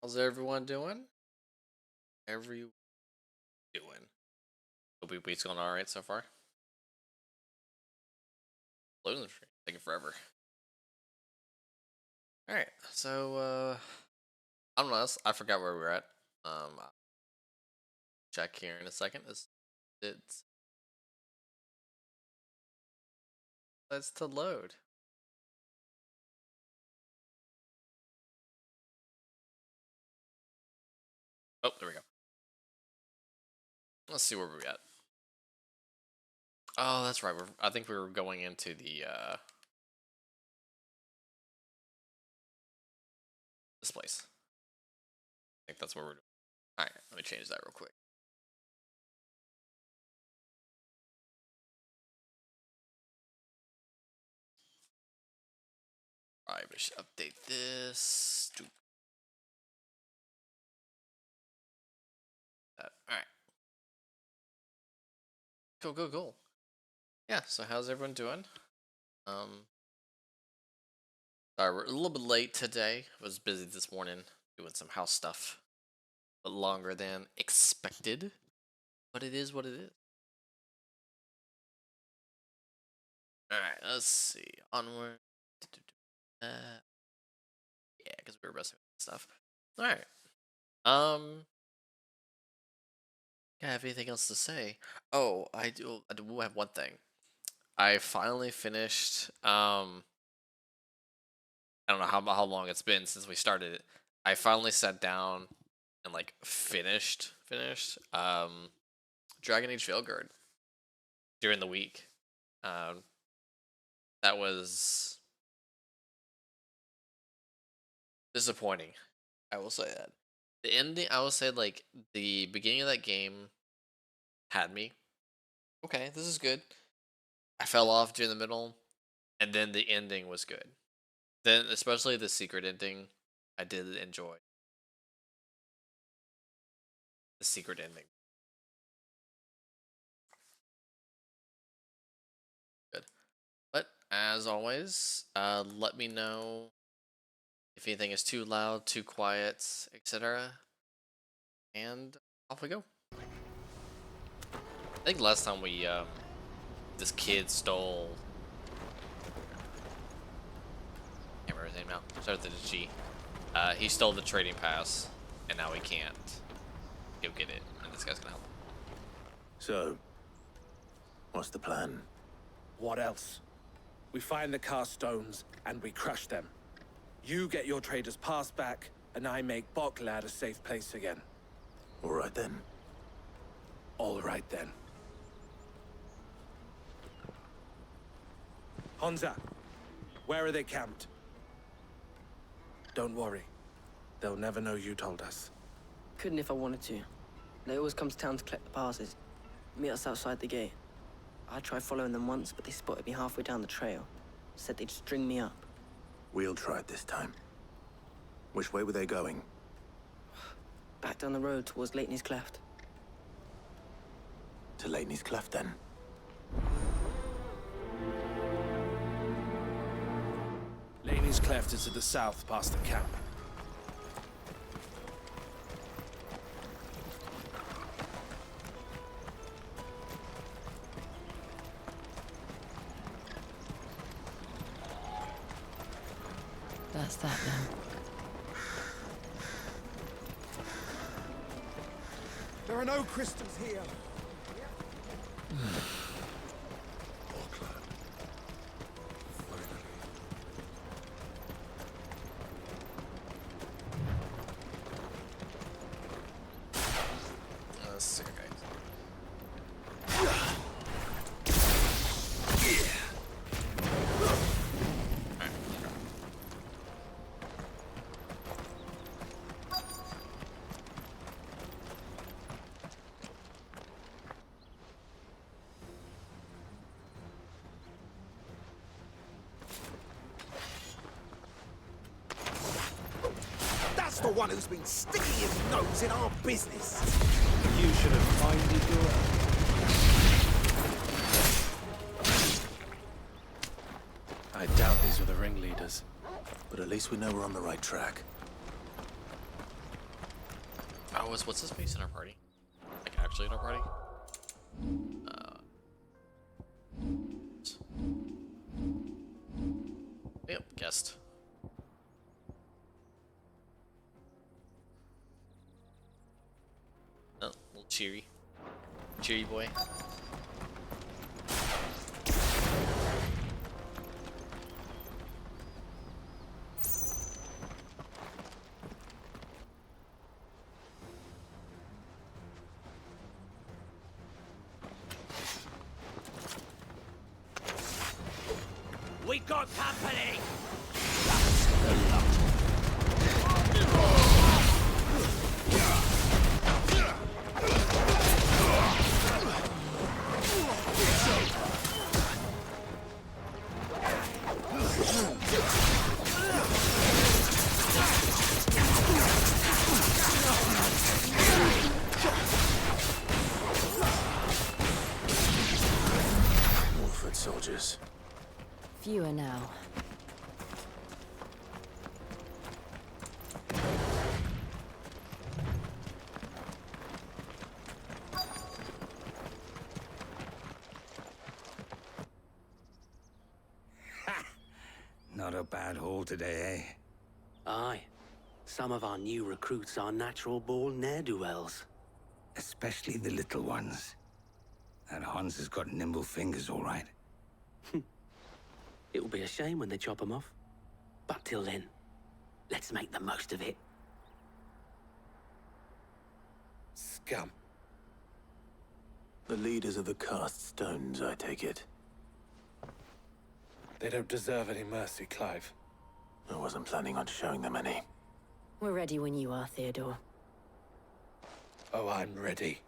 How's everyone doing? Everyone doing? Hope your week's going all right so far. Loading the screen, taking forever. All right, so I don't know. I forgot where we were at. I'll check here in a second. It's to load. Oh, there we go. Let's see where we're at. Oh, that's right. I think we were going into the this place. I think that's where we're doing. All right, let me change that real quick. All right, we should update this. All right. Cool. Yeah. So how's everyone doing? Sorry, we're a little bit late today. I was busy this morning doing some house stuff, but longer than expected. But it is what it is. All right, let's see. Onward. Yeah, because we were wrestling with stuff. All right. Can I have anything else to say? Oh, I do. I do have one thing. I finally finished. I don't know how long it's been since we started it. I finally sat down and like finished Dragon Age Veilguard during the week. Um, that was disappointing. I will say that. The ending, I will say, like the beginning of that game had me. Okay, this is good. I fell off during the middle, and then the ending was good. Then, especially the secret ending, I did enjoy the secret ending. Good, but as always, let me know if anything is too loud, too quiet, etc. And off we go. I think last time this kid stole. Can't remember his name now. Started with a G. He stole the trading pass, and now he can't go get it. And this guy's gonna help him. So, what's the plan? What else? We find the cast stones and we crush them. You get your trader's pass back, and I make Boklad a safe place again. All right then. All right then. Honza, where are they camped? Don't worry. They'll never know you told us. Couldn't if I wanted to. They always come to town to collect the passes. Meet us outside the gate. I tried following them once, but they spotted me halfway down the trail. Said they'd string me up. We'll try it this time. Which way were they going? Back down the road towards Leighton's Cleft. To Leighton's Cleft, then. Laney's Cleft is to the south, past the camp. That's that then. There are no crystals here. Sick guys. That's the one who's been sticking his nose in our business. You should have minded your own. I doubt these were the ringleaders. But at least we know we're on the right track. Oh, is what's his face in our party? Like actually in our party? Yep, guessed. Oh, little cheery. Cheery boy. We got company! More foot soldiers. Fewer now. Not a bad haul today, eh? Aye. Some of our new recruits are natural-born ne'er-do-wells. Especially the little ones. That Hans has got nimble fingers, all right. It'll be a shame when they chop them off. But till then, let's make the most of it. Scum. The leaders of the cast stones, I take it. They don't deserve any mercy, Clive. I wasn't planning on showing them any. We're ready when you are, Theodore. Oh, I'm ready.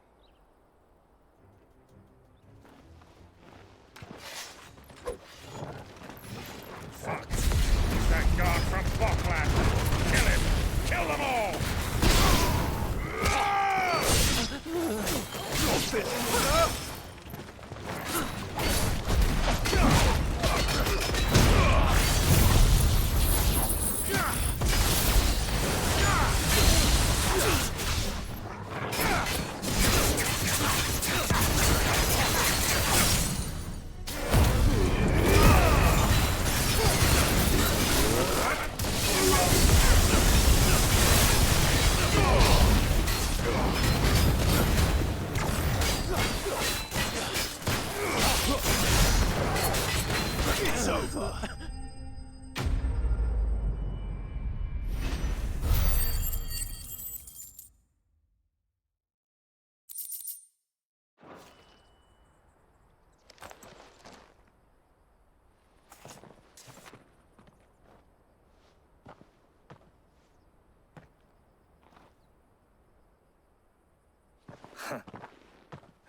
Fuck! He's that guard from Bockland! Kill him! Kill them all! It's over.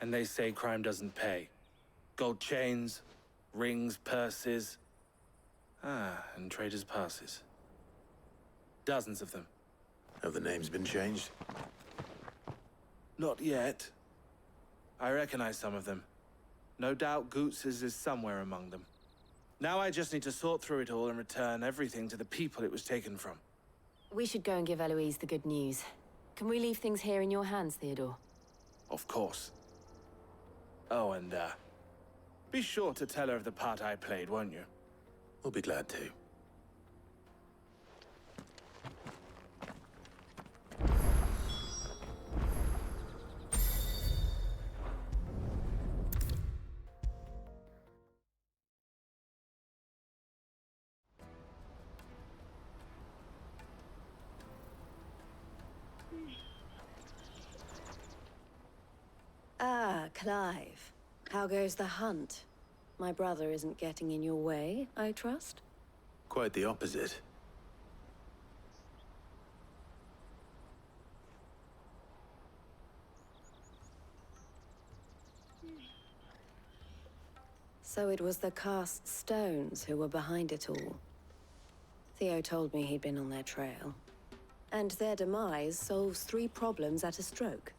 And they say crime doesn't pay. Gold chains, rings, purses. And traders' passes. Dozens of them. Have the names been changed? Not yet. I recognize some of them. No doubt Goots's is somewhere among them. Now I just need to sort through it all and return everything to the people it was taken from. We should go and give Eloise the good news. Can we leave things here in your hands, Theodore? Of course. Oh, and, be sure to tell her of the part I played, won't you? We'll be glad to. Ah, Clive. How goes the hunt? My brother isn't getting in your way, I trust? Quite the opposite. So it was the cast stones who were behind it all. Theo told me he'd been on their trail. And their demise solves 3 problems at a stroke.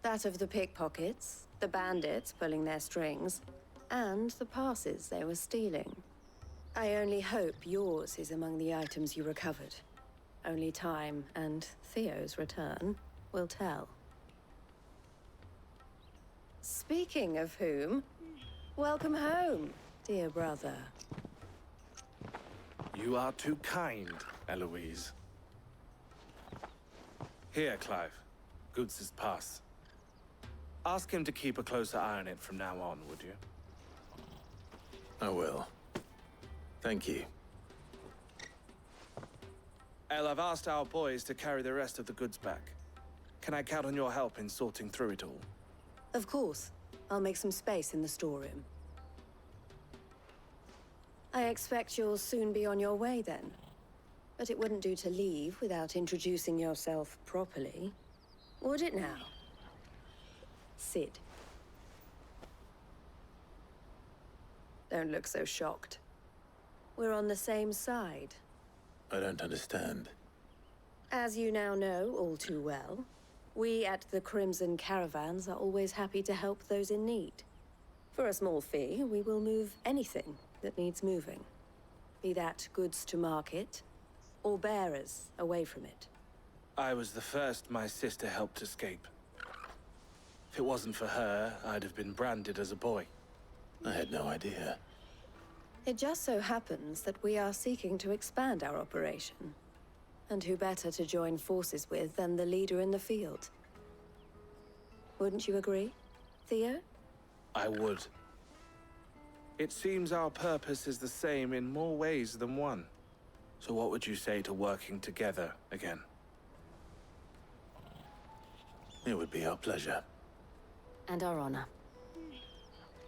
That of the pickpockets, the bandits pulling their strings, and the passes they were stealing. I only hope yours is among the items you recovered. Only time and Theo's return. will tell. Speaking of whom, welcome home, dear brother. You are too kind, Eloise. Here, Clive. Goods' pass. Ask him to keep a closer eye on it from now on, would you? I will. Thank you. El, I've asked our boys to carry the rest of the goods back. Can I count on your help in sorting through it all? Of course. I'll make some space in the storeroom. I expect you'll soon be on your way then. But it wouldn't do to leave without introducing yourself properly. Would it now? Sid. Don't look so shocked. We're on the same side. I don't understand. As you now know all too well, we at the Crimson Caravans are always happy to help those in need. For a small fee, we will move anything that needs moving. Be that goods to market, or bearers away from it. I was the first my sister helped escape. If it wasn't for her, I'd have been branded as a boy. I had no idea. It just so happens that we are seeking to expand our operation. And who better to join forces with than the leader in the field? Wouldn't you agree, Theo? I would. It seems our purpose is the same in more ways than one. So what would you say to working together again? It would be our pleasure. And our honor.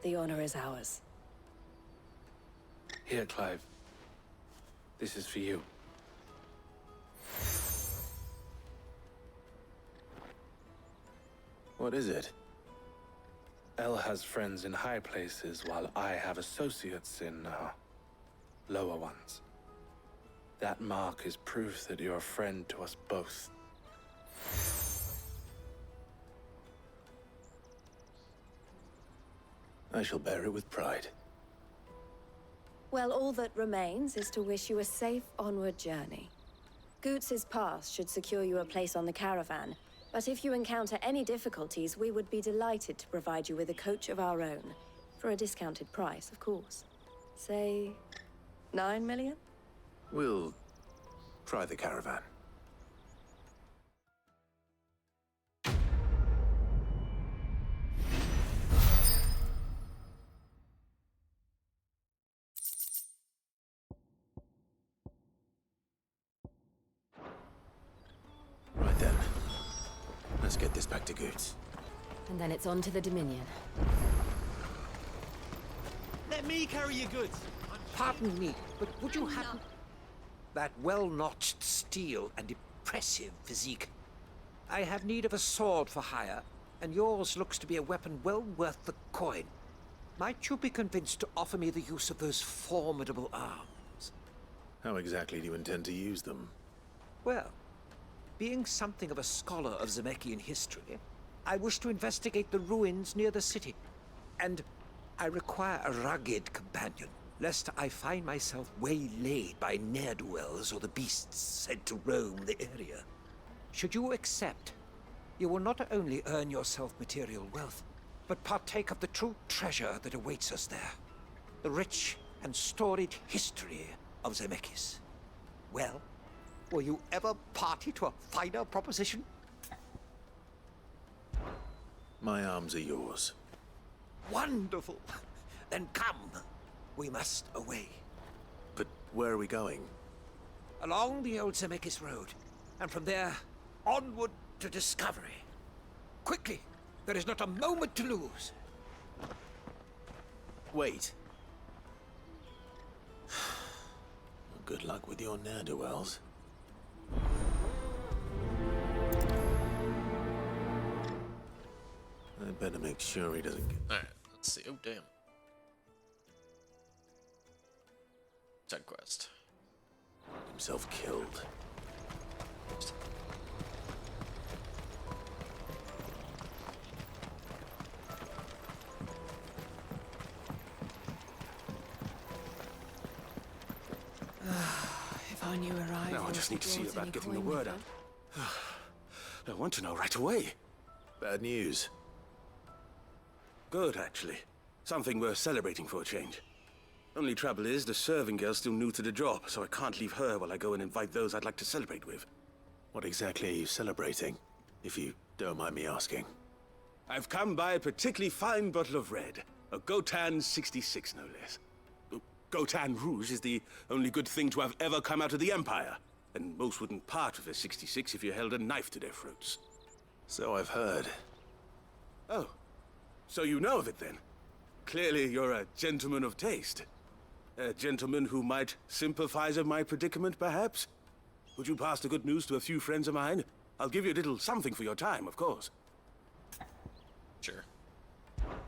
The honor is ours. Here, Clive. This is for you. What is it? El has friends in high places, while I have associates in, lower ones. That mark is proof that you're a friend to us both. I shall bear it with pride. Well, all that remains is to wish you a safe onward journey. Goots' pass should secure you a place on the caravan, but if you encounter any difficulties, we would be delighted to provide you with a coach of our own. For a discounted price, of course. Say, 9 million? We'll try the caravan. Right then. Let's get this back to Goots. And then it's on to the Dominion. Let me carry your goods. Pardon me, but would you happen... That well-notched steel and impressive physique. I have need of a sword for hire, and yours looks to be a weapon well worth the coin. Might you be convinced to offer me the use of those formidable arms? How exactly do you intend to use them? Well, being something of a scholar of Zemeckis history, I wish to investigate the ruins near the city. And I require a rugged companion, lest I find myself waylaid by ne'er-do-wells or the beasts said to roam the area. Should you accept, you will not only earn yourself material wealth, but partake of the true treasure that awaits us there. The rich and storied history of Zemeckis. Well, were you ever party to a finer proposition? My arms are yours. Wonderful! Then come. We must away. But where are we going? Along the old Zemeckis Road, and from there, onward to discovery. Quickly! There is not a moment to lose. Wait. Good luck with your ne'er-do-wells. I'd better make sure he doesn't get... Alright, let's see. Oh, damn. Side quest. himself killed. If I knew where I Now I just need to see about getting the word out. I want to know right away. Bad news. Good, actually. Something worth celebrating for a change. Only trouble is, the serving girl's still new to the job, so I can't leave her while I go and invite those I'd like to celebrate with. What exactly are you celebrating, if you don't mind me asking? I've come by a particularly fine bottle of red. A Gotan 66, no less. Gotan Rouge is the only good thing to have ever come out of the Empire. And most wouldn't part with a 66 if you held a knife to their throats. So I've heard. Oh, so you know of it then? Clearly you're a gentleman of taste. A gentleman who might sympathize with my predicament, perhaps? Would you pass the good news to a few friends of mine? I'll give you a little something for your time, of course. Sure.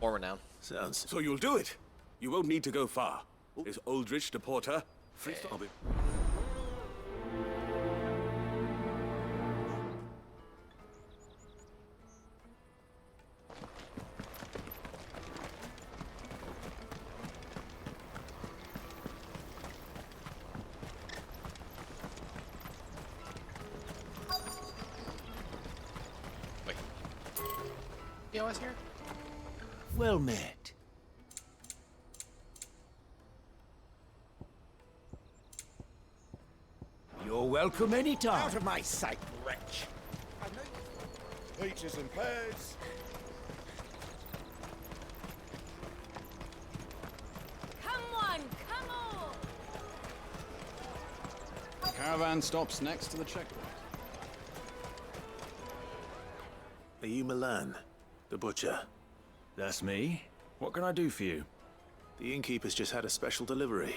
Or renown. Sounds... So you'll do it. You won't need to go far. Is Aldrich the porter? Free stop. Wait. You always here? Well met. You're welcome anytime. Out of my sight, wretch! Peaches and pears. Come on, come on! The caravan stops next to the checkpoint. Are you Milan, the butcher? That's me. What can I do for you? The innkeeper's just had a special delivery.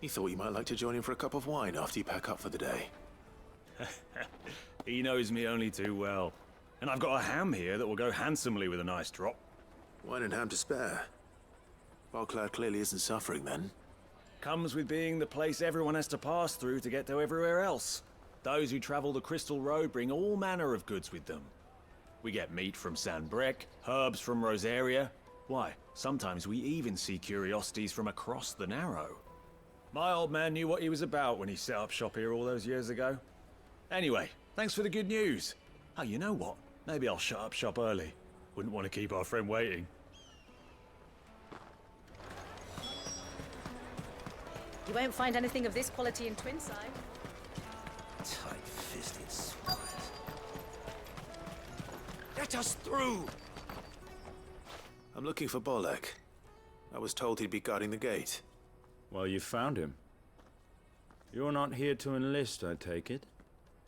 He thought you might like to join him for a cup of wine after you pack up for the day. He knows me only too well. And I've got a ham here that will go handsomely with a nice drop. Wine and ham to spare. Barclay clearly isn't suffering then. Comes with being the place everyone has to pass through to get to everywhere else. Those who travel the Crystal Road bring all manner of goods with them. We get meat from Sanbrec, herbs from Rosaria. Why, sometimes we even see curiosities from across the Narrow. My old man knew what he was about when he set up shop here all those years ago. Anyway, thanks for the good news. Oh, you know what? Maybe I'll shut up shop early. Wouldn't want to keep our friend waiting. You won't find anything of this quality in Twinside. Tight-fisted swine. Let us through! I'm looking for Bolek. I was told he'd be guarding the gate. Well, you found him. You're not here to enlist, I take it?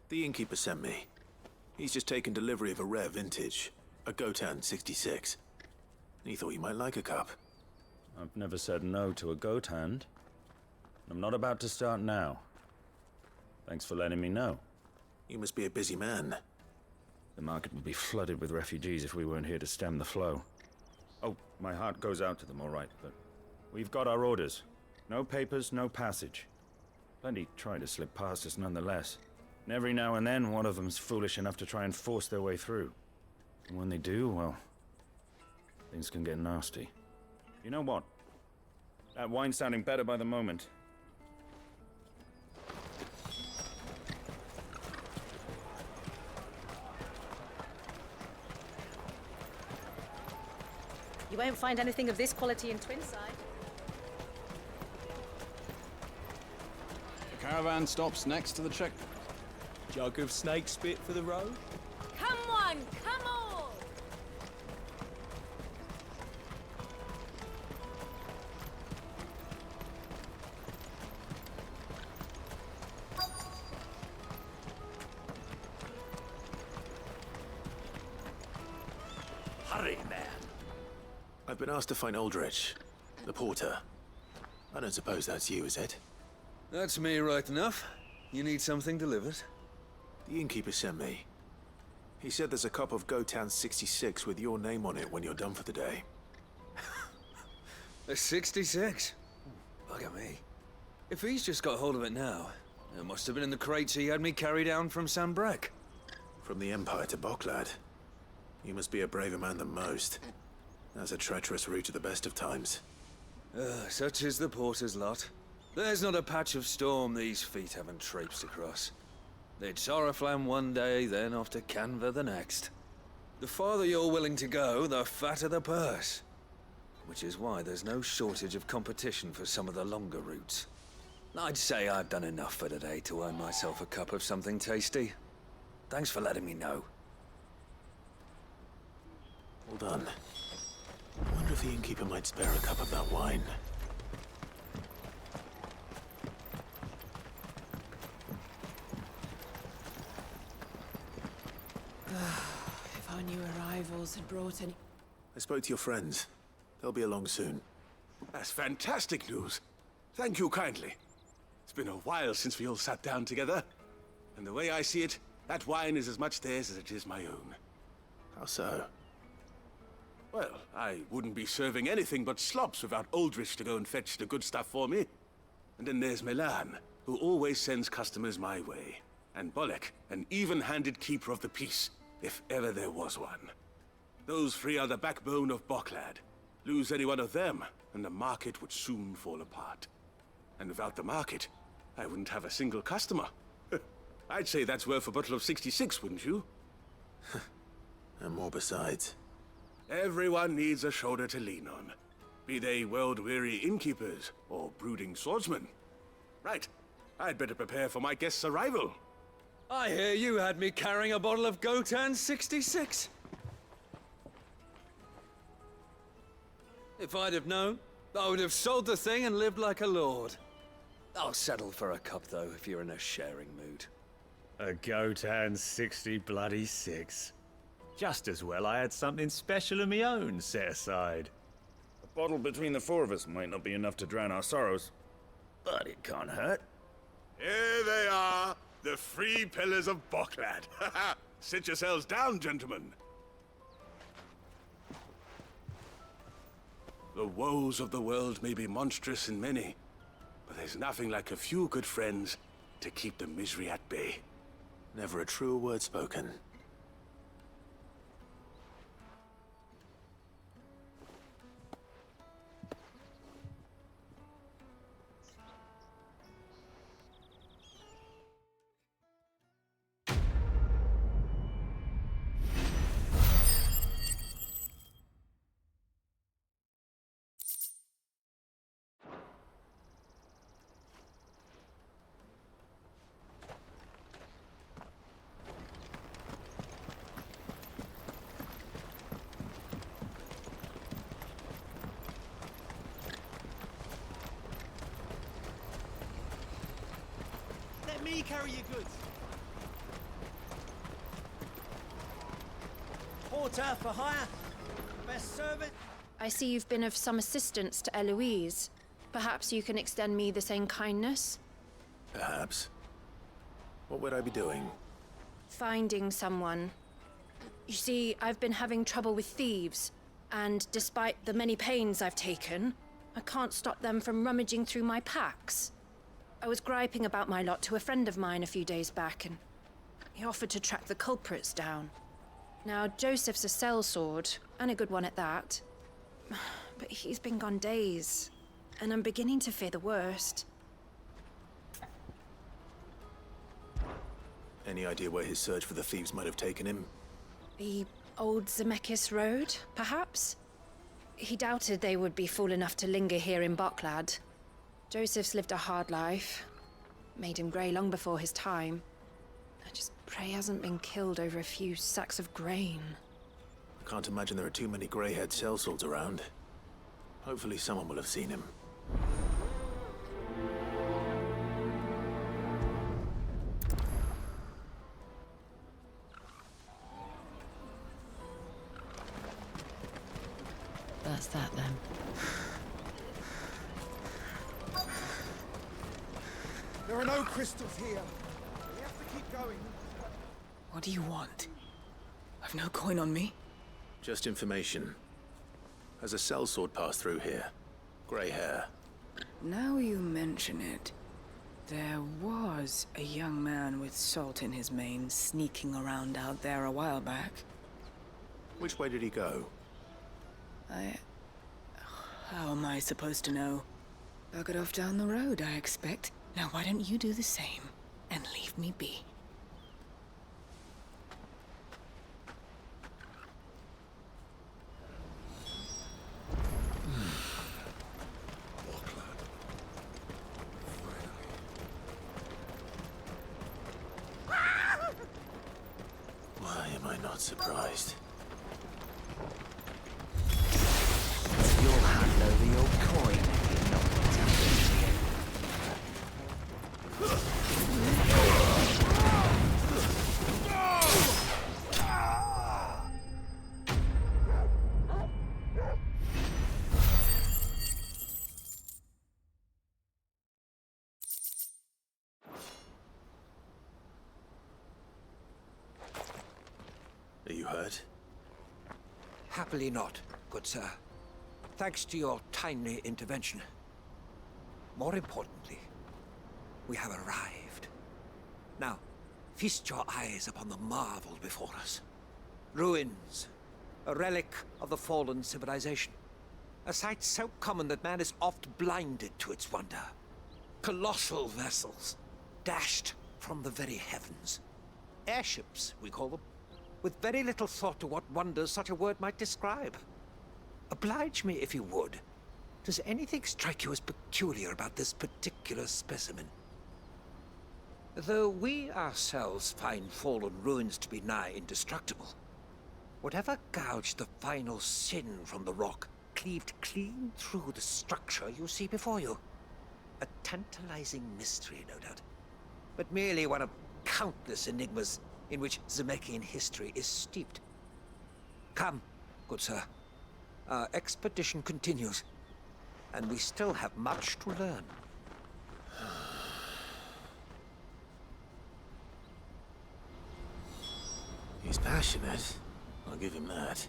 The innkeeper sent me. He's just taken delivery of a rare vintage, a Gotan 66. He thought you might like a cup. I've never said no to a goat hand. I'm not about to start now. Thanks for letting me know. You must be a busy man. The market would be flooded with refugees if we weren't here to stem the flow. Oh, my heart goes out to them, all right, but we've got our orders. No papers, no passage. Plenty try to slip past us nonetheless. And every now and then, one of them's foolish enough to try and force their way through. And when they do, well, things can get nasty. You know what? That wine's sounding better by the moment. You won't find anything of this quality in Twinside. The caravan stops next to the checkpoint. Jug of snake spit for the road? Come on, come on! Hurry, man. I've been asked to find Aldrich, the porter. I don't suppose that's you, is it? That's me right enough. You need something delivered? The innkeeper sent me. He said there's a cup of Gotan 66 with your name on it when you're done for the day. A 66? Look at me. If he's just got hold of it now, it must have been in the crates he had me carry down from Sanbrec. From the Empire to Boklad. You must be a braver man than most. That's a treacherous route at the best of times. Such is the porter's lot. There's not a patch of storm these feet haven't traipsed across. They'd Soraflam one day, then off to Canva the next. The farther you're willing to go, the fatter the purse. Which is why there's no shortage of competition for some of the longer routes. I'd say I've done enough for today to earn myself a cup of something tasty. Thanks for letting me know. Hold on. I wonder if the innkeeper might spare a cup of that wine. If our new arrivals had brought any... I spoke to your friends. They'll be along soon. That's fantastic news. Thank you kindly. It's been a while since we all sat down together. And the way I see it, that wine is as much theirs as it is my own. How so? Well, I wouldn't be serving anything but slops without Aldrich to go and fetch the good stuff for me. And then there's Milan, who always sends customers my way. And Bolek, an even-handed keeper of the peace, if ever there was one. Those three are the backbone of Boklad. Lose any one of them, and the market would soon fall apart. And without the market, I wouldn't have a single customer. I'd say that's worth a bottle of 66, wouldn't you? And more besides. Everyone needs a shoulder to lean on. Be they world-weary innkeepers or brooding swordsmen. Right. I'd better prepare for my guest's arrival. I hear you had me carrying a bottle of Gotan 66. If I'd have known, I would have sold the thing and lived like a lord. I'll settle for a cup, though, if you're in a sharing mood. A Gotan 60 bloody 6. Just as well I had something special of my own set aside. A bottle between the four of us might not be enough to drown our sorrows, but it can't hurt. Here they are, the three pillars of Boklad. Sit yourselves down, gentlemen. The woes of the world may be monstrous in many, but there's nothing like a few good friends to keep the misery at bay. Never a truer word spoken. Let me carry your goods. Porter for hire. Best servant. I see you've been of some assistance to Eloise. Perhaps you can extend me the same kindness? Perhaps. What would I be doing? Finding someone. You see, I've been having trouble with thieves, and despite the many pains I've taken, I can't stop them from rummaging through my packs. I was griping about my lot to a friend of mine a few days back, and he offered to track the culprits down. Now, Joseph's a sellsword, and a good one at that. But he's been gone days, and I'm beginning to fear the worst. Any idea where his search for the thieves might have taken him? The old Zemeckis Road, perhaps? He doubted they would be fool enough to linger here in Boklad. Joseph's lived a hard life. Made him grey long before his time. I just pray he hasn't been killed over a few sacks of grain. I can't imagine there are too many grey-haired sellswords around. Hopefully someone will have seen him. That's that then. There are no crystals here. We have to keep going. What do you want? I've no coin on me. Just information. Has a sellsword passed through here? Grey hair. Now you mention it, there was a young man with salt in his mane sneaking around out there a while back. Which way did he go? How am I supposed to know? Buggered off down the road, I expect. Now why don't you do the same and leave me be? surprised. You'll hand over your coin if you knock what's happening to you. Are you hurt? Happily not, good sir. Thanks to your timely intervention. More importantly, we have arrived. Now, feast your eyes upon the marvel before us. Ruins, a relic of the fallen civilization. A sight so common that man is oft blinded to its wonder. Colossal vessels, dashed from the very heavens. Airships, we call them, with very little thought to what wonders such a word might describe. Oblige me if you would. Does anything strike you as peculiar about this particular specimen? Though we ourselves find fallen ruins to be nigh indestructible, whatever gouged the final sin from the rock cleaved clean through the structure you see before you. A tantalizing mystery, no doubt, but merely one of countless enigmas in which Zemeckyan history is steeped. Come, good sir. Our expedition continues, and we still have much to learn. He's passionate. I'll give him that.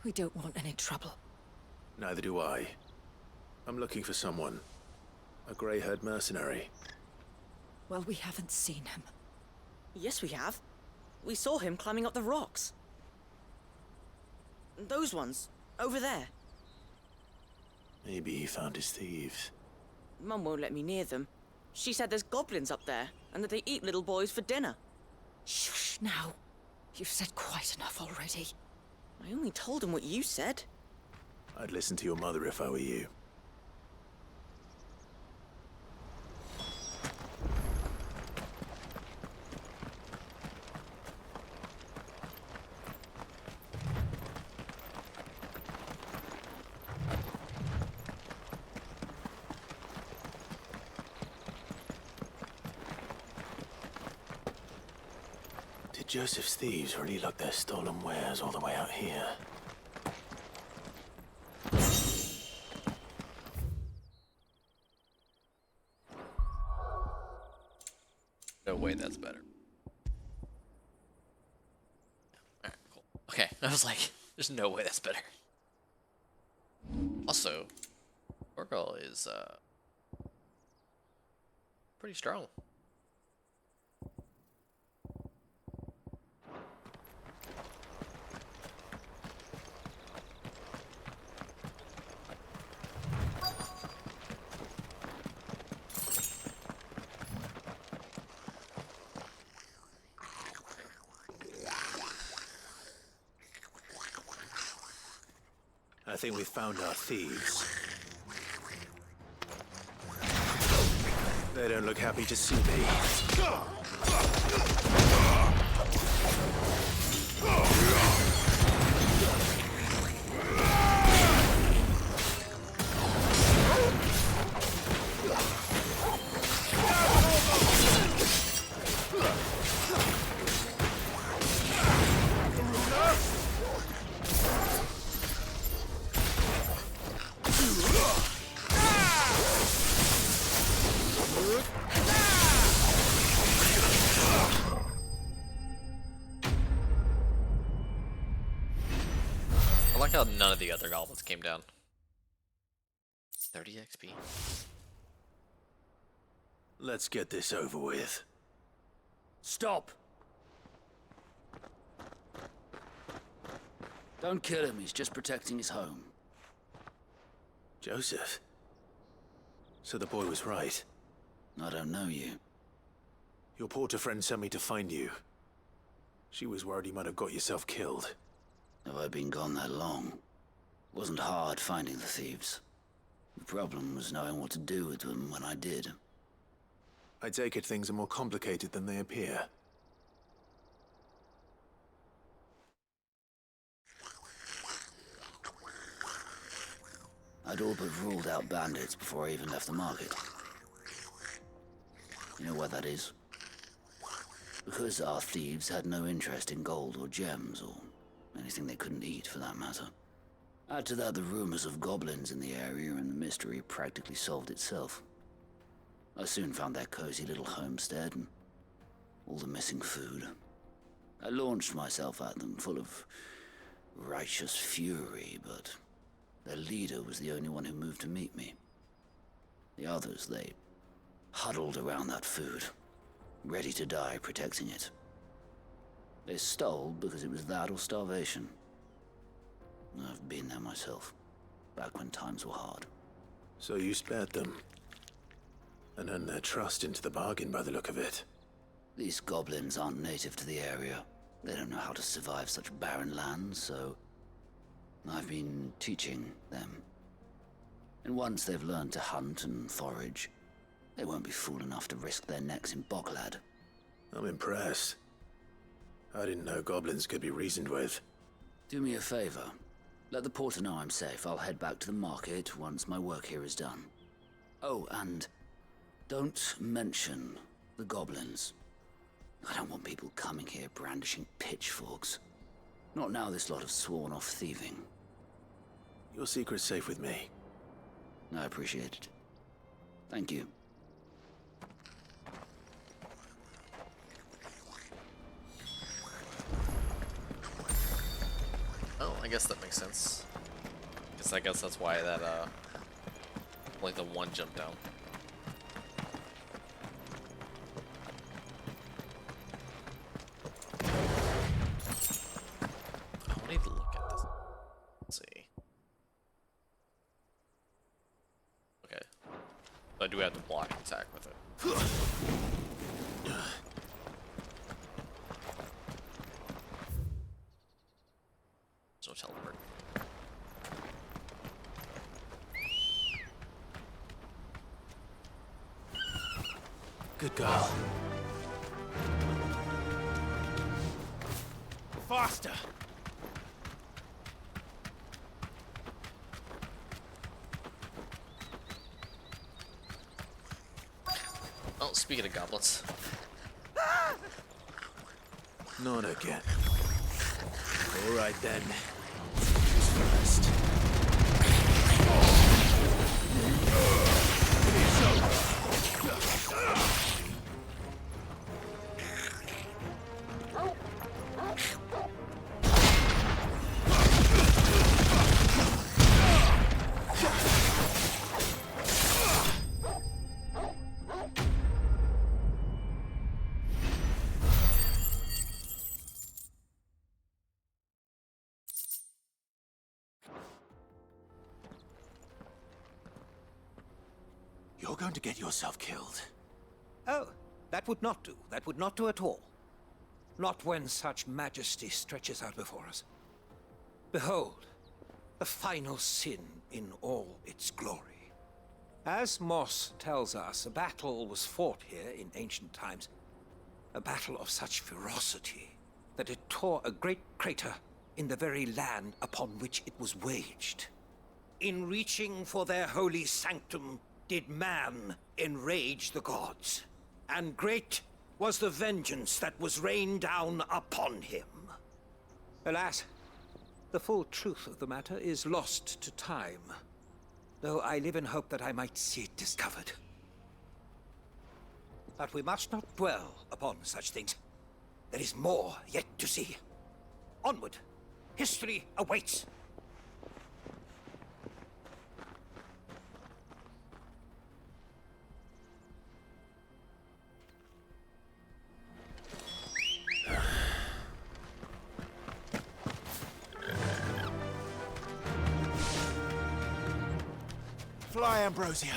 We don't want any trouble. Neither do I. I'm looking for someone. A grey-haired mercenary. Well, we haven't seen him. Yes, we have. We saw him climbing up the rocks. Those ones, over there. Maybe he found his thieves. Mum won't let me near them. She said there's goblins up there, and that they eat little boys for dinner. Shush now. You've said quite enough already. I only told him what you said. I'd listen to your mother if I were you. Did Joseph's thieves really lug their stolen wares all the way out here? No way that's better. Alright, cool. Okay, I was like, there's no way that's better. Also, Orgal is pretty strong. I think we've found our thieves. They don't look happy to see me. I like how none of the other goblins came down. 30 XP. Let's get this over with. Stop! Don't kill him, he's just protecting his home. Joseph? So the boy was right. I don't know you. Your porter friend sent me to find you. She was worried you might have got yourself killed. Have I been gone that long? It wasn't hard finding the thieves. The problem was knowing what to do with them when I did. I take it things are more complicated than they appear. I'd all but ruled out bandits before I even left the market. You know why that is? Because our thieves had no interest in gold or gems, or anything they couldn't eat for that matter. Add to that the rumors of goblins in the area, and the mystery practically solved itself. I soon found their cozy little homestead and all the missing food. I launched myself at them, full of righteous fury, but their leader was the only one who moved to meet me. The others, they huddled around that food, ready to die protecting it. They stole because it was that or starvation. I've been there myself, back when times were hard. So you spared them, and earned their trust into the bargain by the look of it. These goblins aren't native to the area. They don't know how to survive such barren lands, so I've been teaching them. And once they've learned to hunt and forage, they won't be fool enough to risk their necks in Boklad. I'm impressed. I didn't know goblins could be reasoned with. Do me a favor. Let the porter know I'm safe. I'll head back to the market once my work here is done. Oh, and don't mention the goblins. I don't want people coming here brandishing pitchforks. Not now this lot have sworn off thieving. Your secret's safe with me. I appreciate it. Thank you. Oh, I guess that makes sense. I guess that's why that, like the one jumped down. I need to look at this. Let's see. Okay. So I do have to block and attack with it. So teleport. Good girl. Faster! Oh, speaking of goblins. Not again. All right then. Who's first? You're going to get yourself killed. Oh, that would not do. That would not do at all. Not when such majesty stretches out before us. Behold, the final sin in all its glory. As Moss tells us, a battle was fought here in ancient times. A battle of such ferocity that it tore a great crater in the very land upon which it was waged. In reaching for their holy sanctum, did man enrage the gods, and great was the vengeance that was rained down upon him. Alas, the full truth of the matter is lost to time, though I live in hope that I might see it discovered. But we must not dwell upon such things. There is more yet to see. Onward! History awaits! Fly, Ambrosia.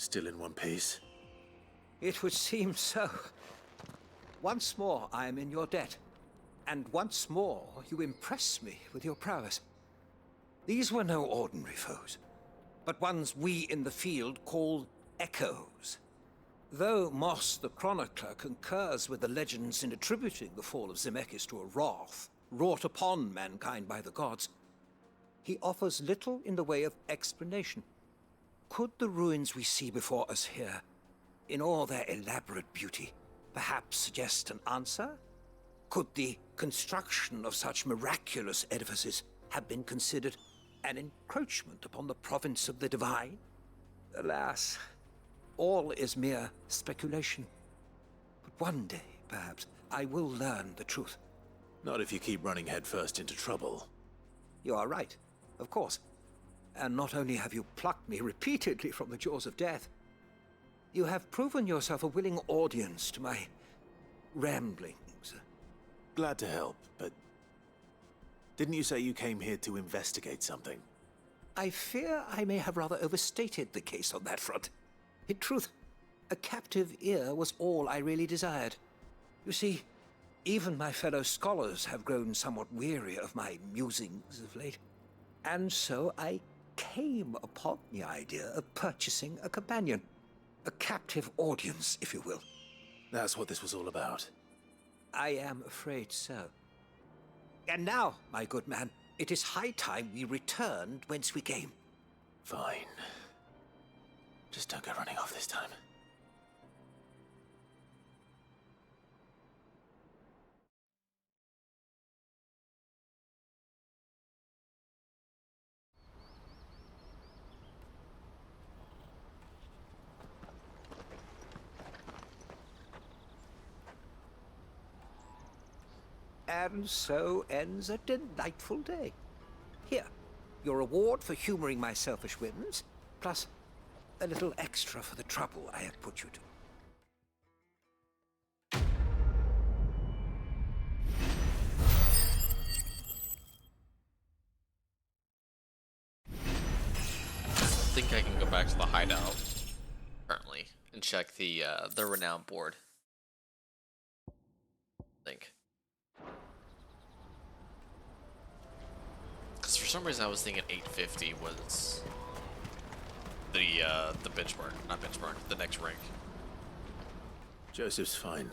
Still in one piece? It would seem so. Once more I am in your debt. And once more you impress me with your prowess. These were no ordinary foes, but ones we in the field call echoes. Though Moss the Chronicler concurs with the legends in attributing the fall of Zemeckis to a wrath wrought upon mankind by the gods, he offers little in the way of explanation. Could the ruins we see before us here, in all their elaborate beauty, perhaps suggest an answer? Could the construction of such miraculous edifices have been considered an encroachment upon the province of the divine? Alas, all is mere speculation. But one day, perhaps, I will learn the truth. Not if you keep running headfirst into trouble. You are right, of course. And not only have you plucked me repeatedly from the jaws of death, you have proven yourself a willing audience to my ramblings. Glad to help, but didn't you say you came here to investigate something? I fear I may have rather overstated the case on that front. In truth, a captive ear was all I really desired. You see, even my fellow scholars have grown somewhat weary of my musings of late. And so I came upon the idea of purchasing a companion. A captive audience, if you will. That's what this was all about. I am afraid so. And now, my good man, it is high time we returned whence we came. Fine. Just don't go running off this time. And so ends a delightful day. Here, your reward for humoring my selfish whims, plus a little extra for the trouble I have put you to. I think I can go back to the hideout currently and check the renown board. I think. Because for some reason I was thinking 850 was the benchmark, not benchmark, the next rank. Joseph's fine.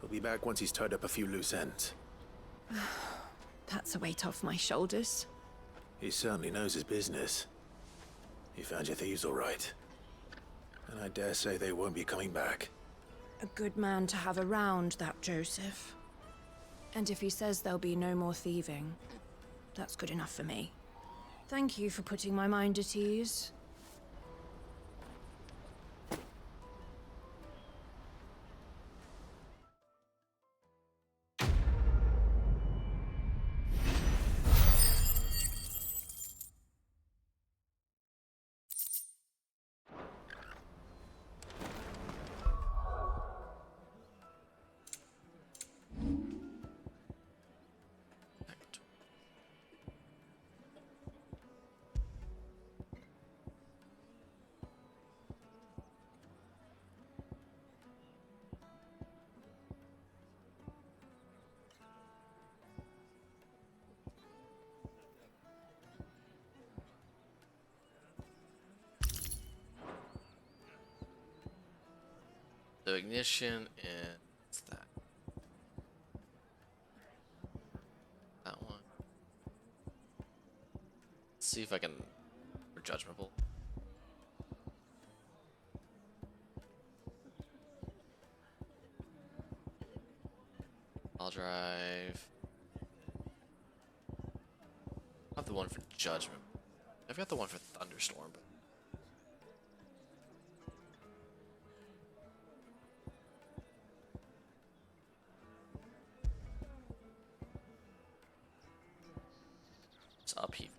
He'll be back once he's tied up a few loose ends. That's a weight off my shoulders. He certainly knows his business. He found your thieves all right. And I dare say they won't be coming back. A good man to have around, that Joseph. And if he says there'll be no more thieving, that's good enough for me. Thank you for putting my mind at ease. The ignition and what's that? That one. Let's see if I can for judgmentable. I'll drive. I have the one for judgment. I've got the one for thunderstorm, but it's upheaval.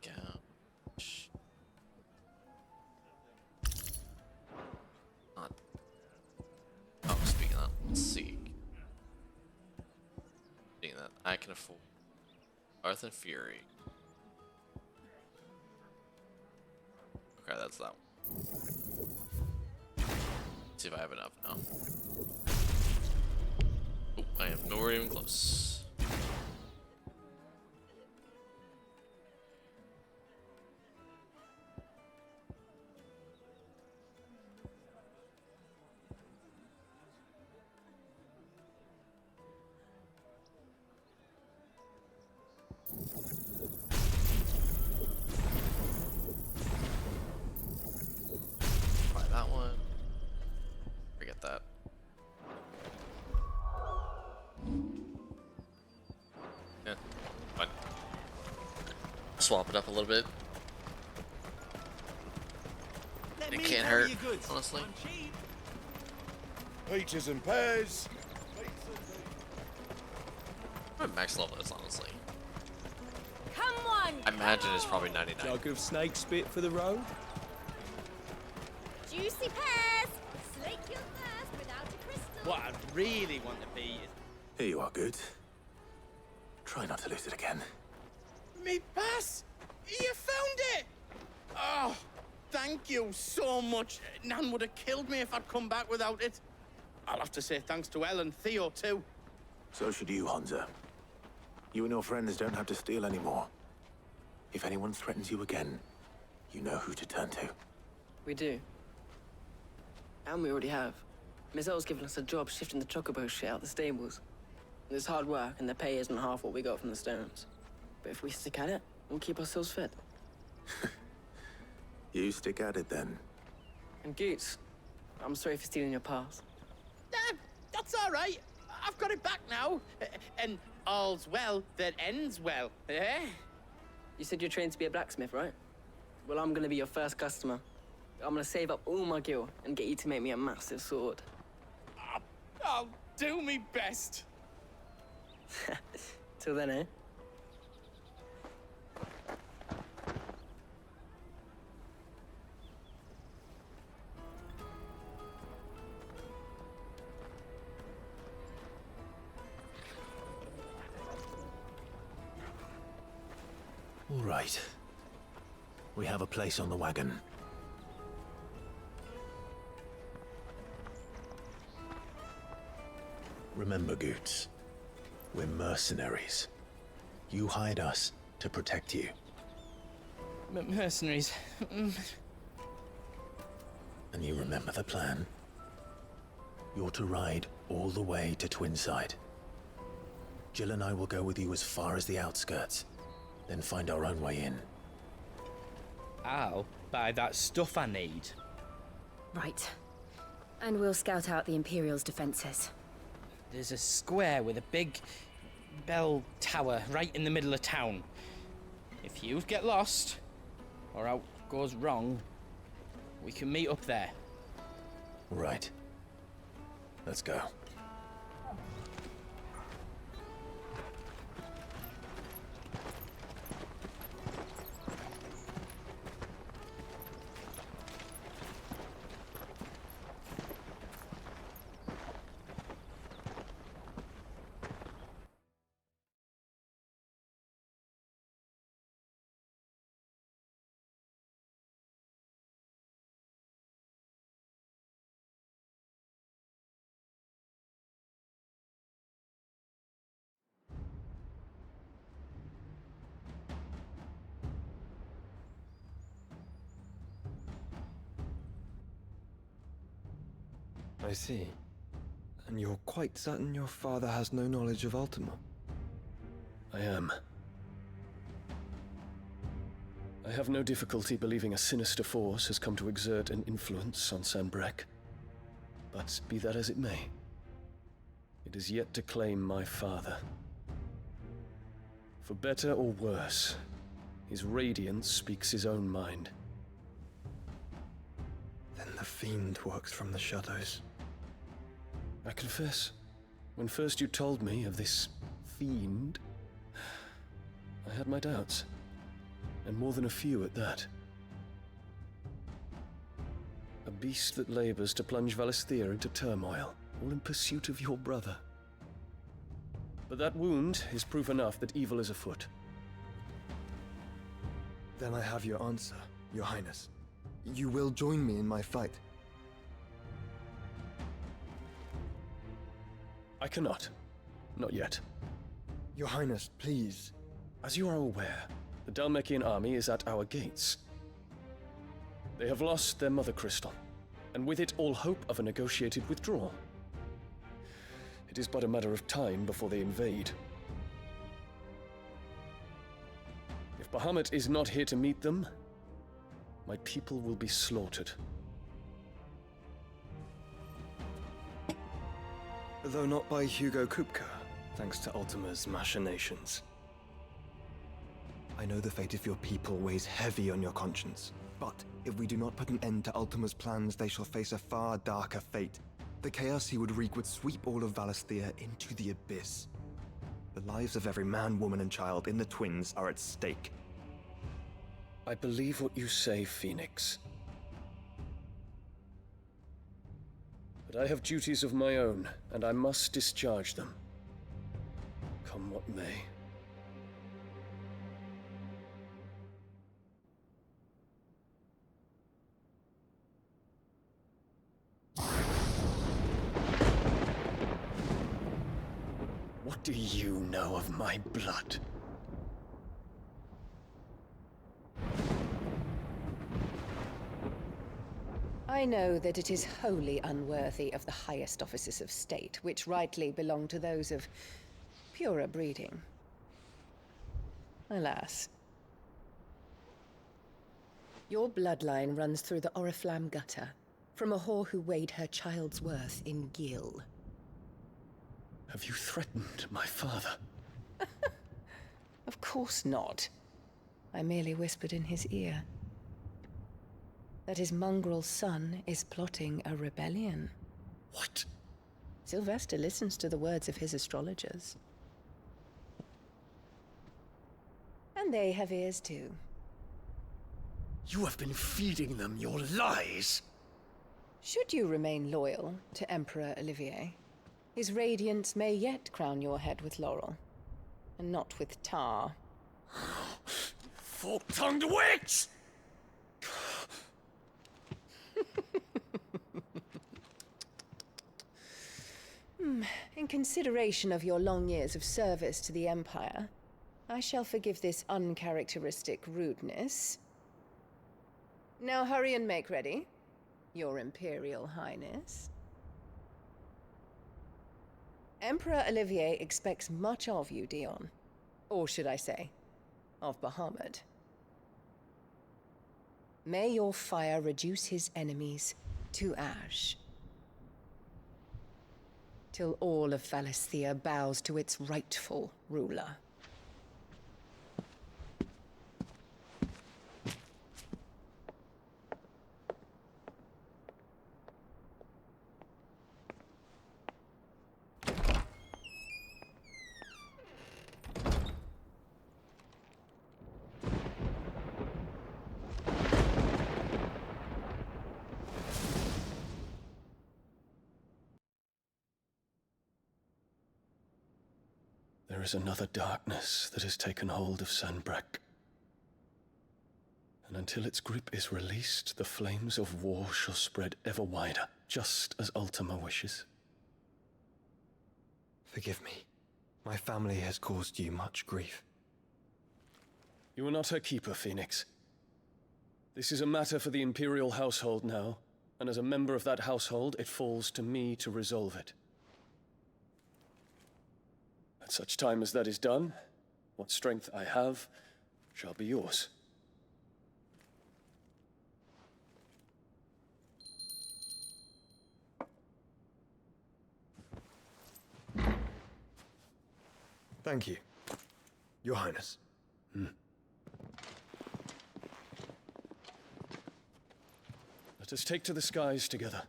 Gouge. I can afford. Earth and Fury. Okay, that's that one. Let's see if I have enough now. Oh, I am nowhere even close. Buy that one. Forget that. Yeah, fine. Swap it up a little bit. It can't hurt, honestly. Peaches and pears. What max level is, honestly? Come on! I imagine it's probably 99. Jug of snake spit for the road? Juicy pears! Slake your thirst without a crystal. What I really want to be is... Here you are, good. Try not to lose it again. Me pass! You found it! Oh, thank you so much. Nan would have killed me if I'd come back without it. I'll have to say thanks to Elle and Theo, too. So should you, Hansa. You and your friends don't have to steal anymore. If anyone threatens you again, you know who to turn to. We do. And we already have. Miss Elle's given us a job shifting the chocobo shit out the stables. It's hard work, and the pay isn't half what we got from the stones. But if we stick at it, we'll keep ourselves fed. You stick at it, then. And Goots, I'm sorry for stealing your pass. That's all right. I've got it back now. And all's well that ends well, eh? You said you're trained to be a blacksmith, right? Well, I'm gonna be your first customer. I'm gonna save up all my gil and get you to make me a massive sword. I'll do me best. Till then, eh? All right. We have a place on the wagon. Remember, Goots, we're mercenaries. You hired us to protect you. Mercenaries. And you remember the plan? You're to ride all the way to Twinside. Jill and I will go with you as far as the outskirts, then find our own way in. I'll buy that stuff I need. Right. And we'll scout out the Imperial's defenses. There's a square with a big bell tower right in the middle of town. If you get lost, or out goes wrong, we can meet up there. Right. Let's go. I see. And you're quite certain your father has no knowledge of Ultima? I am. I have no difficulty believing a sinister force has come to exert an influence on Sanbreque. But be that as it may, it is yet to claim my father. For better or worse, his radiance speaks his own mind. Then the Fiend works from the shadows. I confess, when first you told me of this Fiend, I had my doubts. And more than a few at that. A beast that labors to plunge Valisthea into turmoil, all in pursuit of your brother. But that wound is proof enough that evil is afoot. Then I have your answer, Your Highness. You will join me in my fight. I cannot. Not yet. Your Highness, please. As you are aware, the Dhalmekian army is at our gates. They have lost their mother crystal, and with it all hope of a negotiated withdrawal. It is but a matter of time before they invade. If Bahamut is not here to meet them, my people will be slaughtered. Though not by Hugo Kupka, thanks to Ultima's machinations. I know the fate of your people weighs heavy on your conscience, but if we do not put an end to Ultima's plans, they shall face a far darker fate. The chaos he would wreak would sweep all of Valisthea into the abyss. The lives of every man, woman, and child in the Twins are at stake. I believe what you say, Phoenix. But I have duties of my own, and I must discharge them. Come what may. What do you know of my blood? I know that it is wholly unworthy of the highest offices of state, which rightly belong to those of purer breeding. Alas. Your bloodline runs through the Oriflamme gutter, from a whore who weighed her child's worth in gil. Have you threatened my father? Of course not. I merely whispered in his ear that his mongrel son is plotting a rebellion. What? Sylvester listens to the words of his astrologers. And they have ears too. You have been feeding them your lies! Should you remain loyal to Emperor Olivier, his radiance may yet crown your head with laurel, and not with tar. Fork-tongued witch! In consideration of your long years of service to the Empire, I shall forgive this uncharacteristic rudeness. Now hurry and make ready, Your Imperial Highness. Emperor Olivier expects much of you, Dion. Or should I say, of Bahamut. May your fire reduce his enemies to ash, till all of Valisthea bows to its rightful ruler. There is another darkness that has taken hold of Sanbreque. And until its grip is released, the flames of war shall spread ever wider, just as Ultima wishes. Forgive me. My family has caused you much grief. You are not her keeper, Phoenix. This is a matter for the Imperial household now, and as a member of that household, it falls to me to resolve it. At such time as that is done, what strength I have shall be yours. Thank you, Your Highness. Let us take to the skies together,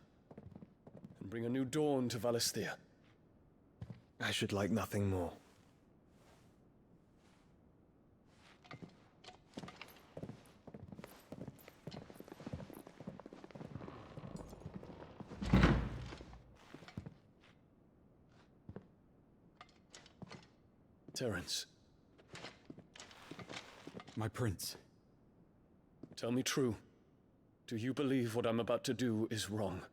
and bring a new dawn to Valisthea. I should like nothing more. Terence? My prince. Tell me true. Do you believe what I'm about to do is wrong?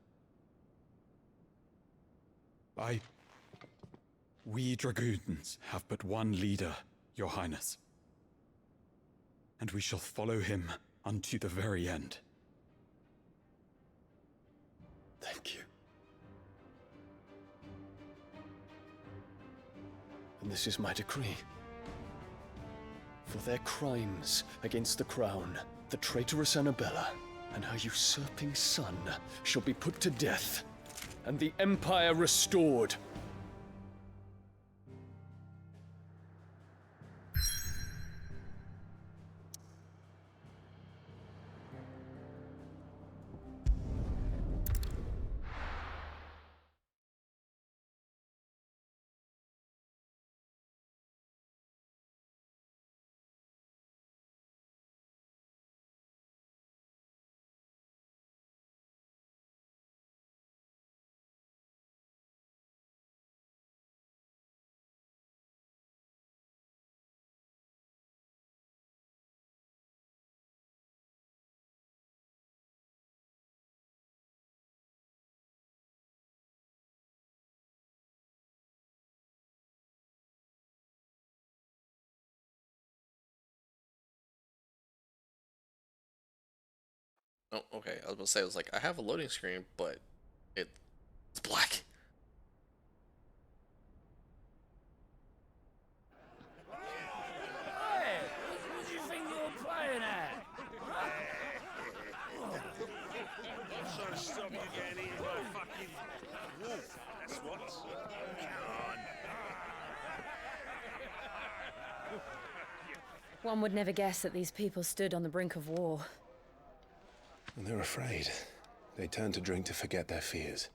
We dragoons have but one leader, your highness. And we shall follow him unto the very end. Thank you. And this is my decree. For their crimes against the crown, the traitorous Annabella and her usurping son shall be put to death, and the Empire restored. Oh, okay. I was gonna say, I was like, I have a loading screen, but it's black. Hey, what do you think you're playing at? I'm trying to stop you getting eaten by a fucking wolf. That's what. Come on. One would never guess that these people stood on the brink of war. And they're afraid. They turn to drink to forget their fears.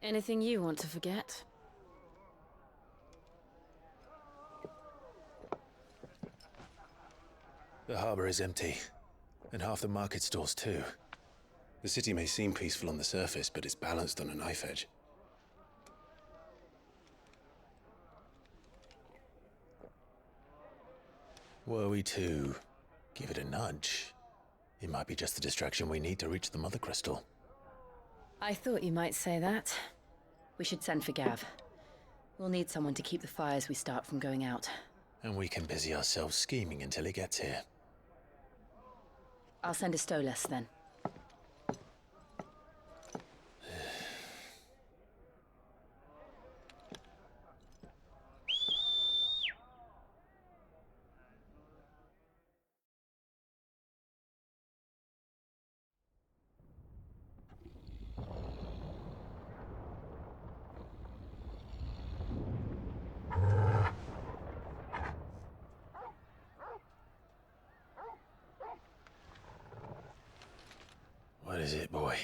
Anything you want to forget? The harbor is empty, and half the market stalls too. The city may seem peaceful on the surface, but it's balanced on a knife edge. Were we to give it a nudge, it might be just the distraction we need to reach the Mother Crystal. I thought you might say that. We should send for Gav. We'll need someone to keep the fires we start from going out. And we can busy ourselves scheming until he gets here. I'll send a Stolas then. What is it, boy?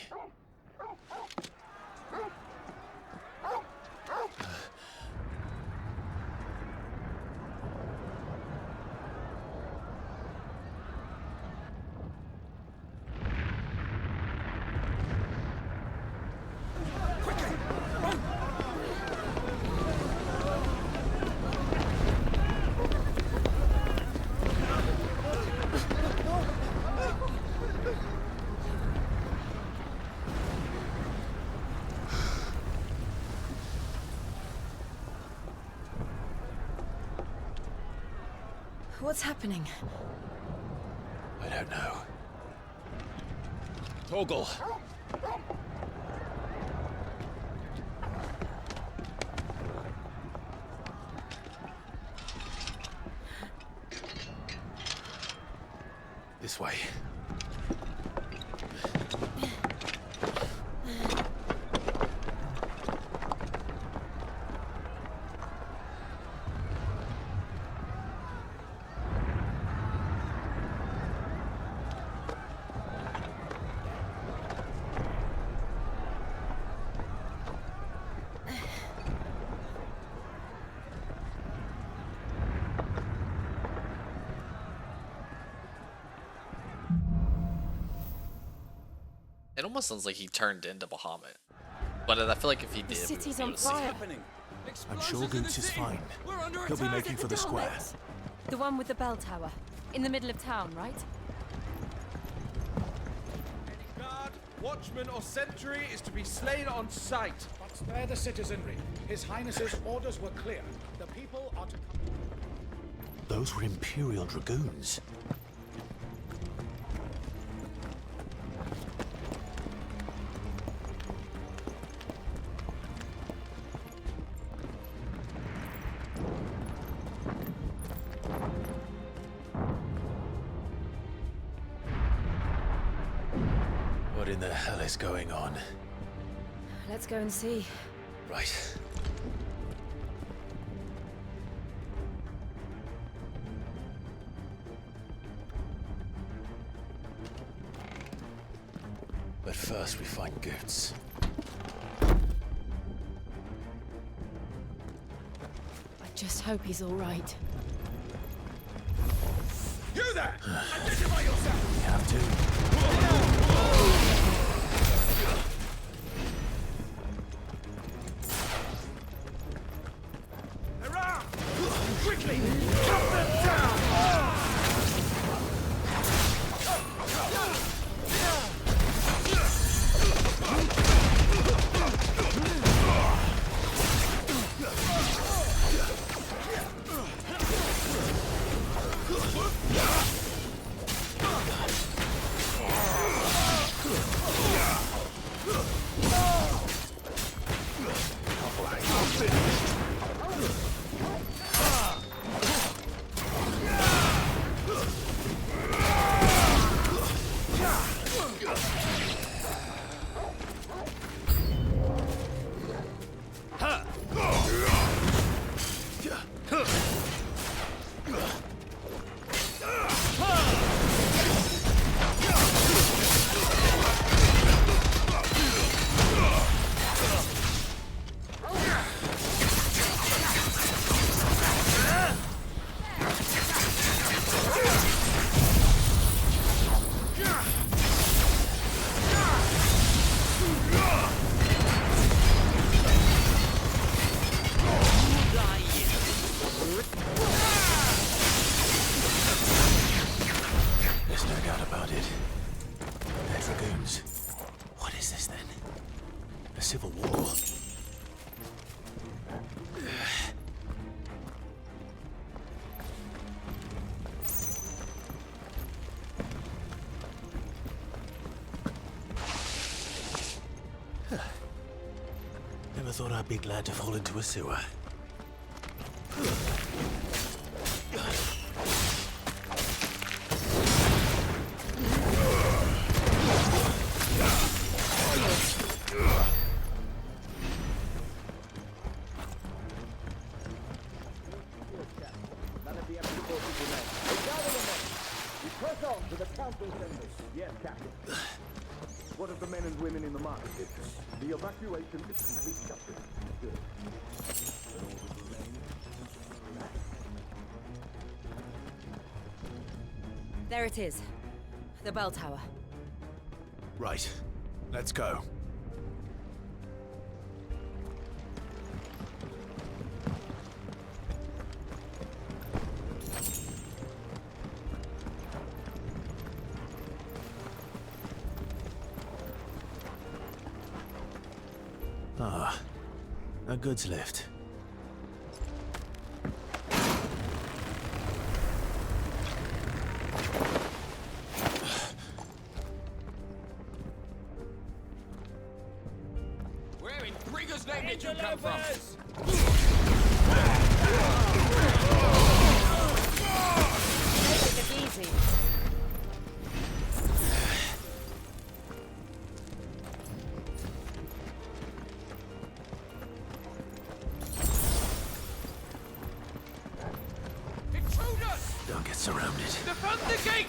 What's happening? I don't know. Torgal! This way. It almost sounds like he turned into Bahamut. But I feel like if he did, The city's we on would see fire. it. I'm sure Goots is fine. He'll be making for the square. The one with the bell tower. In the middle of town, right? Any guard, watchman, or sentry is to be slain on sight. But spare the citizenry. His Highness's orders were clear. The people are to come. Those were Imperial Dragoons. What in the hell is going on? Let's go and see. Right. But first we find Goots. I just hope he's all right. You there! Identify yourself! We have to. Hurrah! Quickly! Cut them down! There's no doubt about it. They're Dragoons. What is this then? A civil war? Huh. Never thought I'd be glad to fall into a sewer. None of the empty forces remain. We gather the men. We press on to the council chambers. Yes, Captain. What of the men and women in the market district? The evacuation is complete, Captain. Good. Then all that remains. There it is. The bell tower. Right. Let's go. Ah, a goods lift. Where in Brigger's name did you come from? Take it easy. Intruders! Don't get surrounded. Defend the gate!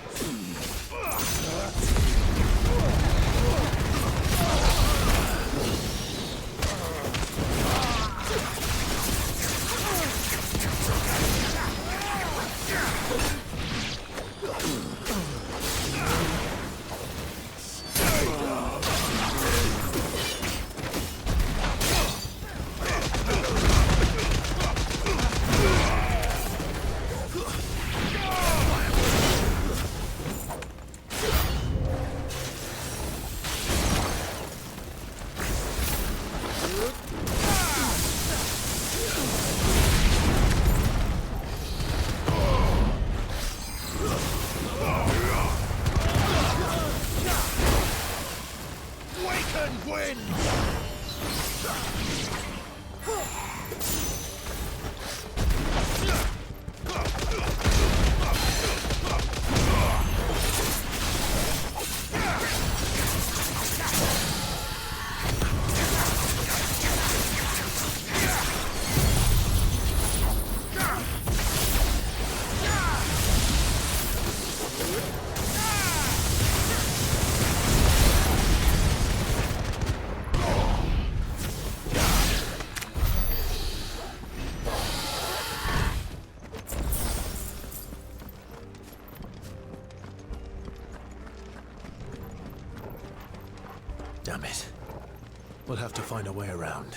to find a way around.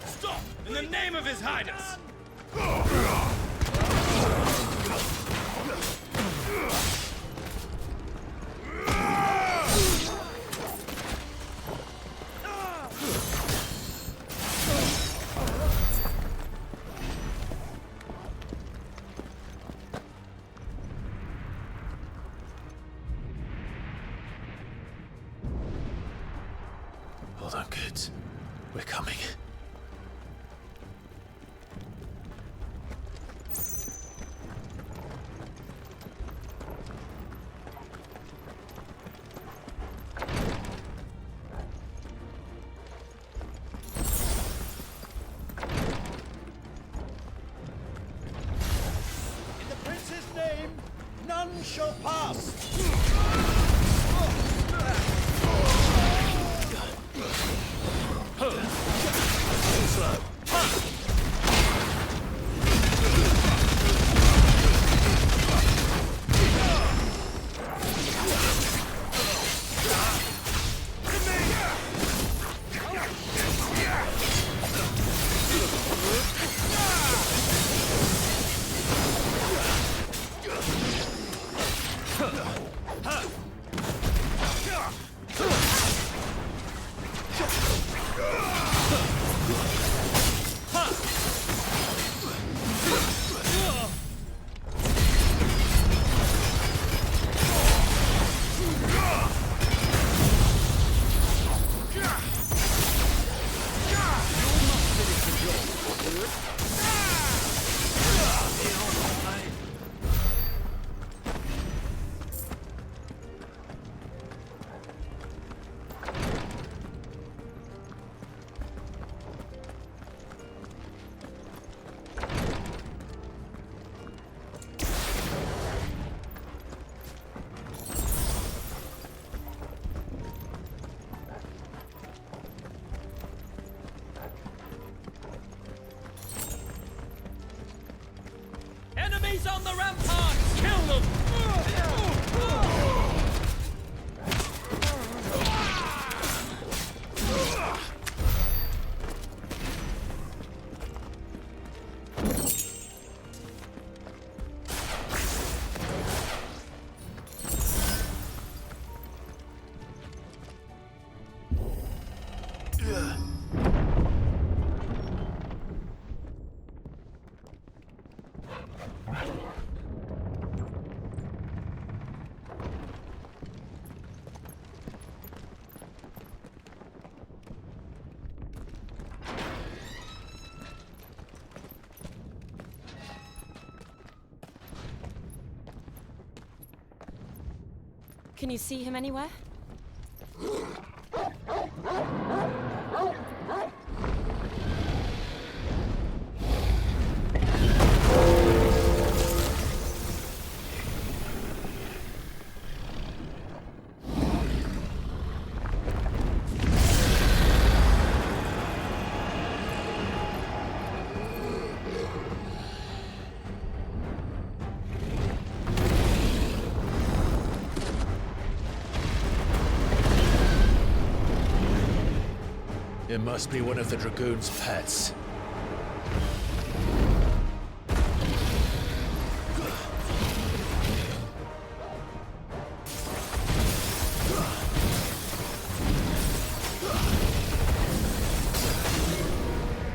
Stop! In the name of His Highness! Hold on, kids. We're coming. In the Prince's name, none shall pass! Enemies on the ramparts! Kill them! Can you see him anywhere? It must be one of the Dragoon's pets.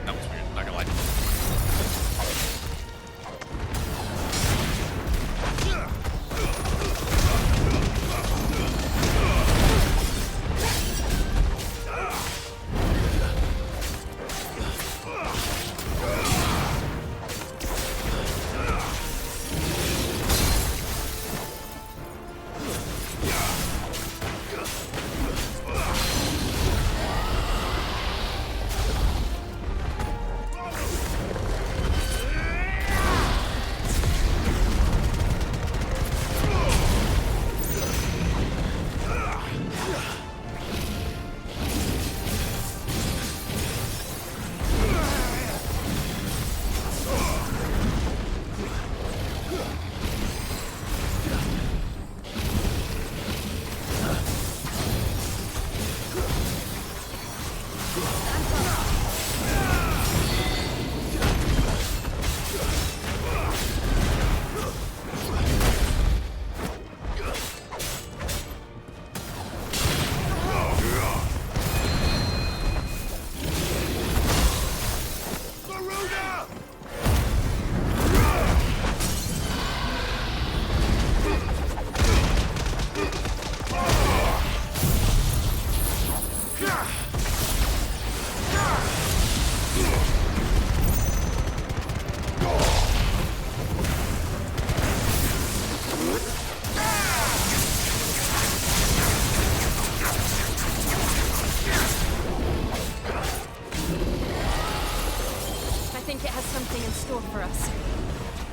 That was weird, not gonna lie.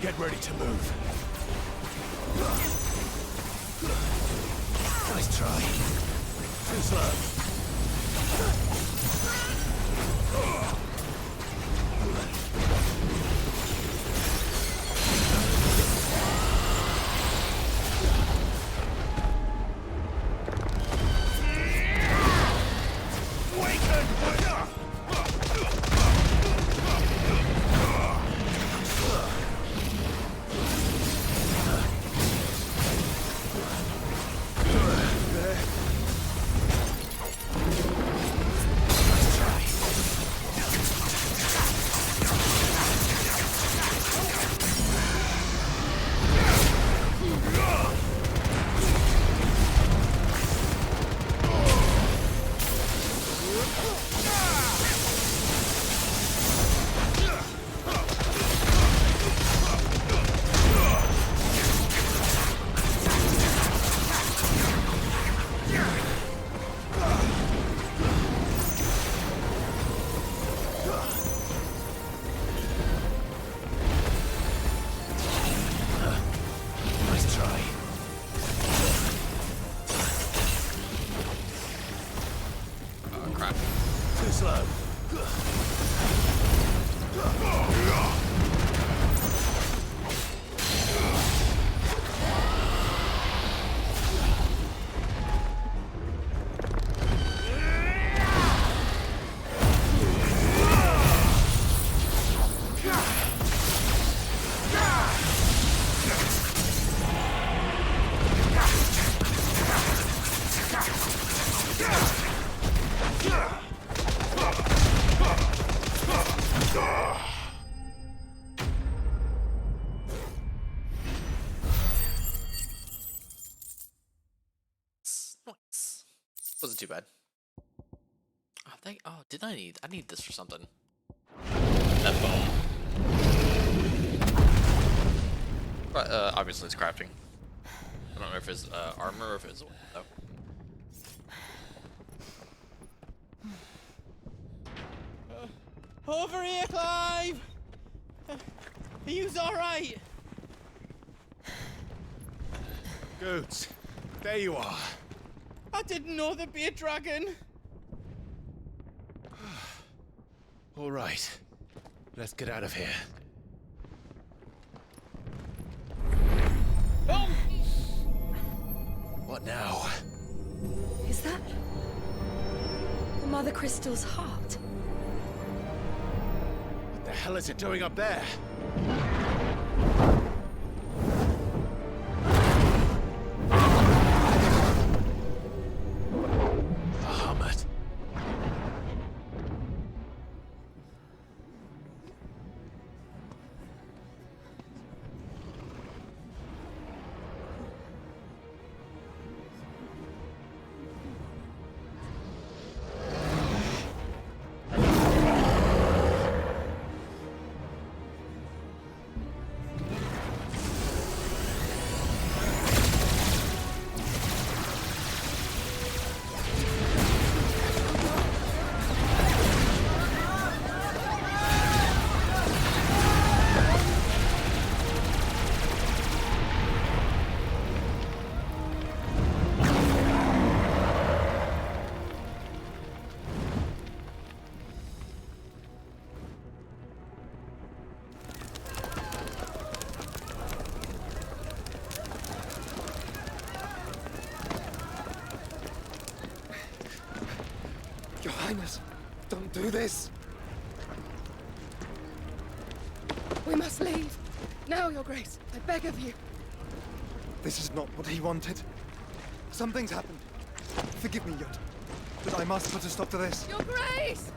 Get ready to move. Nice try. Too slow. Nice. Wasn't too bad. Oh, did I need this for something. That bone. But, obviously it's crafting. I don't know if it's armor or if it's though. Over here, Clive! Are you alright? Goods, there you are. I didn't know there'd be a dragon. All right, let's get out of here. Oh! What now? Is that the Mother Crystal's heart? What the hell is it doing up there? Bahamut. Your Highness, don't do this. We must leave. Now, Your Grace. I beg of you. This is not what he wanted. Something's happened. Forgive me, Yod, but I must put a stop to this. Your Grace!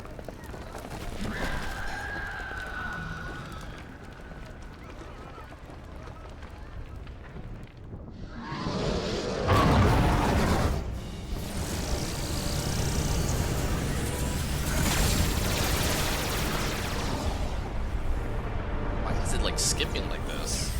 Why is it like skipping like this?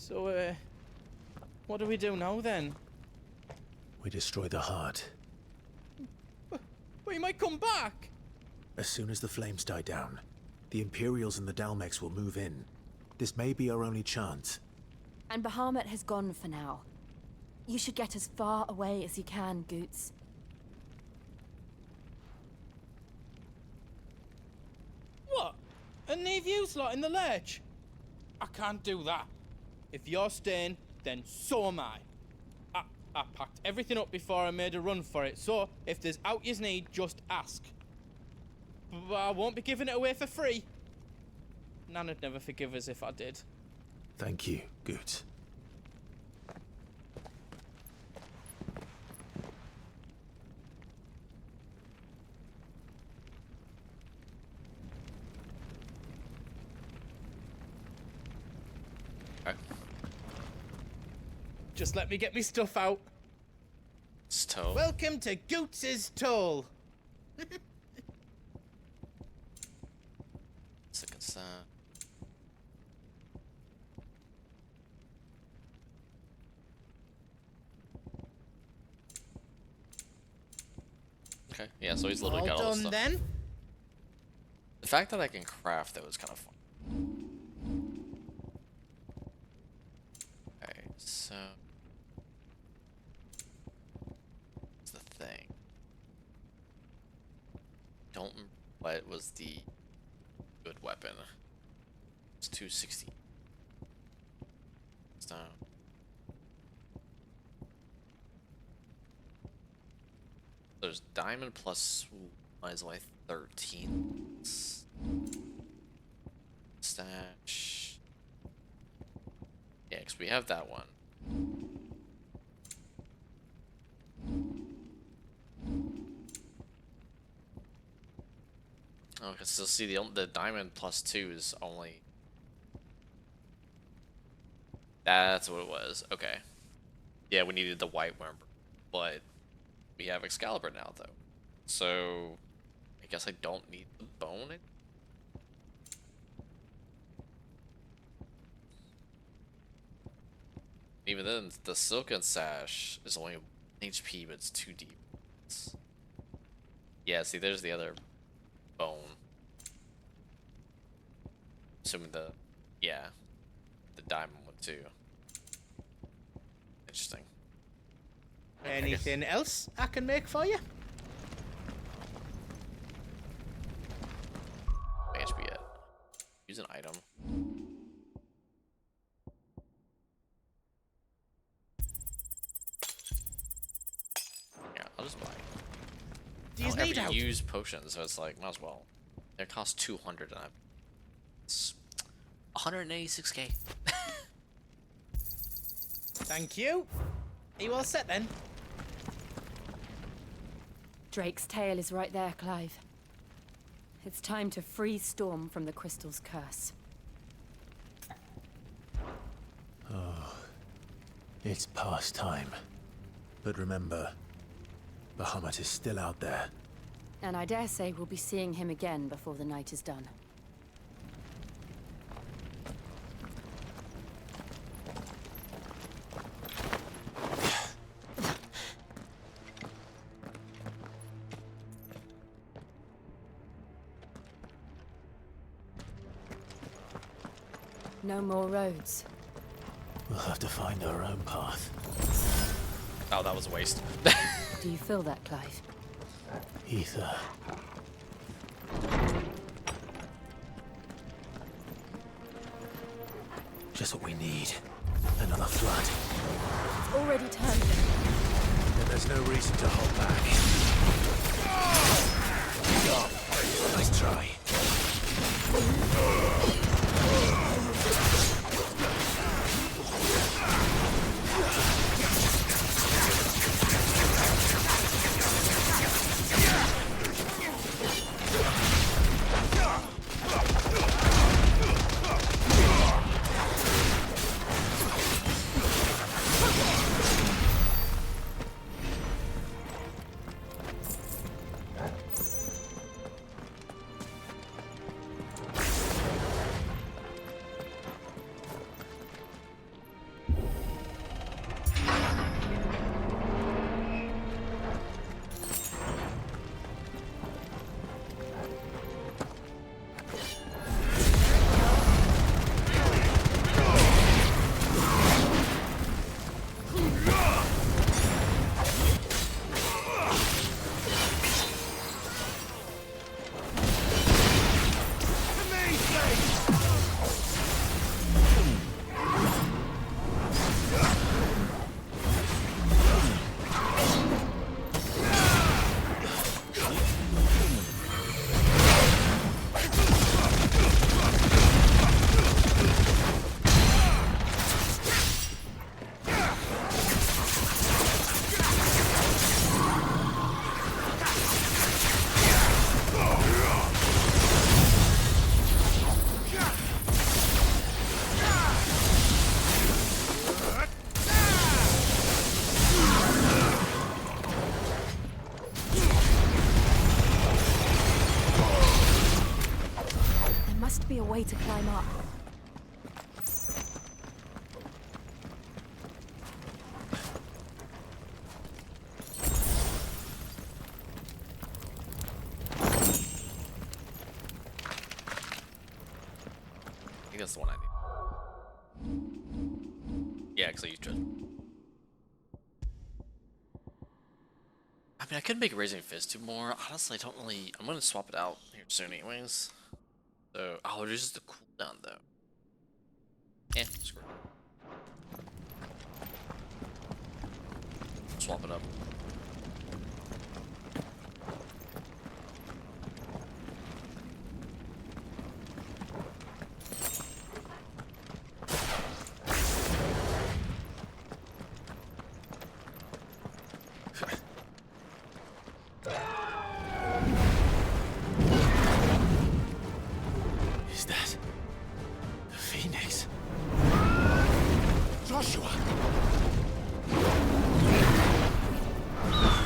So, what do we do now then? We destroy the heart. We might come back! As soon as the flames die down, the Imperials and the Dalmex will move in. This may be our only chance. And Bahamut has gone for now. You should get as far away as you can, Goots. What? And leave you lot in the lurch? I can't do that. If you're staying, then so am I. I packed everything up before I made a run for it, so if there's out yous need, just ask. But I won't be giving it away for free. Nana'd never forgive us if I did. Thank you, Goots. Just let me get me stuff out. Stove. Welcome to Goots's Toll. Second sound. Okay, yeah, so he's literally got all this All done stuff. then? The fact that I can craft that was kind of fun. Okay, so what's the thing? Don't remember what was the good weapon. It's 260. So there's diamond plus minus Y 13. Stash. Yeah, because we have that one. Oh, because still see the diamond plus 2 is only. That's what it was. Okay. Yeah, we needed the white worm, but we have Excalibur now, though. So I guess I don't need the bone. Even then, the Silken Sash is only 1 HP, but it's 2 deep. Yeah, see, there's the other bone. Assuming the diamond one too. Interesting. Anything else I can make for you? HP yet. Use an item. Yeah, I'll just buy. Do you I don't need ever help? use potions, so it's like, might as well. They cost 200 and it's 186k. Thank you. Are you all set then? Drake's tail is right there, Clive. It's time to free Storm from the crystal's curse. Oh, it's past time. But remember, Bahamut is still out there. And I dare say we'll be seeing him again before the night is done. No more roads. We'll have to find our own path. Oh, that was a waste. Do you feel that, Clive? Ether. Just what we need. Another flood. It's already turned. Then there's no reason to hold back. Nice try. must be a way to climb up. I think that's the one I need. Yeah, because I used it. I mean, I could make Raising Fist do more. Honestly, I don't really... I'm going to swap it out here soon anyways. So, oh, it reduces the cooldown, though. Yeah, screw it. Swap it up. Is that the Phoenix? Joshua!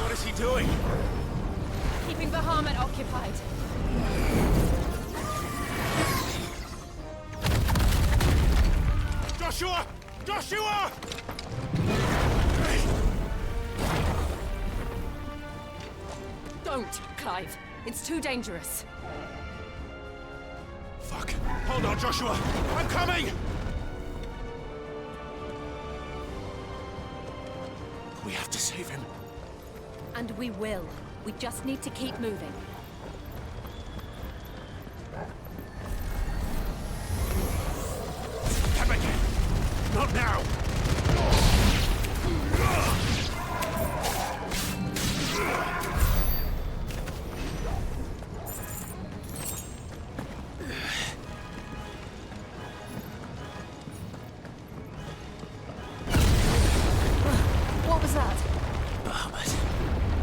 What is he doing? Keeping Bahamut occupied. Joshua! Joshua! Don't, Clive. It's too dangerous. Fuck. Hold on, Joshua! I'm coming! We have to save him. And we will. We just need to keep moving. Come again! Not now! What was that? Bahamut.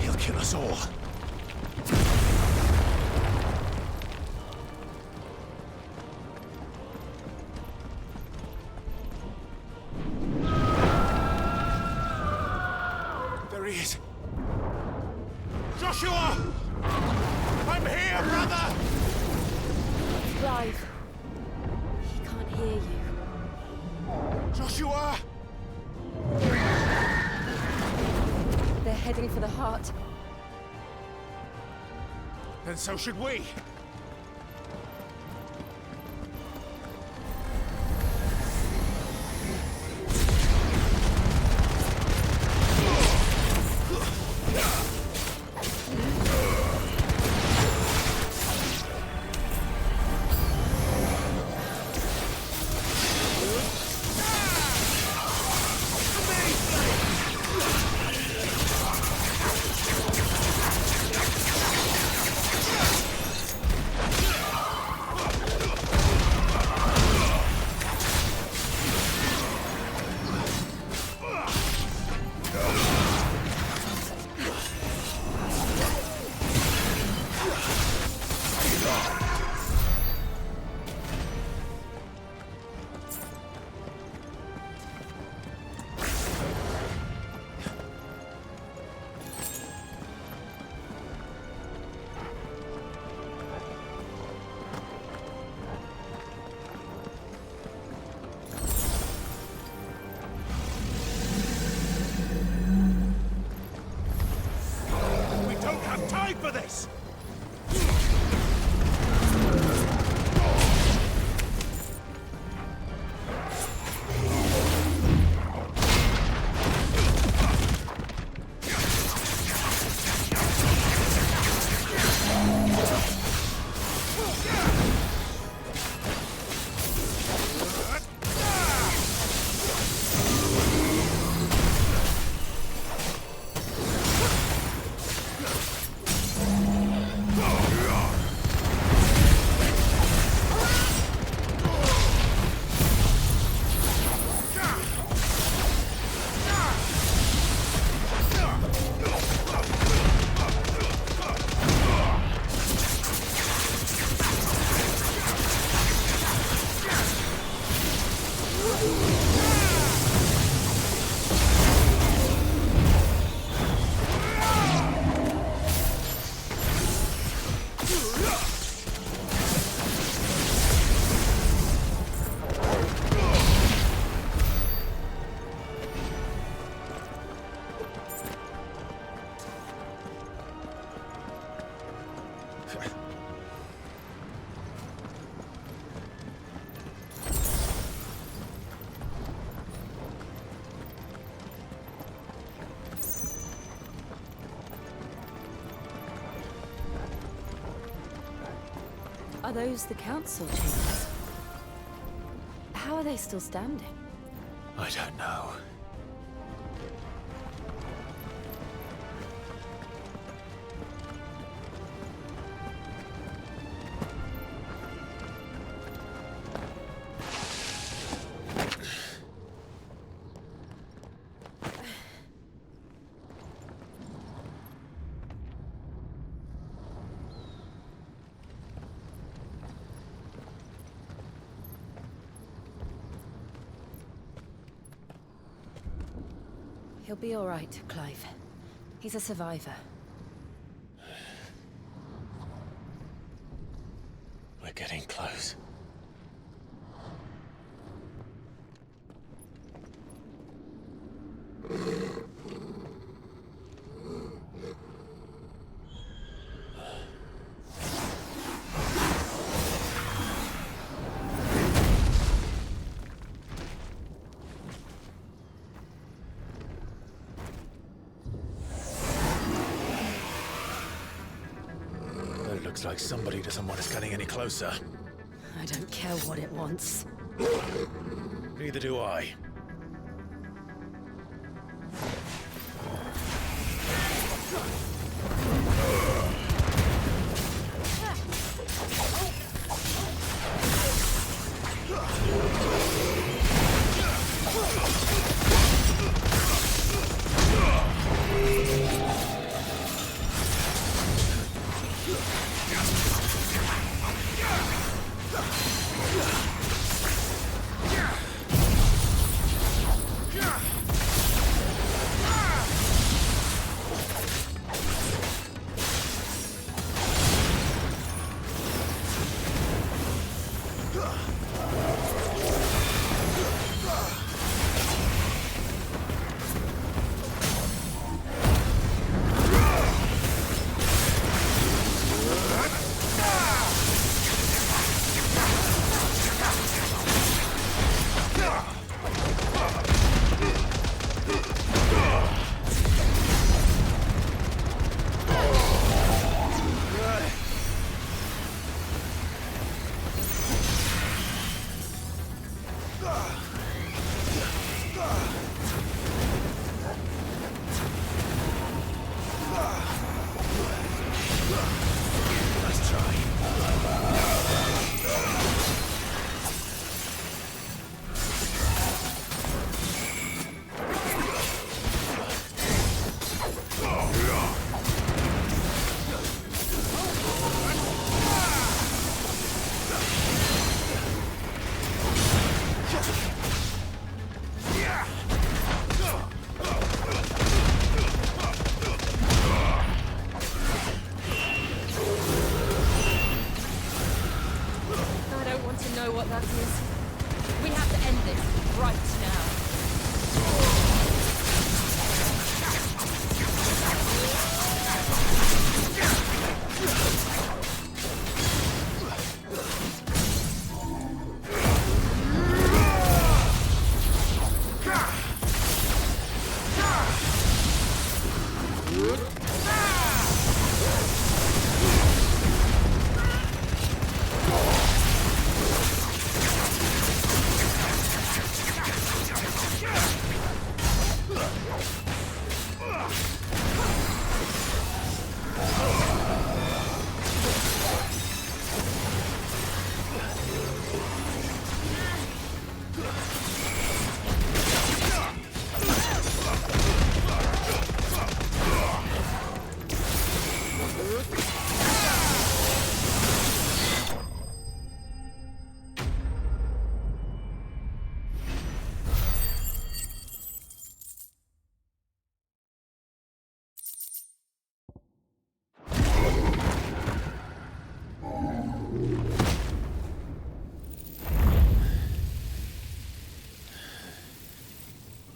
He'll kill us all. There he is. Joshua! I'm here, brother! Clive. He can't hear you. Joshua! They're heading for the heart. Then so should we. those the council chambers? How are they still standing? I don't know. He'll be all right, Clive. He's a survivor. We're getting close. It looks like somebody doesn't want us getting any closer. I don't care what it wants. Neither do I.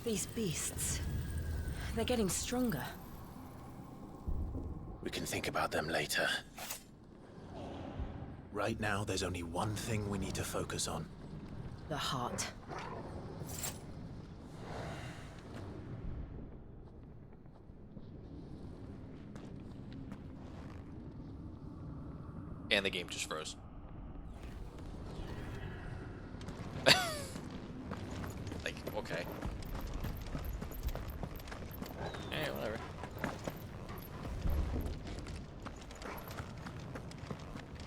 These beasts, they're getting stronger. We can think about them later. Right now, there's only one thing we need to focus on. The heart. And the game just froze.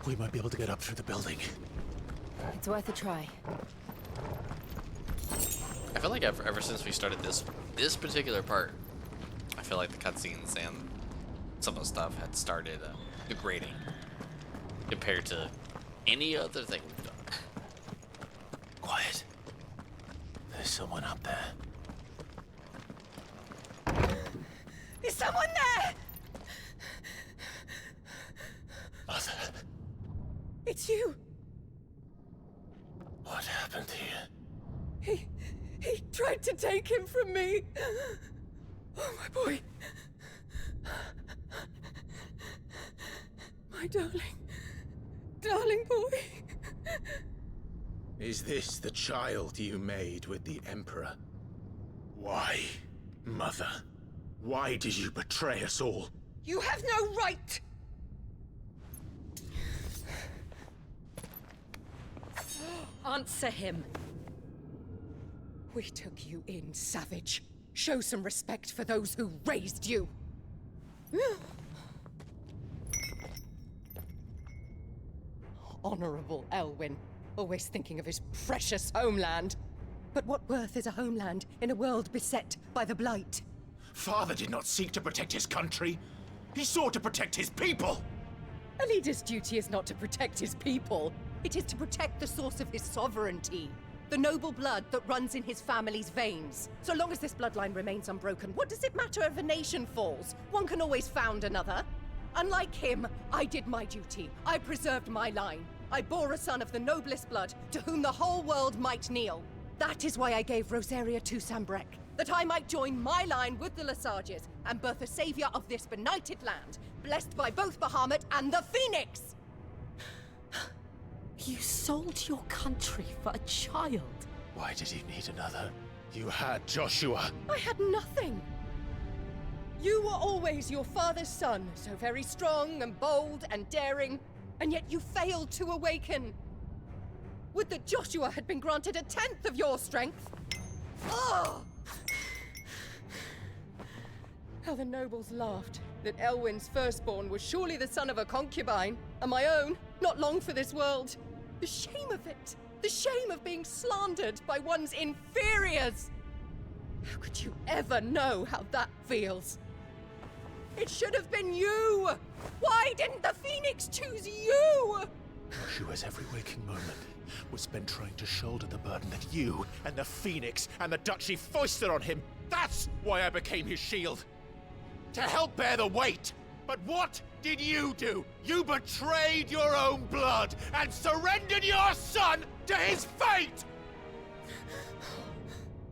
We might be able to get up through the building. It's worth a try. I feel like ever since we started this particular part, I feel like the cutscenes and some of the stuff had started degrading compared to any other thing we've done. Quiet. There's someone up there. Is someone there? Mother. It's you. What happened here? He tried to take him from me. Oh, my boy. My darling boy. Is this the child you made with the Emperor? Why, Mother? Why did you betray us all? You have no right. Answer him. We took you in, savage. Show some respect for those who raised you. Honorable Elwyn, always thinking of his precious homeland. But what worth is a homeland in a world beset by the Blight? Father did not seek to protect his country. He sought to protect his people. A leader's duty is not to protect his people. It is to protect the source of his sovereignty. The noble blood that runs in his family's veins. So long as this bloodline remains unbroken, what does it matter if a nation falls? One can always found another. Unlike him, I did my duty. I preserved my line. I bore a son of the noblest blood, to whom the whole world might kneel. That is why I gave Rosaria to Sambrek, that I might join my line with the Lesages and birth a savior of this benighted land, blessed by both Bahamut and the Phoenix! You sold your country for a child. Why did he need another? You had Joshua. I had nothing. You were always your father's son, so very strong and bold and daring, and yet you failed to awaken. Would that Joshua had been granted 1/10 of your strength? Oh! How the nobles laughed that Elwyn's firstborn was surely the son of a concubine, and my own, not long for this world. The shame of it! The shame of being slandered by one's inferiors! How could you ever know how that feels? It should have been you! Why didn't the Phoenix choose you? Joshua's every waking moment was spent trying to shoulder the burden that you and the Phoenix and the Duchy foisted on him. That's why I became his shield. To help bear the weight. But what did you do? You betrayed your own blood and surrendered your son to his fate!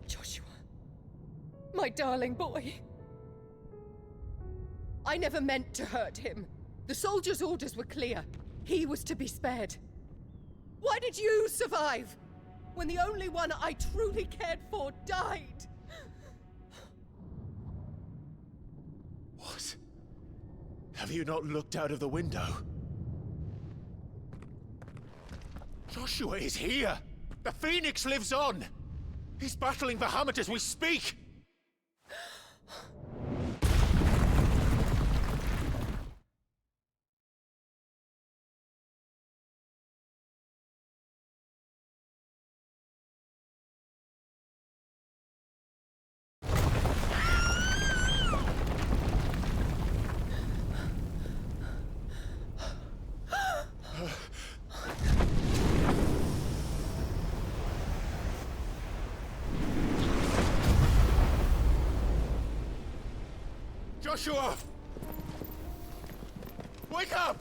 Joshua. My darling boy. I never meant to hurt him. The soldiers' orders were clear. He was to be spared. Why did you survive when the only one I truly cared for died? What? Have you not looked out of the window? Joshua is here! The Phoenix lives on! He's battling Bahamut as we speak! Joshua! Wake up!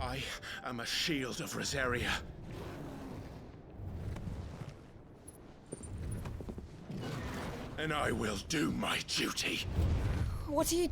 I am a shield of Rosaria. And I will do my duty. What are you...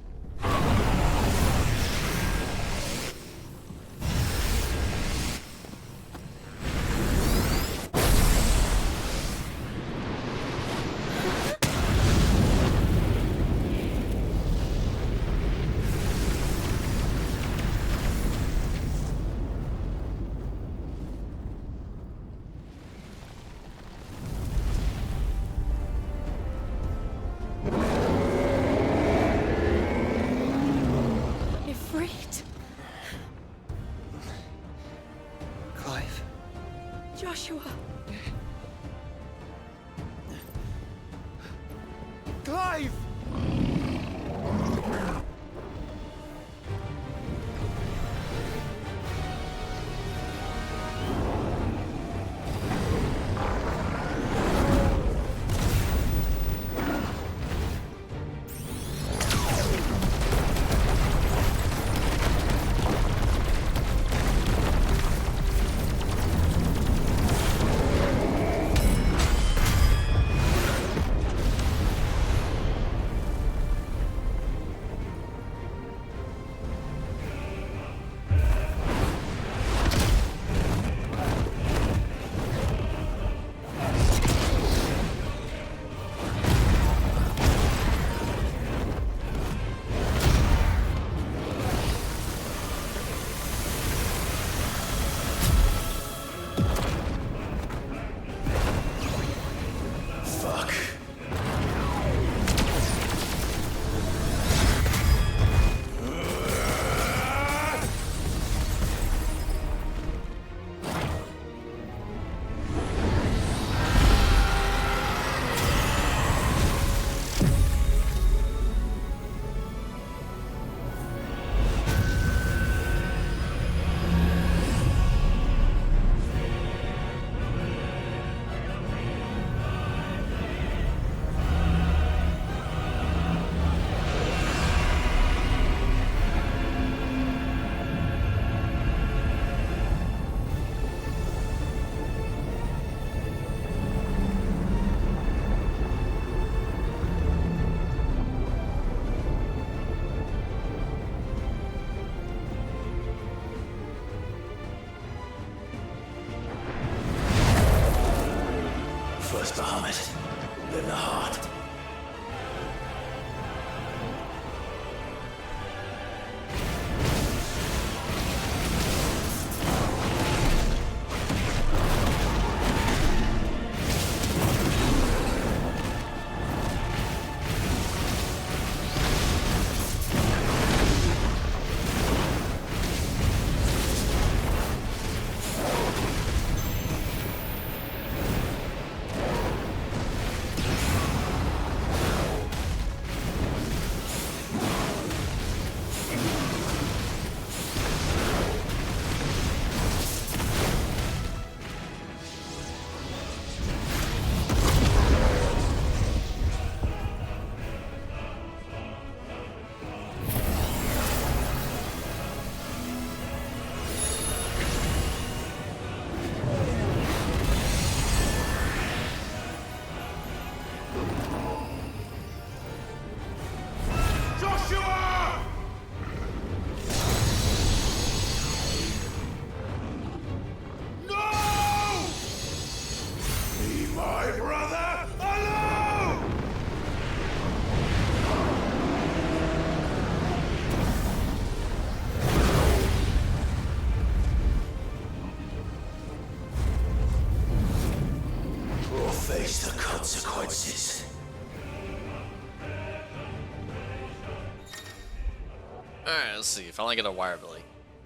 Alright, let's see. If I only get a wire ability.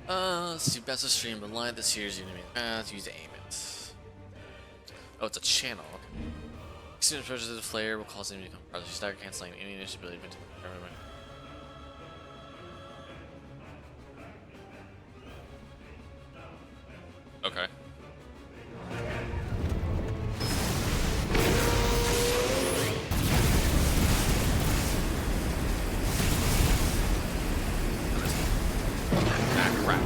Let's see. Best of stream, but line this year's enemy. Let's use aim it. Oh, it's a channel. Okay. Extended approaches to the flare will cause enemy to come farther. Stagger canceling any initial ability. Okay. Ah, crap.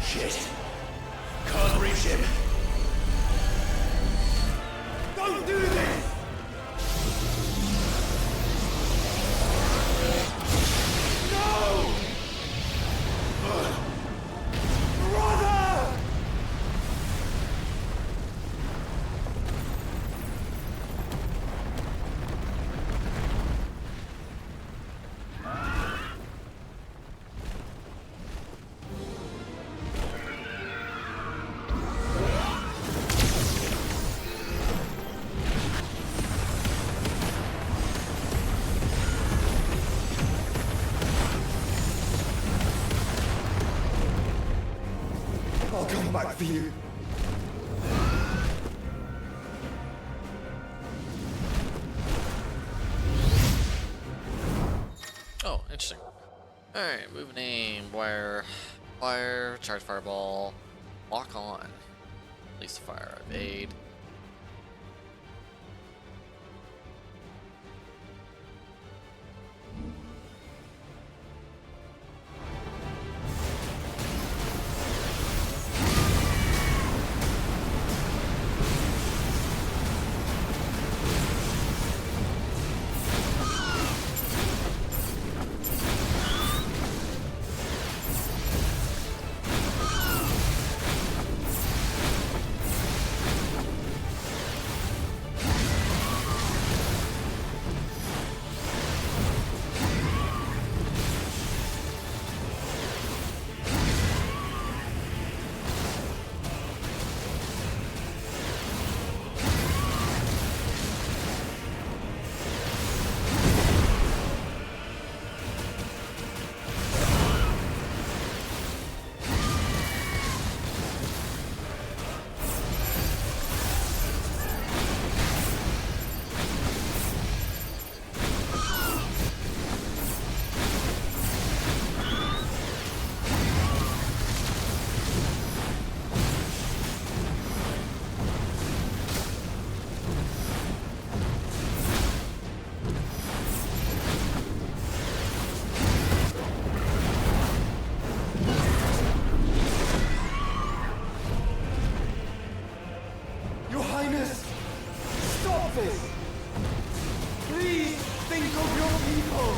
Shit. Can't reach him. Don't do this! No! Brother! I'll come back for you. Oh, interesting. Alright, move name, wire, charge fireball, lock on. Release the fire, evade. Your Highness! Stop this! Please think of your people!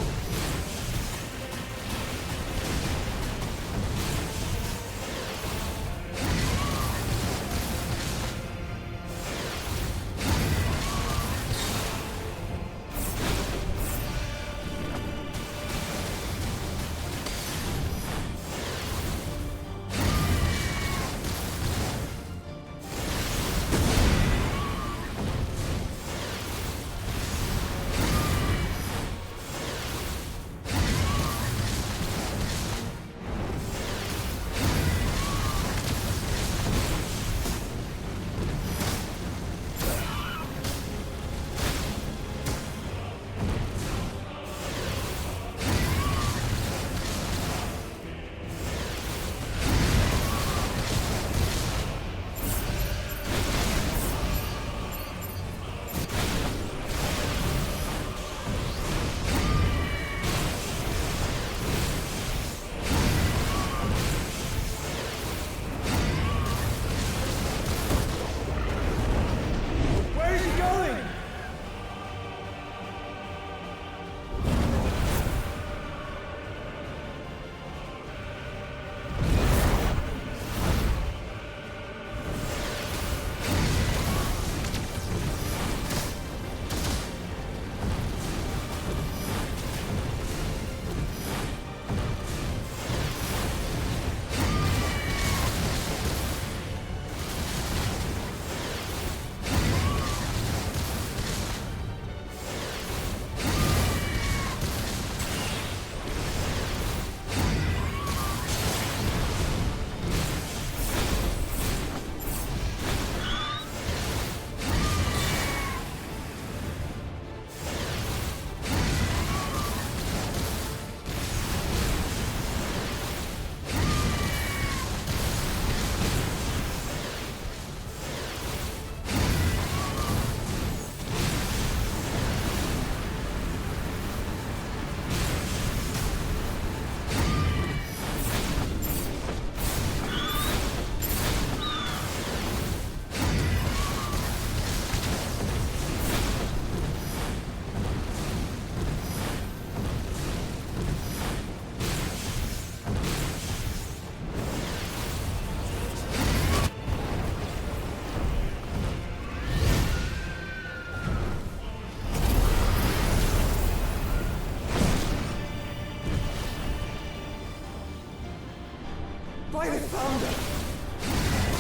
Clive Founder!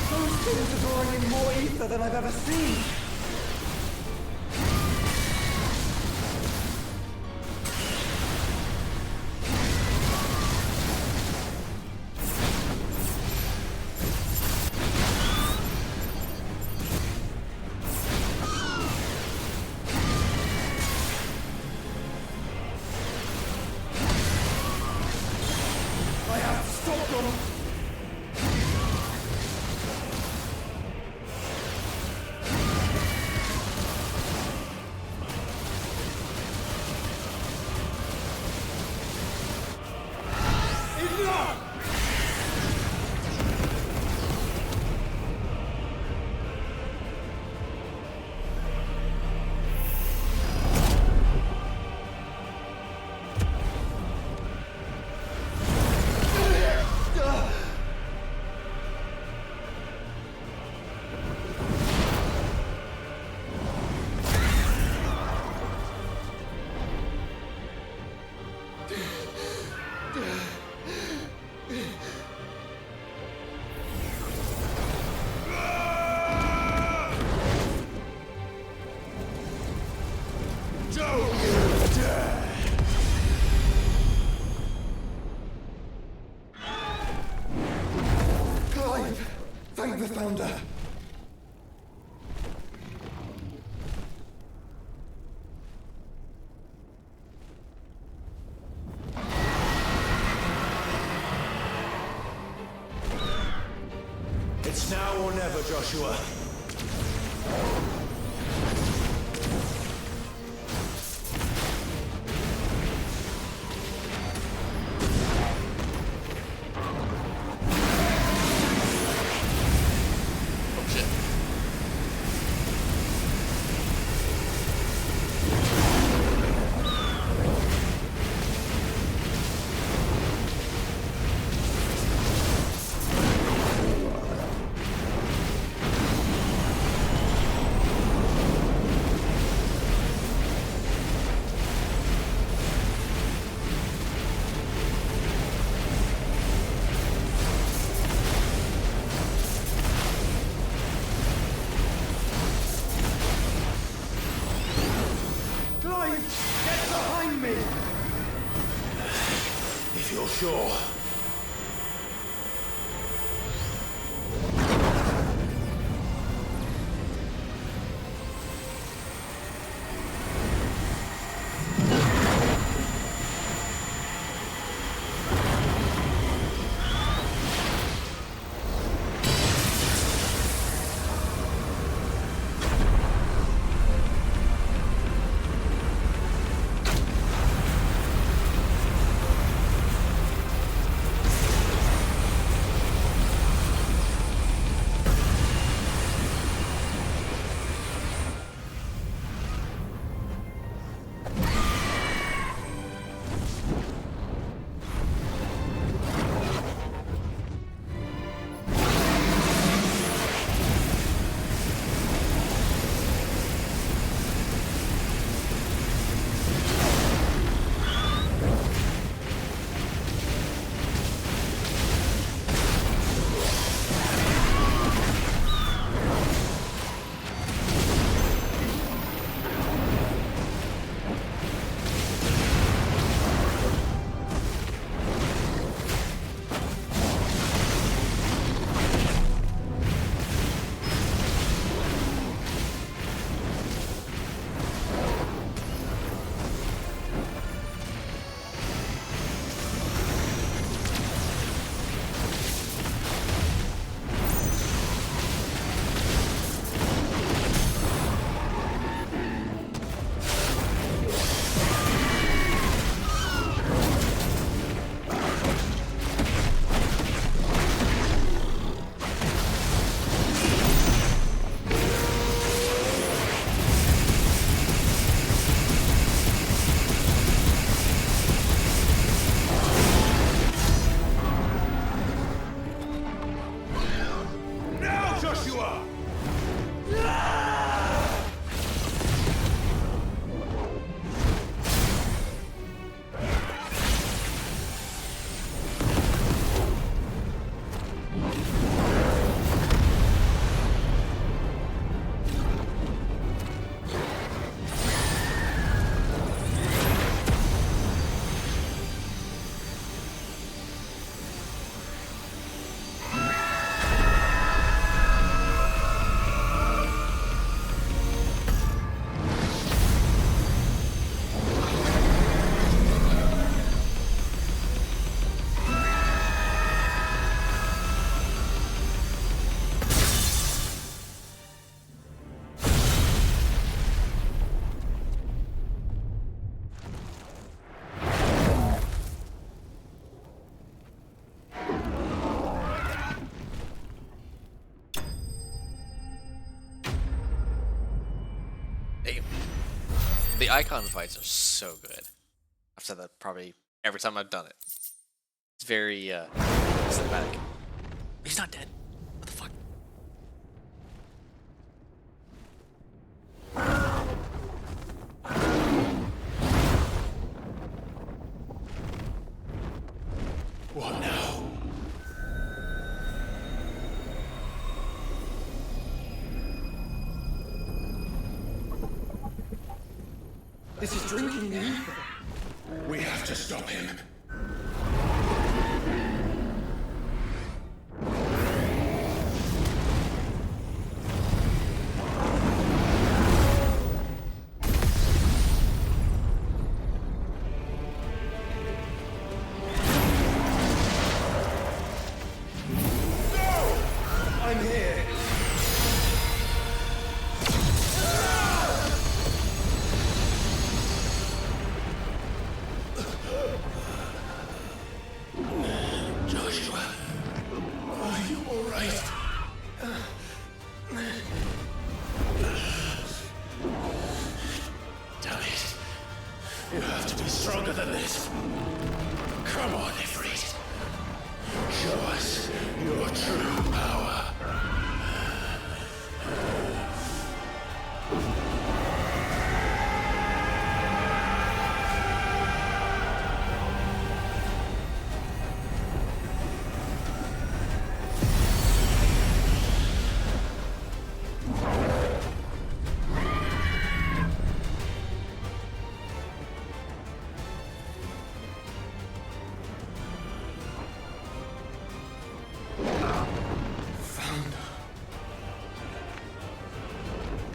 Those things are drawing in more ether than I've ever seen! I have to stop them! Clive! Thank the Founder! It's now or never, Joshua. Oh shit. Clive! Get behind me! If you're sure. The icon fights are so good. I've said that probably every time I've done it. It's very cinematic. He's not dead. What the fuck? What now? This is drinking the ether. We have to stop him. I'm here. Joshua, are you alright? Damn it. You have to be stronger than this. Come on, Ifrit. Show us your true power.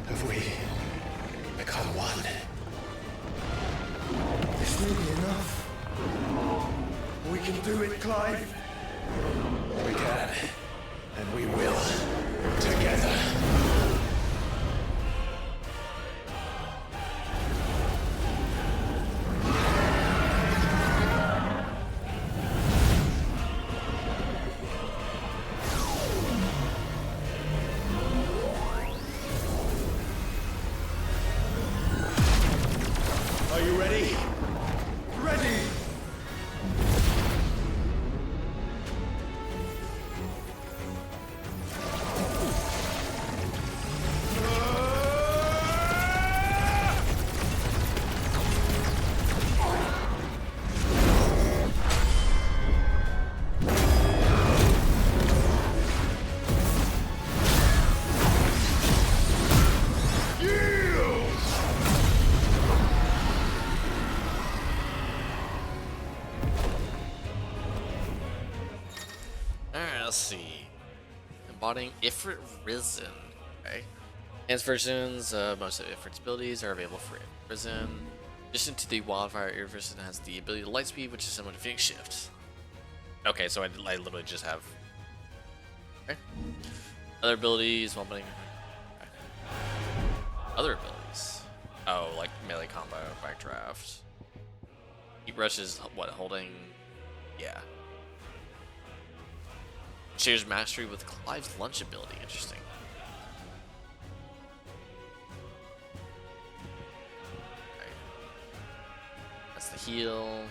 Have we become one? This may be enough. We can do it, Clive. We can, and we will, together. Are you ready? Ready! Alright, let's see. Embodying Ifrit Risen. Okay. Enhanced versions, most of Ifrit's abilities are available for Ifrit Risen. In addition to the Wildfire, Ifrit Risen has the ability to Light Speed, which is similar to Phoenix Shift. Okay, so I literally just have... Okay. Other abilities, while putting... Okay. Other abilities. Oh, like melee combo, backdraft. Heat Rush is, what, holding... Yeah. Shares mastery with Clive's lunch ability. Interesting. Okay. That's the heal.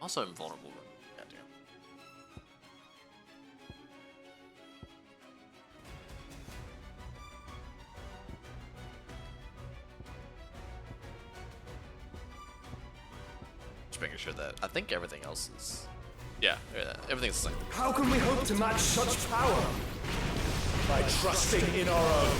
Also invulnerable. Goddamn. Just making sure that I think everything else is. Yeah, everything's the same. How can we hope to match such power? By trusting in our own.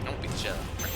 Don't beat the shit out of me.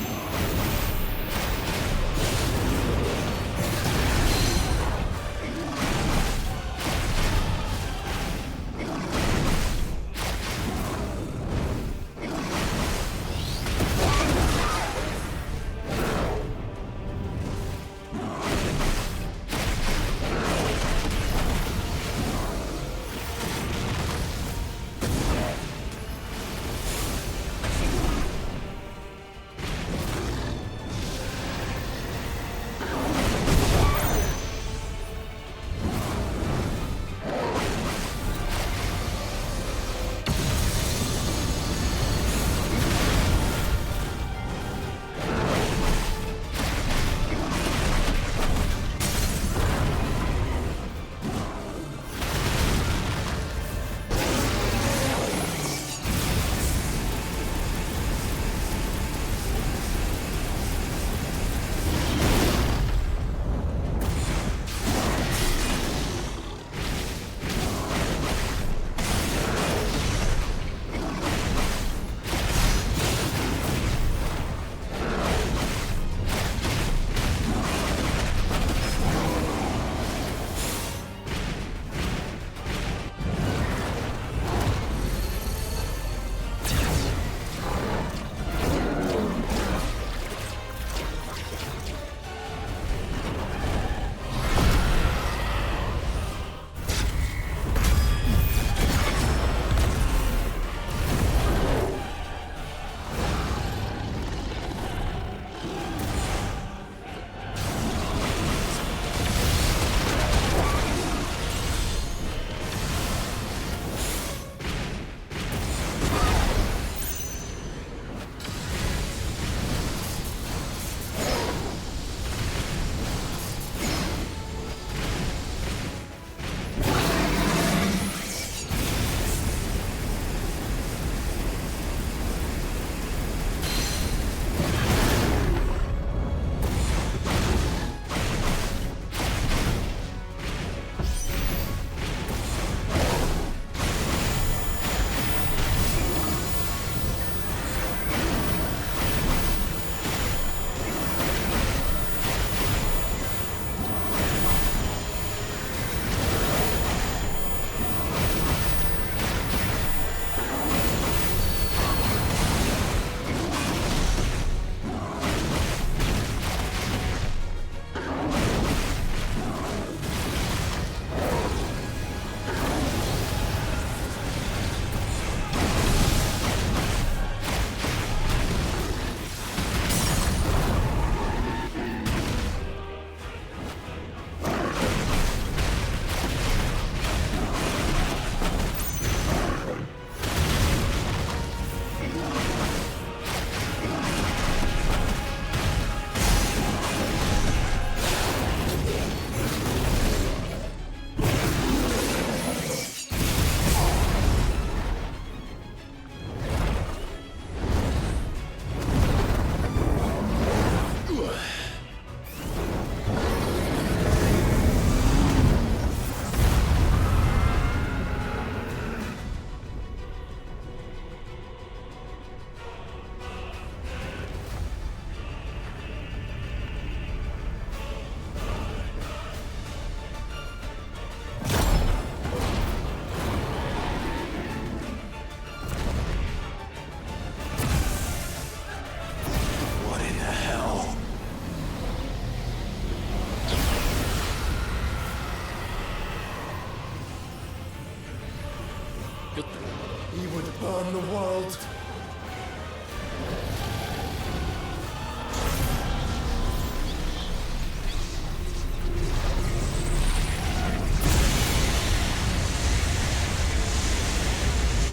We would burn the world.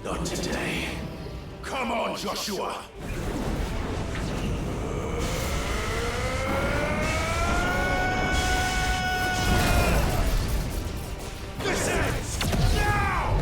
Not today. Come on, Joshua! This ends now!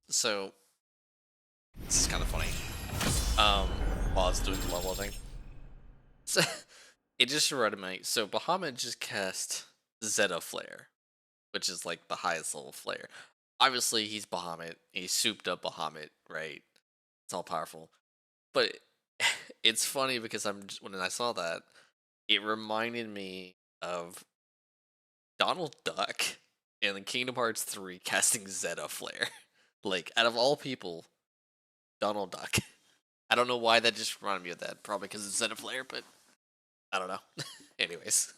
So this is kind of funny. While I was doing the level thing, so it just reminded me. So Bahamut just cast Zeta Flare, which is like the highest level flare. Obviously, he's Bahamut. He's souped up Bahamut, right? It's all powerful. But it's funny because when I saw that, it reminded me of Donald Duck in Kingdom Hearts 3 casting Zeta Flare. Like, out of all people, Donald Duck. I don't know why that just reminded me of that. Probably because it's Zeta Flare, but I don't know. Anyways.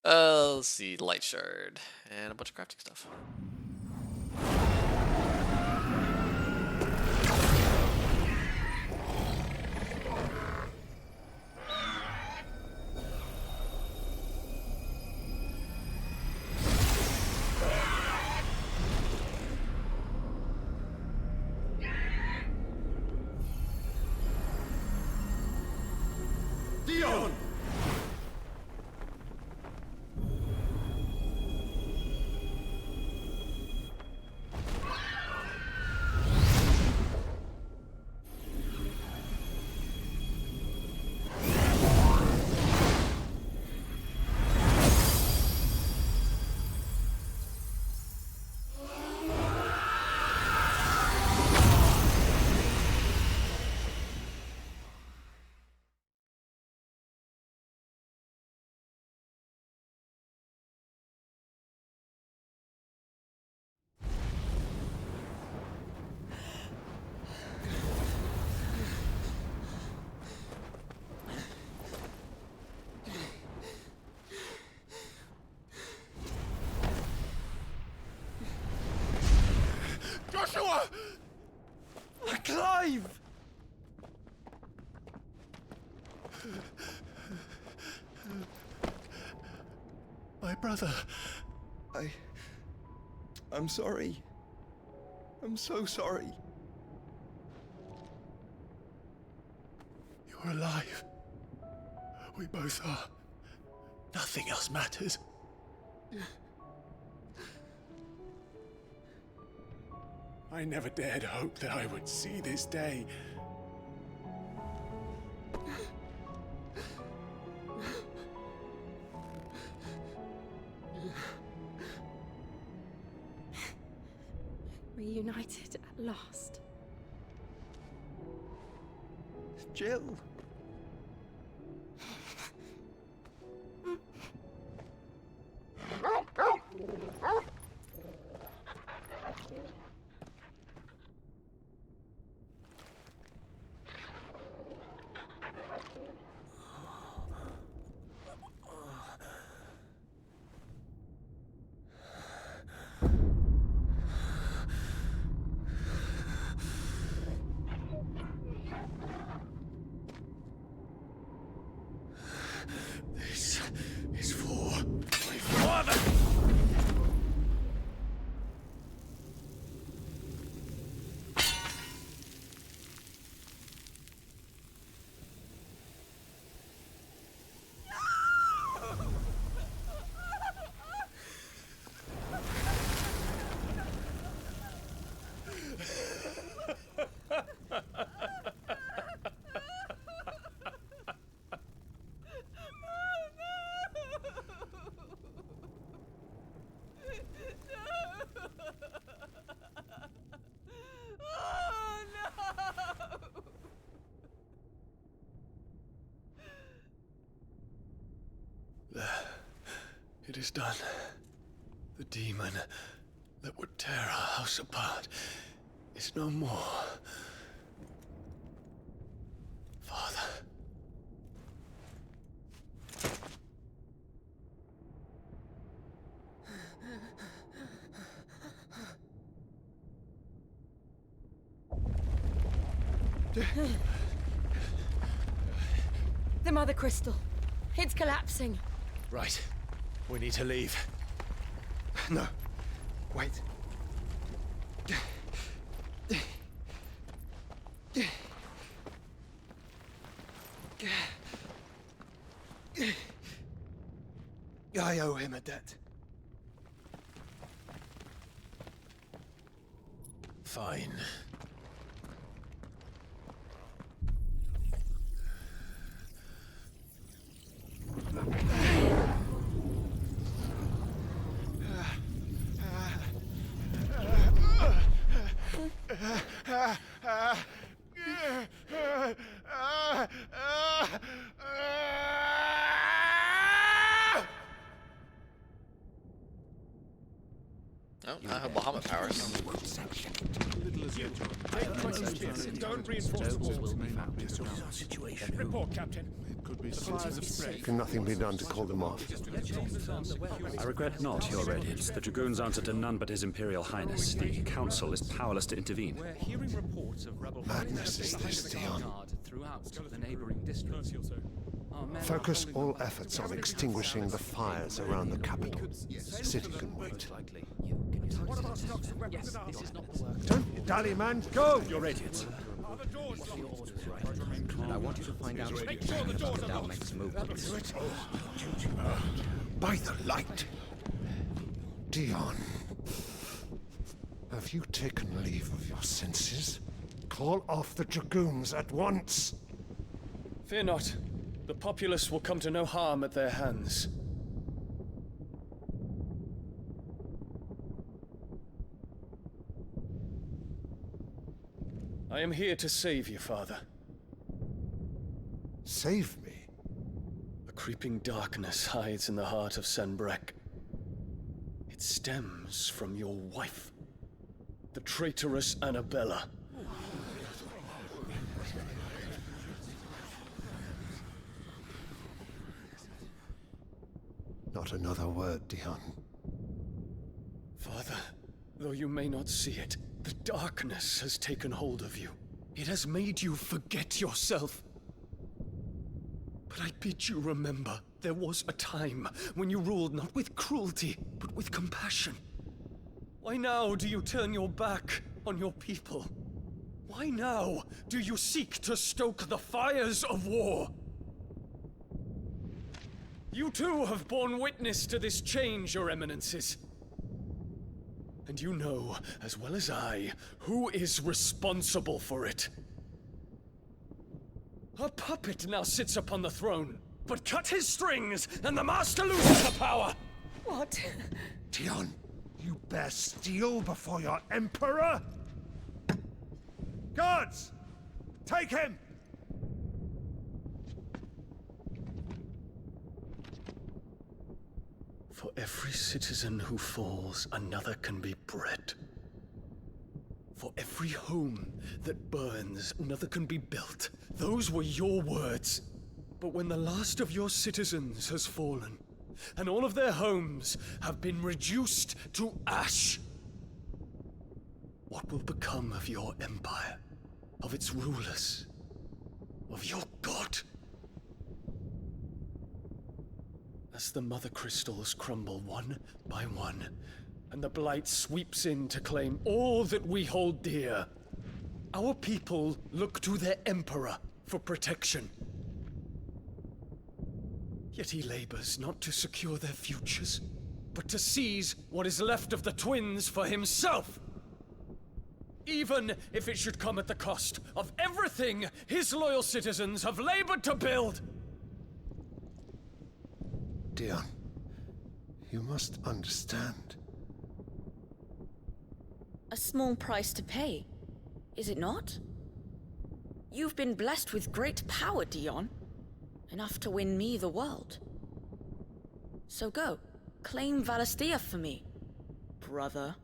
Let's see. Light Shard. And a bunch of crafting stuff. Dion! Joshua! Clive! My brother. I'm sorry. I'm so sorry. You're alive. We both are. Nothing else matters. I never dared hope that I would see this day. Reunited at last. Jill. This is for my father! It is done. The demon that would tear our house apart is no more. Father. The Mother Crystal. It's collapsing. Right. We need to leave. No. Wait. I owe him a debt. Fine. Oh, I have Bahamut powers. Don't reinforce the walls. Report, Captain. Can nothing be done to call them off? I regret not, Your Radiance. The Dragoons answer to none but His Imperial Highness. The Council is powerless to intervene. We're hearing reports of rebel Madness is this, Dion. throughout the neighboring districts. Focus all efforts on extinguishing the fires around the capital. The city can wait. Don't dally, man. Go! Your Radiance. And I want you to find out Make sure the doors are locked. next move. By the light! Dion, have you taken leave of your senses? Call off the Dragoons at once! Fear not. The populace will come to no harm at their hands. I am here to save you, Father. Save me? A creeping darkness hides in the heart of Sanbreque. It stems from your wife, the traitorous Annabella. Not another word, Dion. Father, though you may not see it, the darkness has taken hold of you. It has made you forget yourself. But I bid you remember, there was a time when you ruled not with cruelty, but with compassion. Why now do you turn your back on your people? Why now do you seek to stoke the fires of war? You too have borne witness to this change, Your Eminences. And you know, as well as I, who is responsible for it. A puppet now sits upon the throne, but cut his strings, and the Master loses the power! What? Dion, you bear steel before your Emperor? Guards! Take him! For every citizen who falls, another can be bred. For every home that burns, another can be built. Those were your words. But when the last of your citizens has fallen, and all of their homes have been reduced to ash, what will become of your empire, of its rulers, of your god? As the Mother Crystals crumble one by one, and the Blight sweeps in to claim all that we hold dear, our people look to their Emperor for protection. Yet he labors not to secure their futures, but to seize what is left of the twins for himself! Even if it should come at the cost of everything his loyal citizens have labored to build! Dion, you must understand. A small price to pay, is it not? You've been blessed with great power, Dion. Enough to win me the world. So go. Claim Valisthea for me, brother.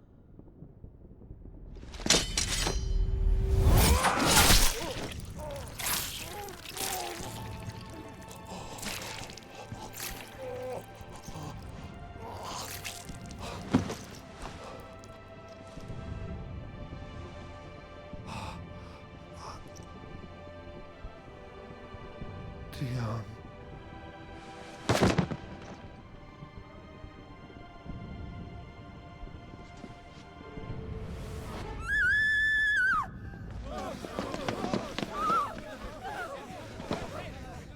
Dion.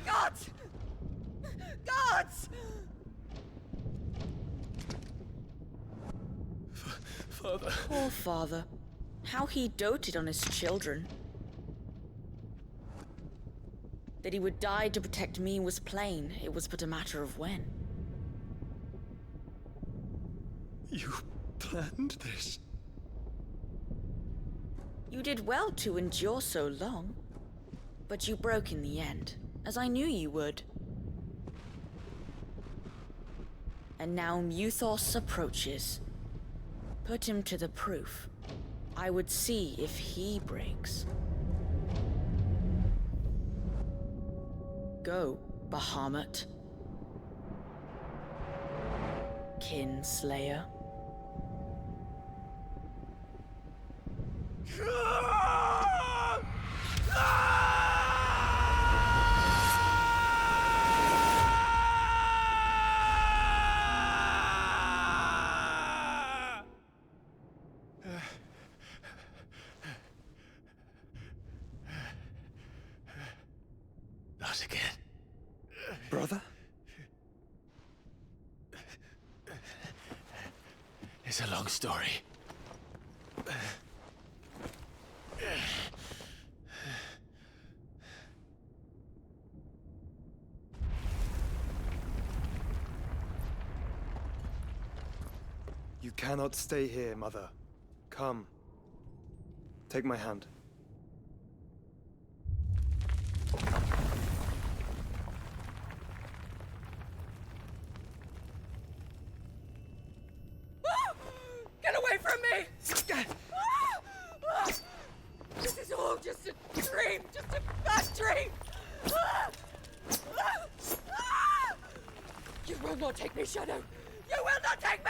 Gods! Gods! Father. Poor father. How he doted on his children. That he would die to protect me was plain. It was but a matter of when. You planned this? You did well to endure so long. But you broke in the end, as I knew you would. And now Muthos approaches. Put him to the proof. I would see if he breaks. Go, Bahamut. Kinslayer. Not again. Brother? It's a long story. You cannot stay here, Mother. Come. Take my hand. Get away from me! This is all just a dream, just a bad dream! You will not take me, Shadow! You will not take me!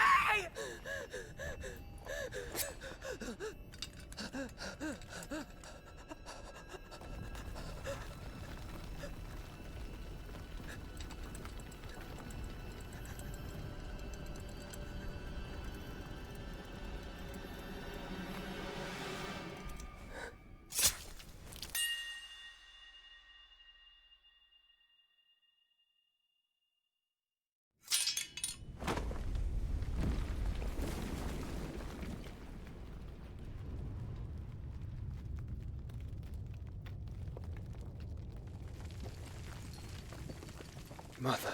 Mother.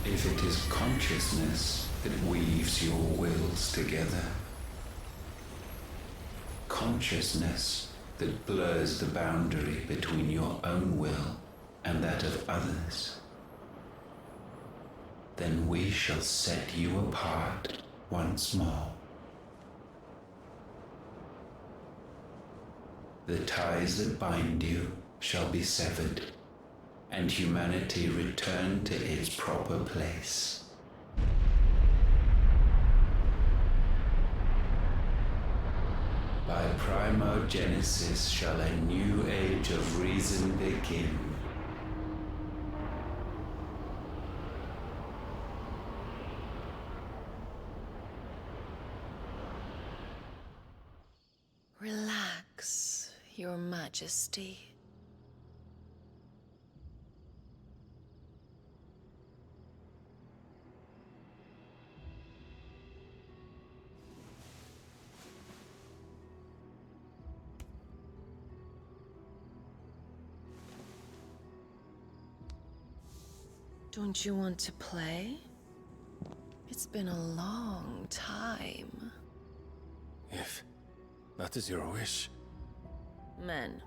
If it is consciousness that weaves your wills together, consciousness that blurs the boundary between your own will and that of others, then we shall set you apart once more. The ties that bind you shall be severed, and humanity return to its proper place. By primogenesis shall a new age of reason begin. Relax, Your Majesty. Don't you want to play? It's been a long time. If that is your wish. Men,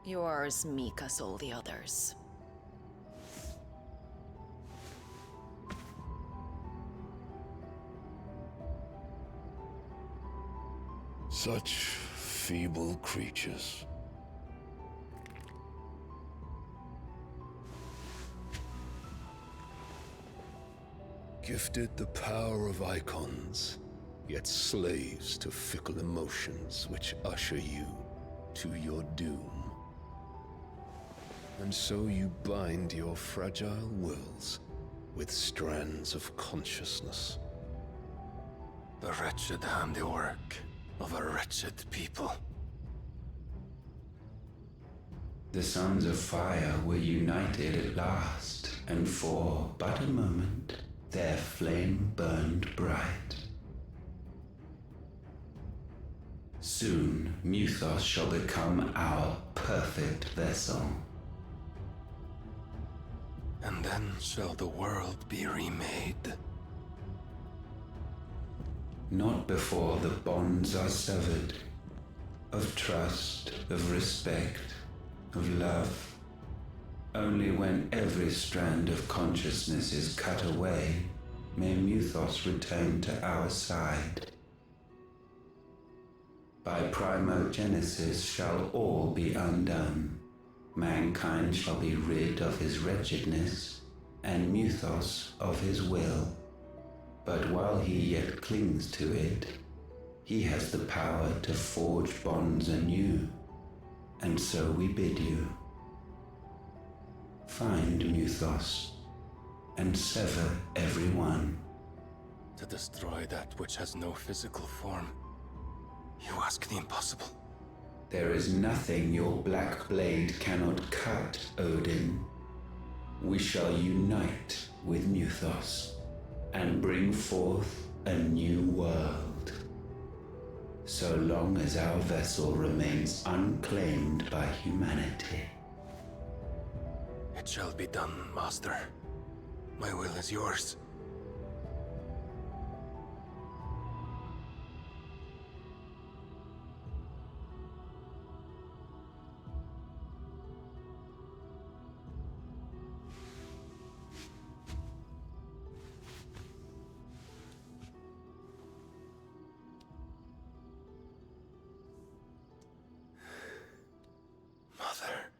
you are as meek as all the others. Such feeble creatures. Gifted the power of icons, yet slaves to fickle emotions which usher you to your doom. And so you bind your fragile wills with strands of consciousness. The wretched handiwork of a wretched people. The sons of fire were united at last, and for but a moment, their flame burned bright. Soon, Muthos shall become our perfect vessel. And then shall the world be remade. Not before the bonds are severed, of trust, of respect, of love. Only when every strand of consciousness is cut away, may Muthos return to our side. By primogenesis shall all be undone. Mankind shall be rid of his wretchedness, and Muthos of his will. But while he yet clings to it, he has the power to forge bonds anew. And so we bid you, find Muthos, and sever every one. To destroy that which has no physical form. You ask the impossible. There is nothing your black blade cannot cut, Odin. We shall unite with Muthos, and bring forth a new world. So long as our vessel remains unclaimed by humanity. It shall be done, Master. My will is yours. Mother.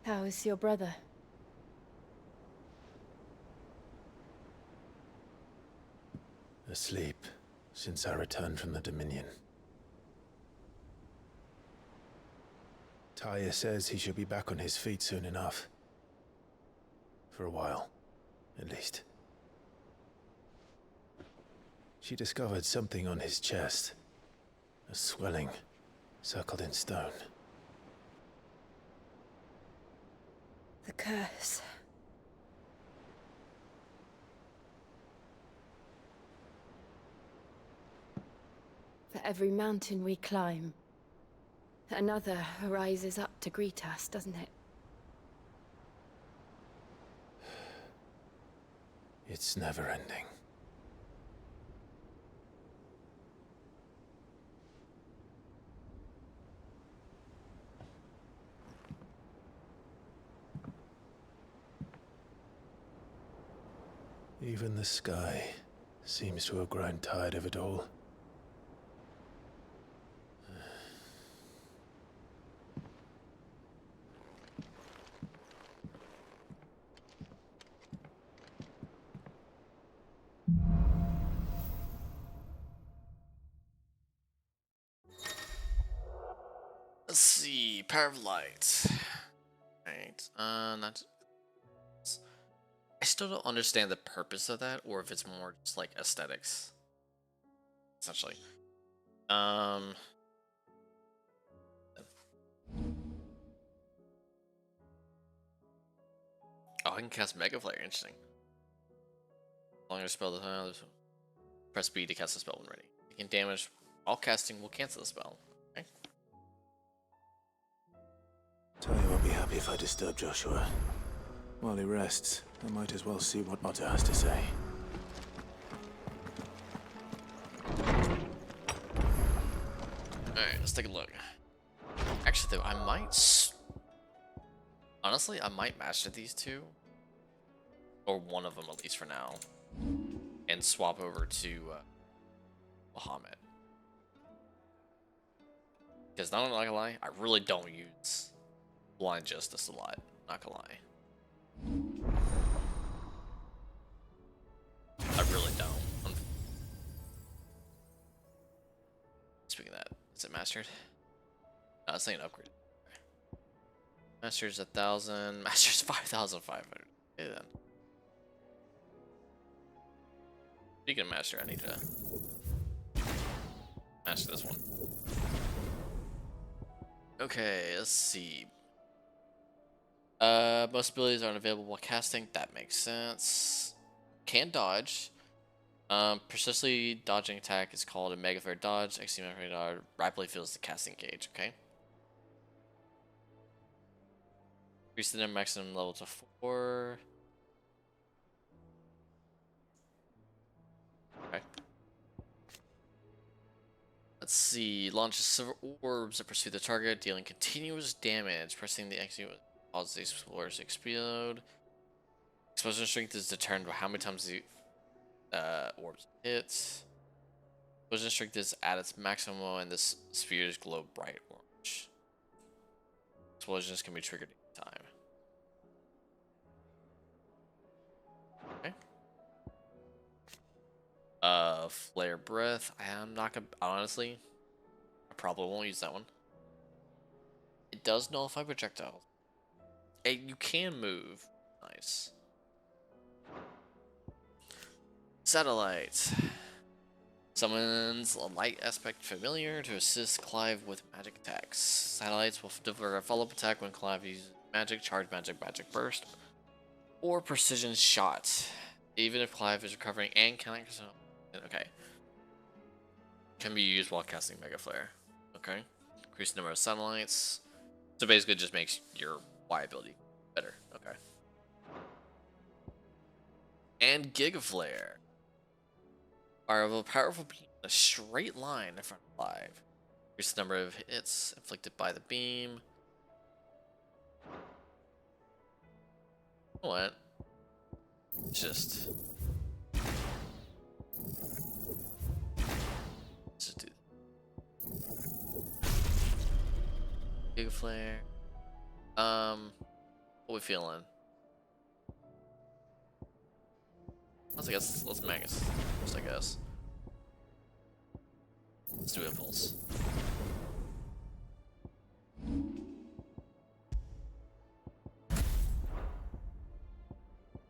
How is your brother? Asleep since I returned from the Dominion. Taya says he should be back on his feet soon enough. For a while, at least. She discovered something on his chest. A swelling, circled in stone. The curse. every mountain we climb, another rises up to greet us, doesn't it? It's never ending. Even the sky seems to have grown tired of it all. Let's see, power of light. Right, not. I still don't understand the purpose of that, or if it's more just like aesthetics. Essentially. Oh, I can cast Mega Flare. Interesting. Longer spell the time. Press B to cast the spell when ready. Taking damage while casting will cancel the spell. Okay. Talia won't be happy if I disturb Joshua. While he rests, I might as well see what Otter has to say. Alright, let's take a look. Actually, though, I might... Honestly, I might master these two. Or one of them, at least for now. And swap over to Bahamut. Because not gonna lie, I really don't use Blind Justice a lot. Not gonna lie. I really don't. Speaking of that, is it mastered? No, it's saying upgrade. Master's 1,000. Master's 5,500. Okay then. Speaking of master, I need to master this one. Okay, let's see. Most abilities aren't available while casting. That makes sense. Can dodge. Persistently dodging attack is called a Mega Flare dodge. Extreme dodge rapidly fills the casting gauge. Okay. Increase the maximum level to 4. Okay. Let's see. Launches several orbs that pursue the target, dealing continuous damage. Pressing the X causes the explorers to explode. Explosion strength is determined by how many times the orbs hit. Explosion strength is at its maximum and the spheres glow bright orange. Explosions can be triggered anytime. Okay. Flare breath. I'm not gonna honestly. I probably won't use that one. It does nullify projectiles. You can move. Nice. Satellite. Summons a light aspect familiar to assist Clive with magic attacks. Satellites will deliver a follow-up attack when Clive uses magic, charge magic, magic burst, or precision shot. Even if Clive is recovering and cannot... Okay. Can be used while casting Mega Flare. Okay. Increase the number of satellites. So basically it just makes your Y ability better. Okay. And Giga Flare are of a powerful beam in a straight line in front of Clive. Increase the number of hits inflicted by the beam. You know what? Just do Giga Flare. What we feeling? Let's Magus first, I guess. Let's do Impulse.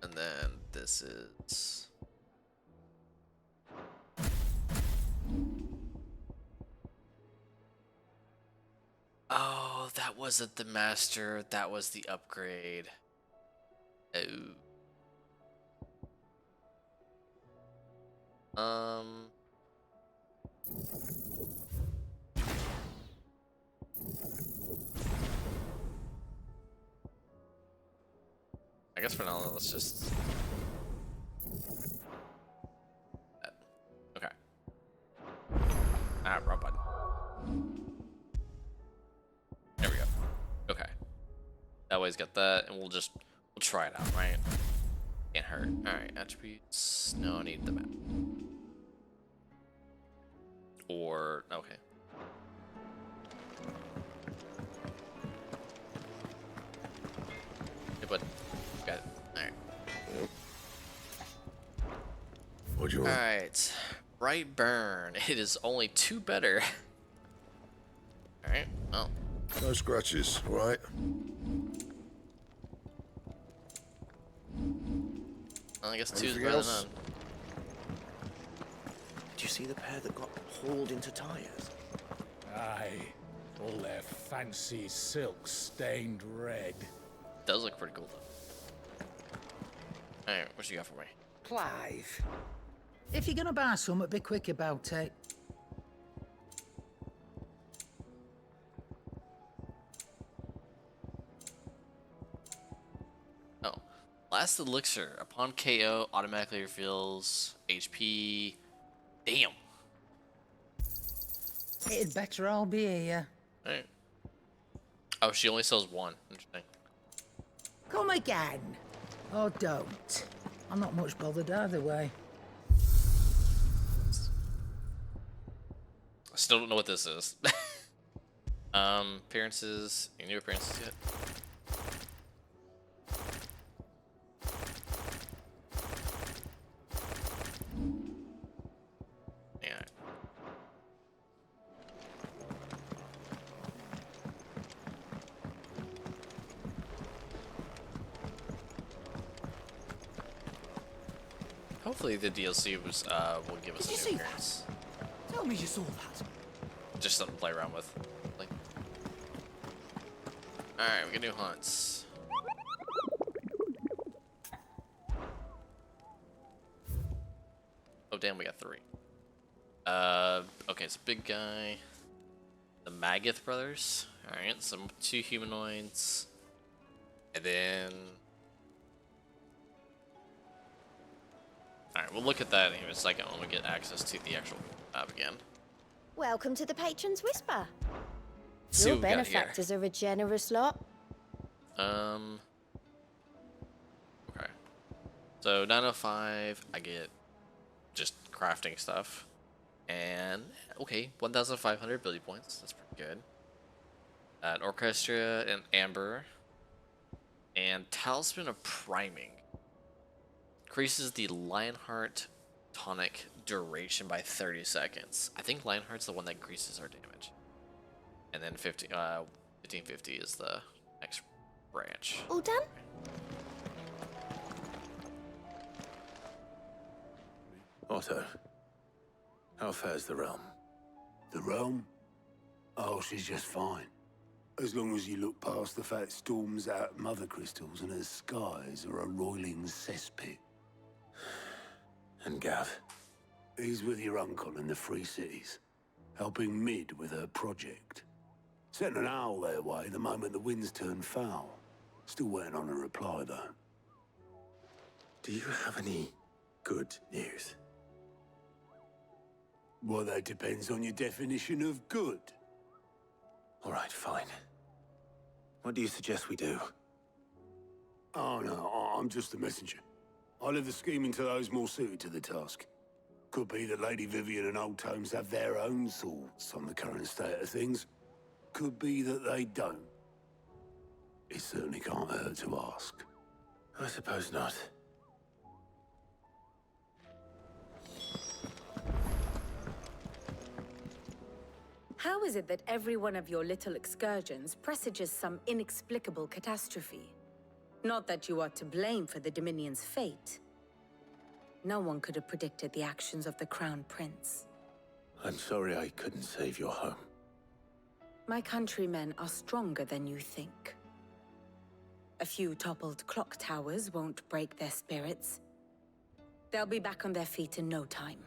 And then this is... Oh, that wasn't the master, that was the upgrade. Oh. guess for now, let's just. Okay. Ah, wrong button. There we go. Okay. That way's got that, and we'll try it out, right? Can't hurt. Alright, attributes. No, I need the map. Or, okay. Hey, bud. Got it. Alright. Alright. Bright burn. It is only 2 better. Alright, well. No scratches, right? Well, I guess 2 is better than none. Did you see the pair that got hauled into tires? Aye. All their fancy silk stained red. Does look pretty cool though. Alright, what you got for me? Clive, if you're gonna buy something, be quick about it. Oh. Last elixir. Upon KO, automatically refills HP. Damn. It'd better all be here. Alright. Oh, she only sells 1. Interesting. Come again. Or don't. I'm not much bothered either way. I still don't know what this is. Appearances. Any new appearances yet? Yeah. Hopefully the DLC will give us a new appearance. Tell me you saw that. Just something to play around with. Like. Alright, we got new hunts. Oh damn, we got 3. Okay, it's a big guy. The Magath brothers. Alright, some 2 humanoids. And then alright, we'll look at that in a second when we get access to the actual map again. Welcome to the Patron's Whisper. See Your what we got here. benefactors are a generous lot. Okay. So 905, I get just crafting stuff. And okay, 1,500 ability points. That's pretty good. An orchestra and amber. And talisman of priming. Increases the Lionheart tonic duration by 30 seconds. I think Lionheart's the one that increases our damage. And then 1550 is the next branch. All done? Otto, how fares the realm? The realm? Oh, she's just fine. As long as you look past the fact storms out mother crystals and her skies are a roiling cesspit. And Gav? He's with your uncle in the Free Cities, helping Mid with her project. Sent an owl their way the moment the winds turned foul. Still waiting on a reply, though. Do you have any good news? Well, that depends on your definition of good. All right, fine. What do you suggest we do? Oh, no, I'm just a messenger. I leave the scheming to those more suited to the task. Could be that Lady Vivian and Old Tomes have their own thoughts on the current state of things. Could be that they don't. It certainly can't hurt to ask. I suppose not. How is it that every one of your little excursions presages some inexplicable catastrophe? Not that you are to blame for the Dominion's fate. No one could have predicted the actions of the Crown Prince. I'm sorry I couldn't save your home. My countrymen are stronger than you think. A few toppled clock towers won't break their spirits. They'll be back on their feet in no time.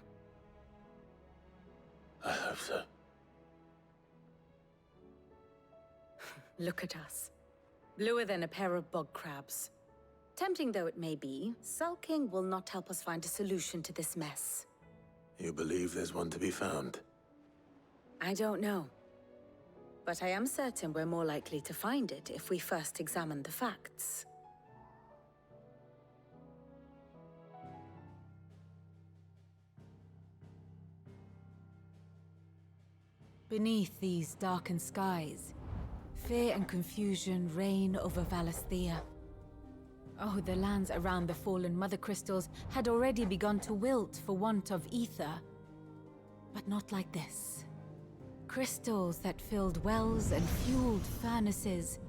I hope so. Look at us. Bluer than a pair of bog crabs. Tempting though it may be, sulking will not help us find a solution to this mess. You believe there's one to be found? I don't know. But I am certain we're more likely to find it if we first examine the facts. Beneath these darkened skies, fear and confusion reign over Valisthea. Oh, the lands around the fallen Mother Crystals had already begun to wilt for want of ether. But not like this. Crystals that filled wells and fueled furnaces,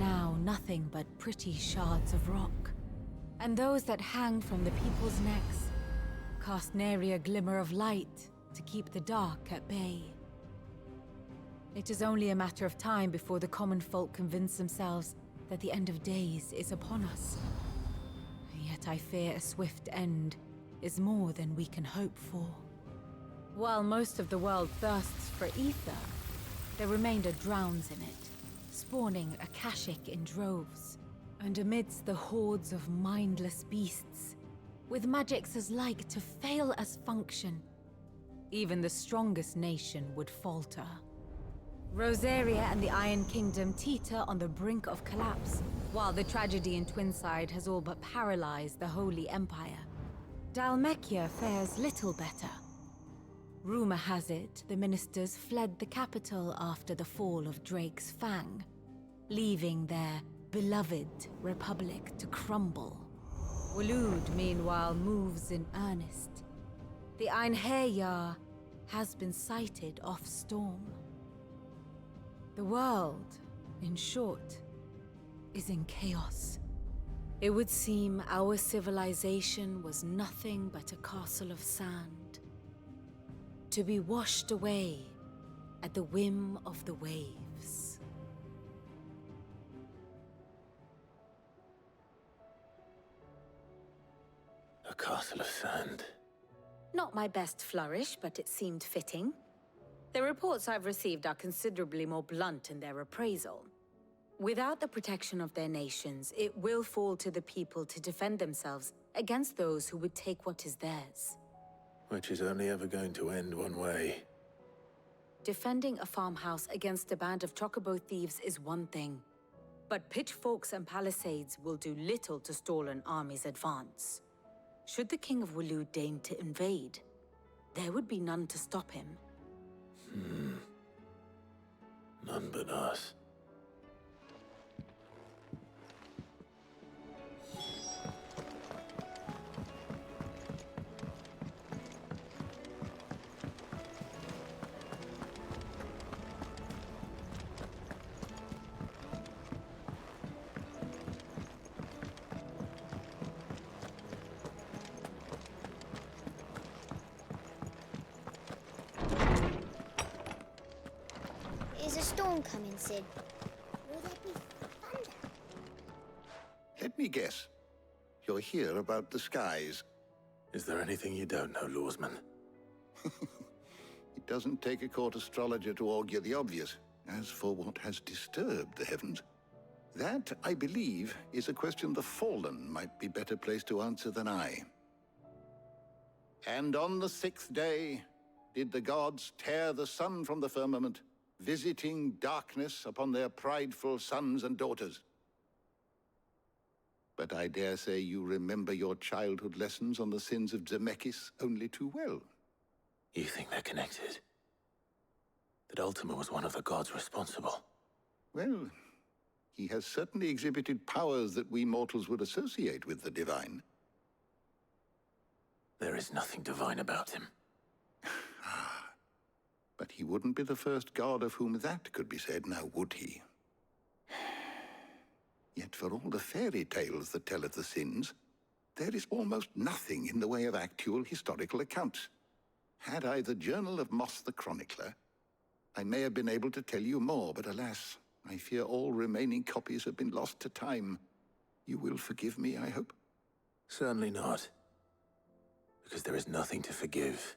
now nothing but pretty shards of rock. And those that hang from the people's necks cast nary a glimmer of light to keep the dark at bay. It is only a matter of time before the common folk convince themselves that the end of days is upon us. Yet I fear a swift end is more than we can hope for. While most of the world thirsts for ether, the remainder drowns in it, spawning Akashic in droves. And amidst the hordes of mindless beasts, with magics as like to fail as function, even the strongest nation would falter. Rosaria and the Iron Kingdom teeter on the brink of collapse, while the tragedy in Twinside has all but paralyzed the Holy Empire. Dalmekia fares little better. Rumor has it the ministers fled the capital after the fall of Drake's Fang, leaving their beloved republic to crumble. Waloed, meanwhile, moves in earnest. The Einherjar has been sighted off-storm. The world, in short, is in chaos. It would seem our civilization was nothing but a castle of sand, to be washed away at the whim of the waves. A castle of sand. Not my best flourish, but it seemed fitting. The reports I've received are considerably more blunt in their appraisal. Without the protection of their nations, it will fall to the people to defend themselves against those who would take what is theirs. Which is only ever going to end one way. Defending a farmhouse against a band of chocobo thieves is one thing, but pitchforks and palisades will do little to stall an army's advance. Should the King of Waloed deign to invade, there would be none to stop him. None but us. Is a storm coming, Sid? Will there be thunder? Let me guess. You're here about the skies. Is there anything you don't know, Lawsman? It doesn't take a court astrologer to augur the obvious. As for what has disturbed the heavens, that, I believe, is a question the Fallen might be better placed to answer than I. And on the sixth day did the gods tear the sun from the firmament, visiting darkness upon their prideful sons and daughters. But I dare say you remember your childhood lessons on the sins of Zemeckis only too well. You think they're connected? That Ultima was one of the gods responsible? Well, he has certainly exhibited powers that we mortals would associate with the divine. There is nothing divine about him. But he wouldn't be the first god of whom that could be said, now would he? Yet for all the fairy tales that tell of the sins, there is almost nothing in the way of actual historical accounts. Had I the Journal of Moss the Chronicler, I may have been able to tell you more, but alas, I fear all remaining copies have been lost to time. You will forgive me, I hope? Certainly not. Because there is nothing to forgive.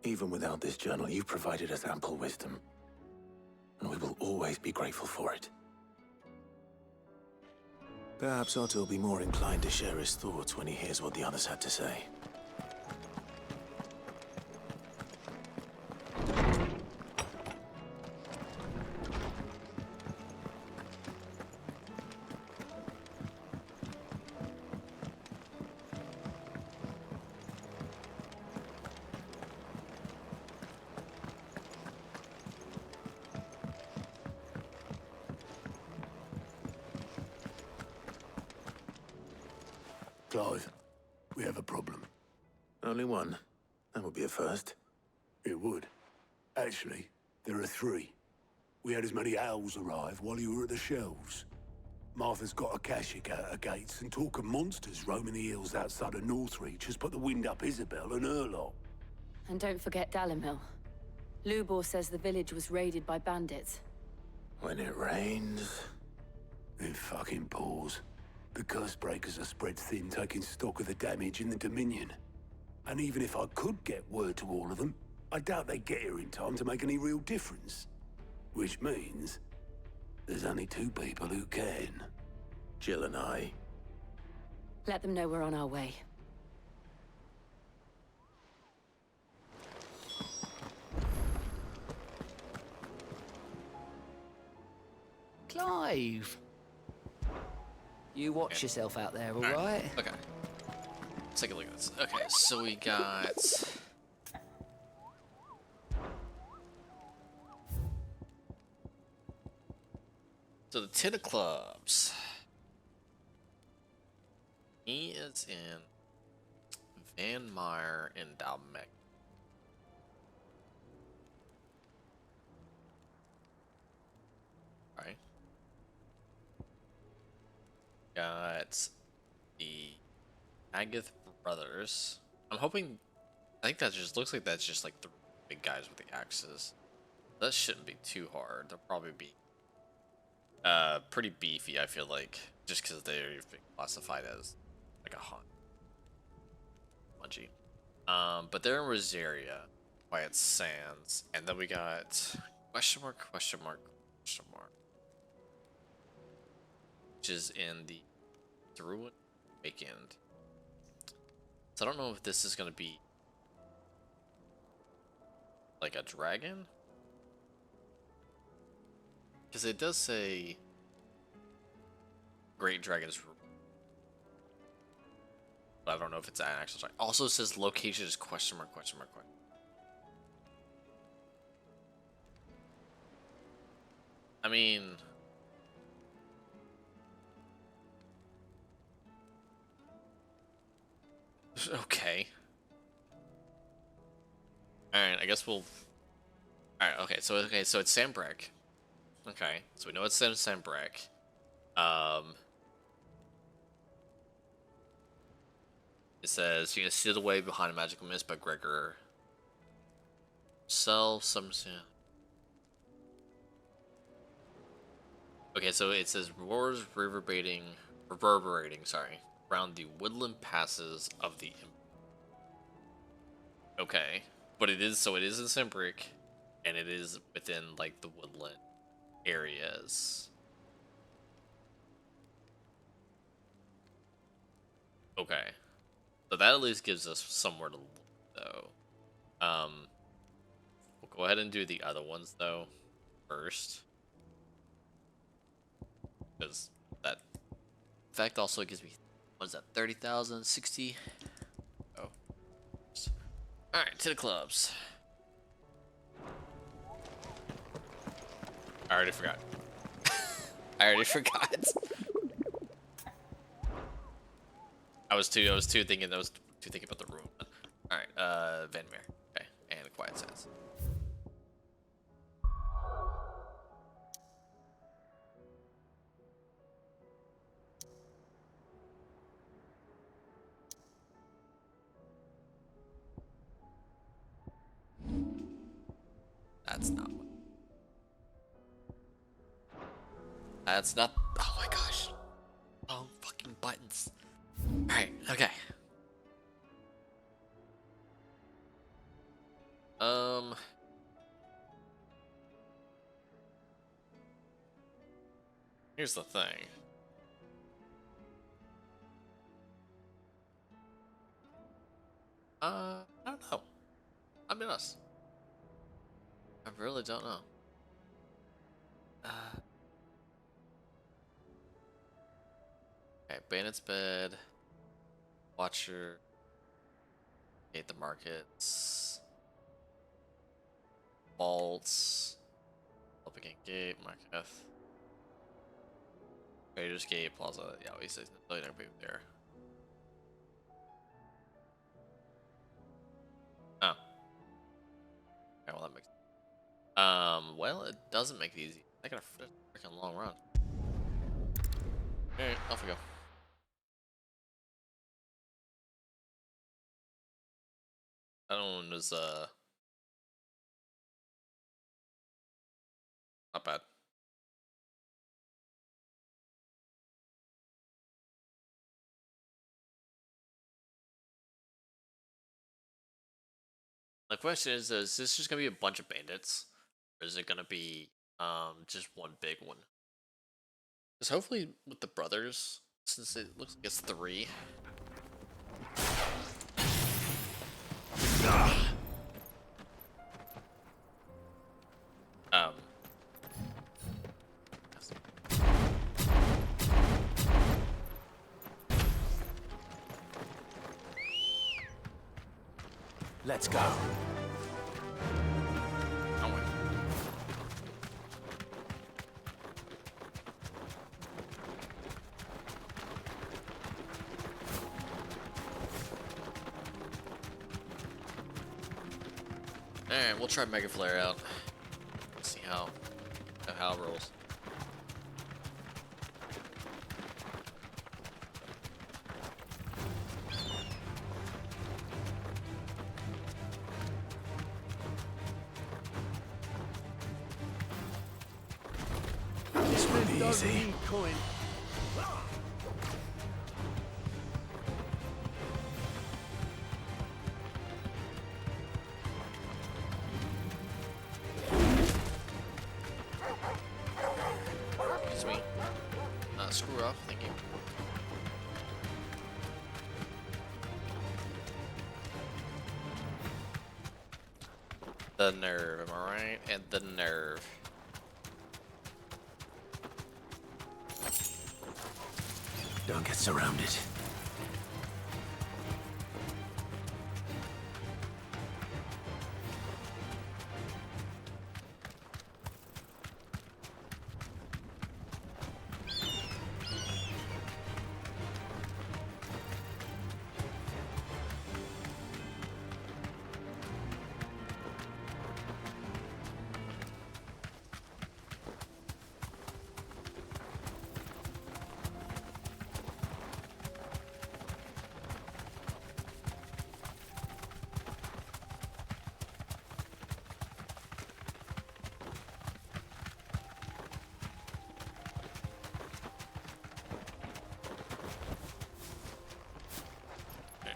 Even without this journal, you've provided us ample wisdom. And we will always be grateful for it. Perhaps Otto will be more inclined to share his thoughts when he hears what the others had to say. Clive, we have a problem. Only one. That would be a first. It would. Actually, there are three. We had as many owls arrive while you were at the shelves. Martha's got a Akashic out her gates, and talk of monsters roaming the hills outside of Northreach has put the wind up Isabel and her lot. And don't forget Dalimil. Lubor says the village was raided by bandits. When it rains... It fucking pours. The curse breakers are spread thin, taking stock of the damage in the Dominion. And even if I could get word to all of them, I doubt they'd get here in time to make any real difference. Which means there's only two people who can. Jill and I. Let them know we're on our way. Clive! You watch yourself out there, all right? Okay. Let's take a look at this. Okay, so we got... So the Ten of Clubs. He is in Van Meyer and Dalmec. Right. Got the Agath brothers. I'm hoping. I think that just looks like that's just like the big guys with the axes. That shouldn't be too hard. They'll probably be pretty beefy, I feel like, just because they're classified as like a hunt. Bungie. But they're in Rosaria, Quiet Sands, and then we got question mark, question mark, question mark, which is in the Druid Weekend. So I don't know if this is gonna be like a dragon, because it does say Great Dragon's Room. But I don't know if it's an actual dragon. Also says location is question mark, question mark, question. I mean, okay. Alright, I guess we'll... Alright, okay, so it's Sambrek. Okay, so we know it's Sambrek. It says, you can see the way behind a magical mist by Gregor. Sell some... Okay, so it says roars reverberating, sorry, around the woodland passes of the... Okay, but it is in Simbrick, and it is within like the woodland areas. Okay, so that at least gives us somewhere to look, though. We'll go ahead and do the other ones though first, because that fact also gives me, what is that, 30,000, 60? Oh, all right, to the clubs. I already forgot. I already forgot. I was too thinking about the room. All right, Vanmere. Okay, and Quiet Sands. That's not what. That's not. Oh my gosh. Oh, fucking buttons. Alright, okay. Here's the thing. I don't know. I'll be honest. I really don't know. Okay, Bandit's Bed, Watcher, Gate the Markets, Vaults, Open Gate, Marketh, Traders Gate, Plaza. Yeah, we said really no people there. Oh. Okay, well that makes. Well, it doesn't make it easy. I got a freaking long run. Alright, off we go. That one was, not bad. The question is this just gonna be a bunch of bandits? Or is it gonna be, just one big one? Because hopefully with the brothers, since it looks like it's 3. Um. Let's go. Alright, we'll try Mega Flare out. See how it rolls. This will be easy. Coin. Excuse me. Screw off, thank you. The nerve, am I right? And the nerve. Don't get surrounded.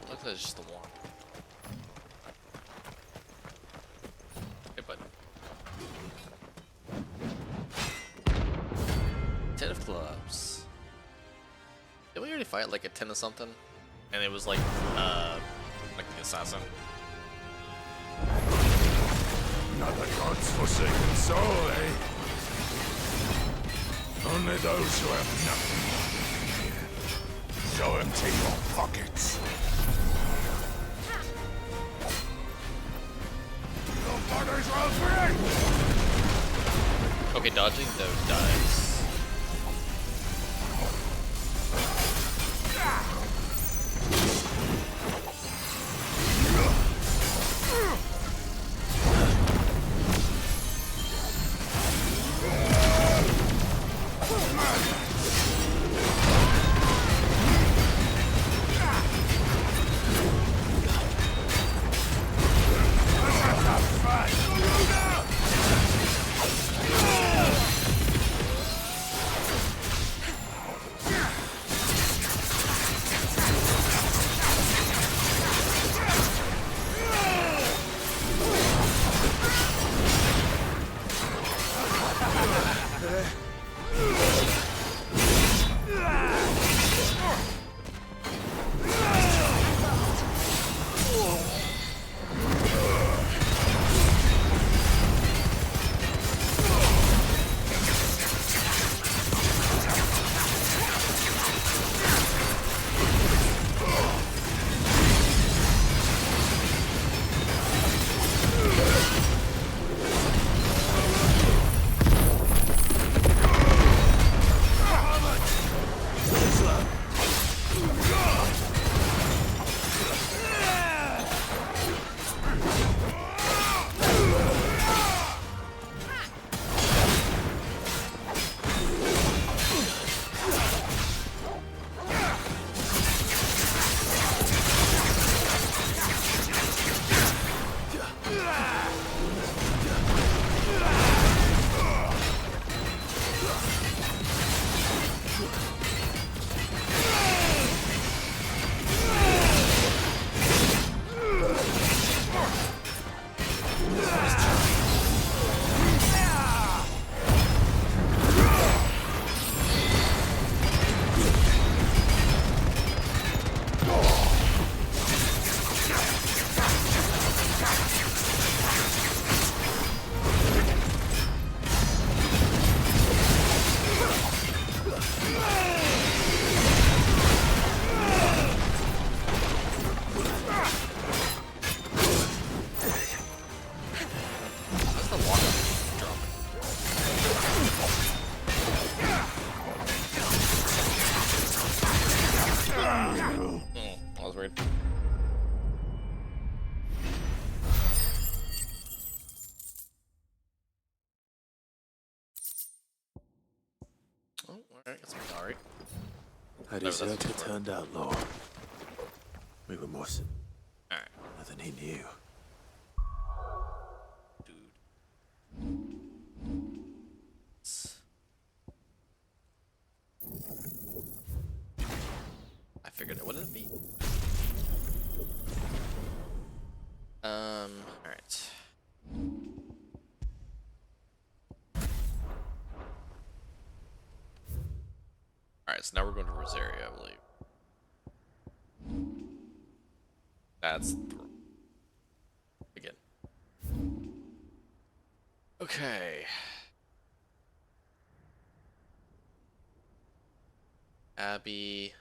Looks like it's just the one. Hey, bud. 10 of clubs. Did we already fight like a 10 of something? And it was like the assassin. Another god's forsaken soul, eh? Only those who have nothing here. Show empty your pockets. Your father's well free! Okay, dodging those dives. was weird. Oh, alright, got some Dari. How deserted it turned out, Lord. We were more Alright. than he knew. I figured it wouldn't be. Alright. Alright, so now we're going to Rosaria, I believe. That's again. Okay. Abby.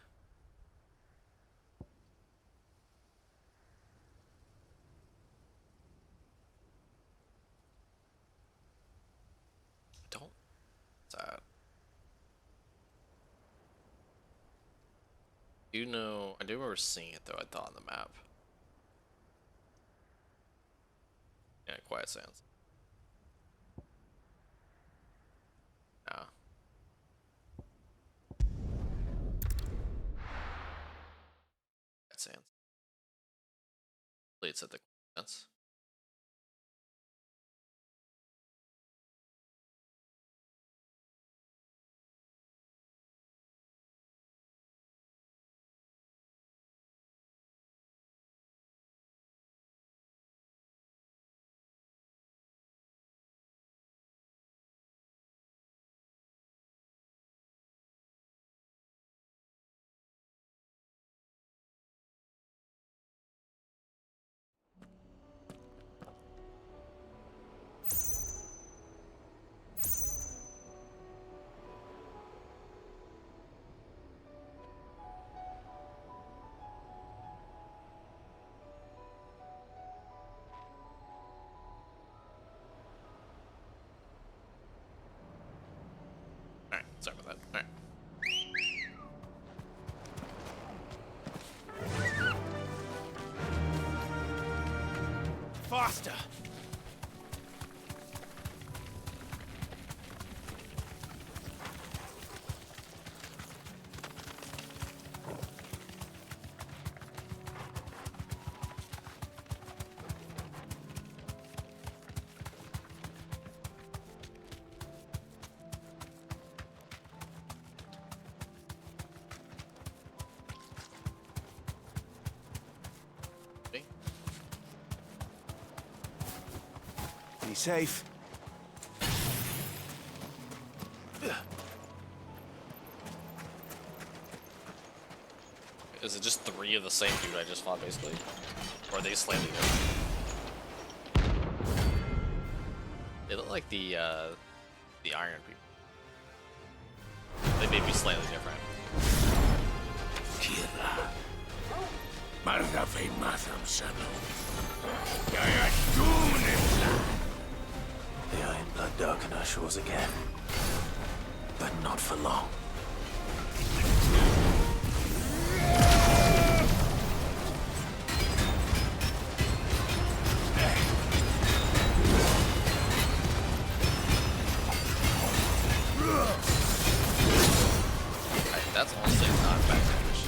Don't. Sad. I do remember seeing it though, I thought, on the map. Yeah, Quiet Sands. No. Quiet Sands. Hopefully it's at the Quiet Sands. Alright, sorry about that. Alright. Faster! Be safe. Is it just 3 of the same dude I just fought, basically? Or are they slightly different? They look like the Iron people. They may be slightly different. The Iron Blood darken our shores again. But not for long. That's honestly not bad damage.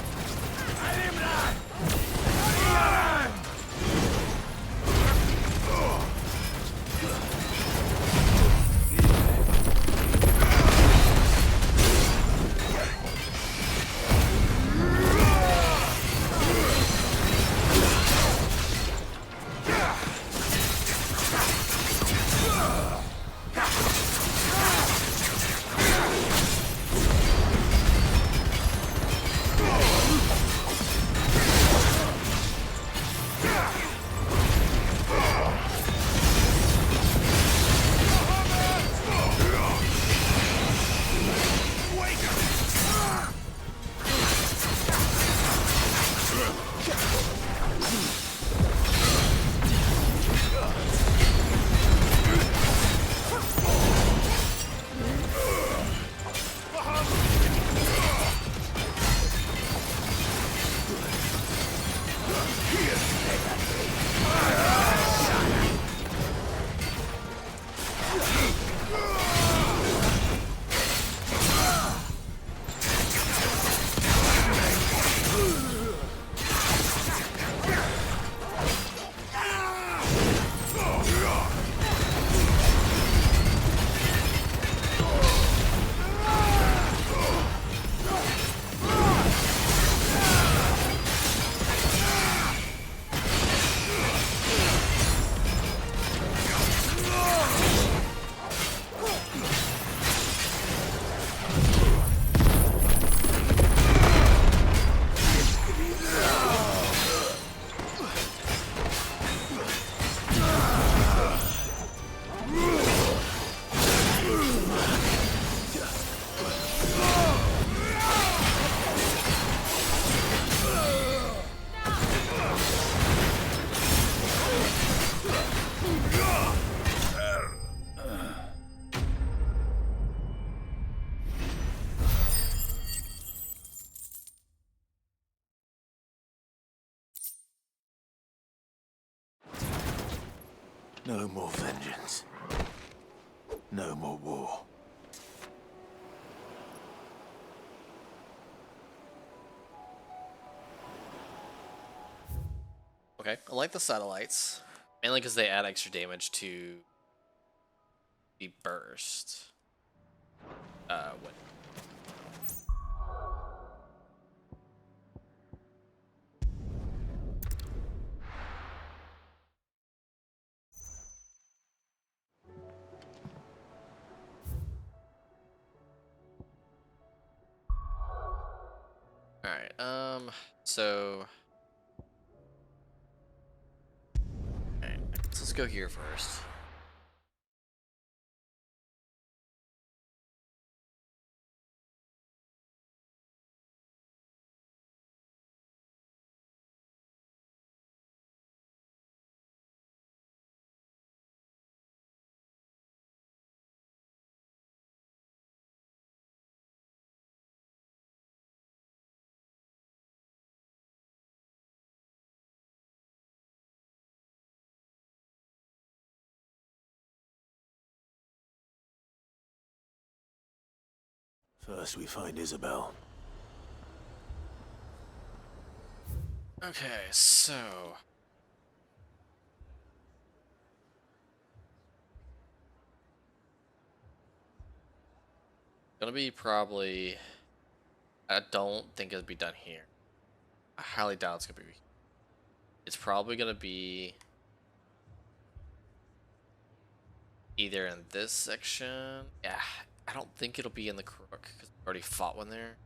No more vengeance. No more war. Okay, I like the satellites. Mainly because they add extra damage to the burst. What? Alright, so... Alright, so let's go here first. First we find Isabel. Okay, so... Gonna be probably... I don't think it'll be done here. I highly doubt it's gonna be... It's probably gonna be... either in this section... Yeah, I don't think it'll be in the Crook, because we already fought one there.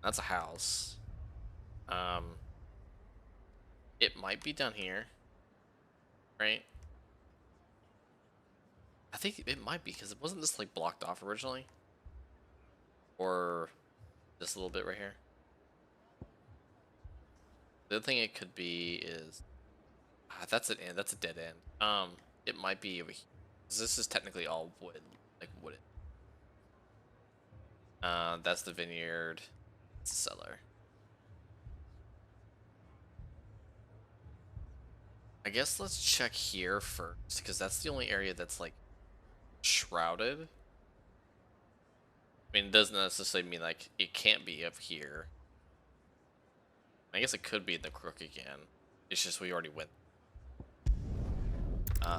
That's a house. It might be down here. Right? I think it might be, because it wasn't this, like, blocked off originally? Or... this little bit right here? The other thing it could be is... that's an end. That's a dead end. It might be over here. 'Cause this is technically all wood, like wooded. That's the vineyard. It's the cellar. I guess let's check here first, because that's the only area that's like shrouded. I mean, it doesn't necessarily mean like it can't be up here. I guess it could be in the Crook again. It's just we already went.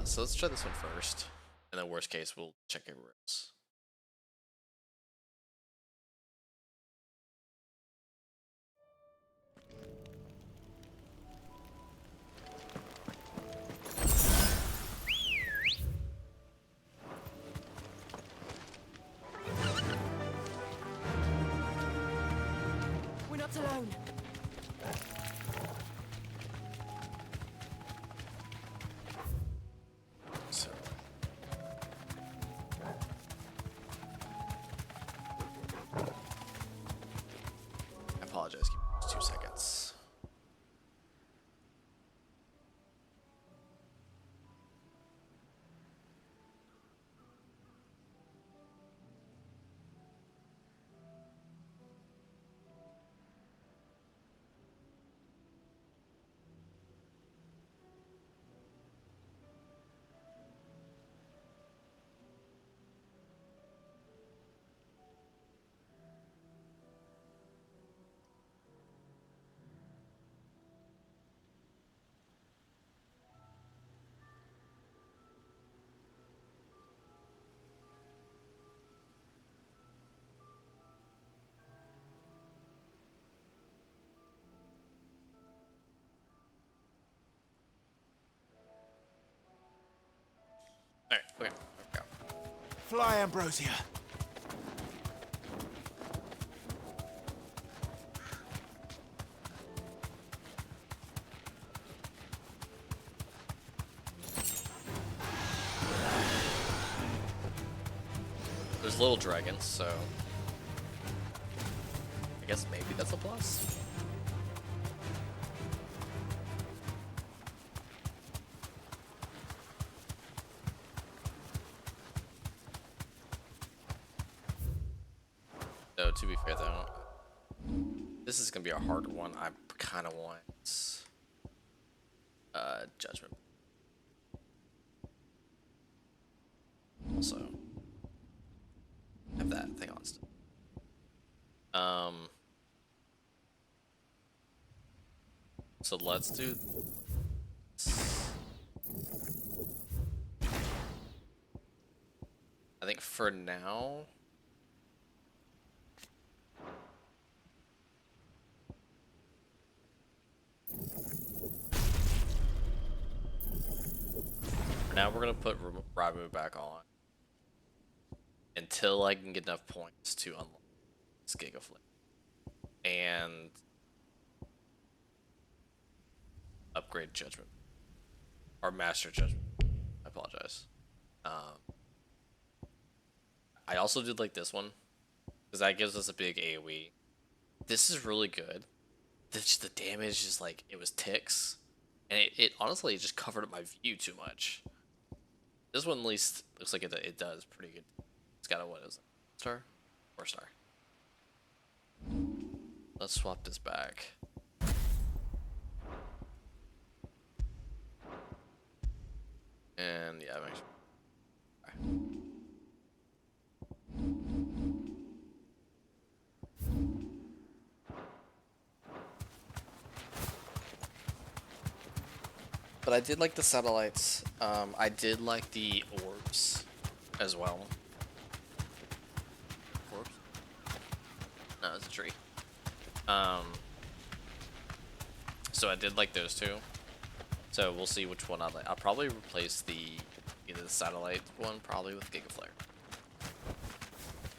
So let's try this one first, and then worst case we'll check everywhere else. We're not alone. So. I apologize. Give me 2 seconds. Alright, okay. There we go. Fly, Ambrosia. There's little dragons, so I guess maybe that's a plus. Though, to be fair though, this is gonna be a harder one. I kind of want Judgment. also have that thing on still. So let's do this. I think for now, we're gonna put Ramu back on until I can get enough points to unlock this Gigaflame and upgrade Judgment or Master Judgment. I apologize. I also did like this one because that gives us a big AoE. This is really good. The damage is like it was ticks, and it honestly just covered up my view too much. This one at least looks like it does pretty good. It's got a what is it? Star? 4-star. Let's swap this back. And yeah, make sure. But I did like the satellites. I did like the orbs as well. Orbs? No, it's a tree. So I did like those two. So we'll see which one I like. I'll probably replace either the satellite one probably with Gigaflare.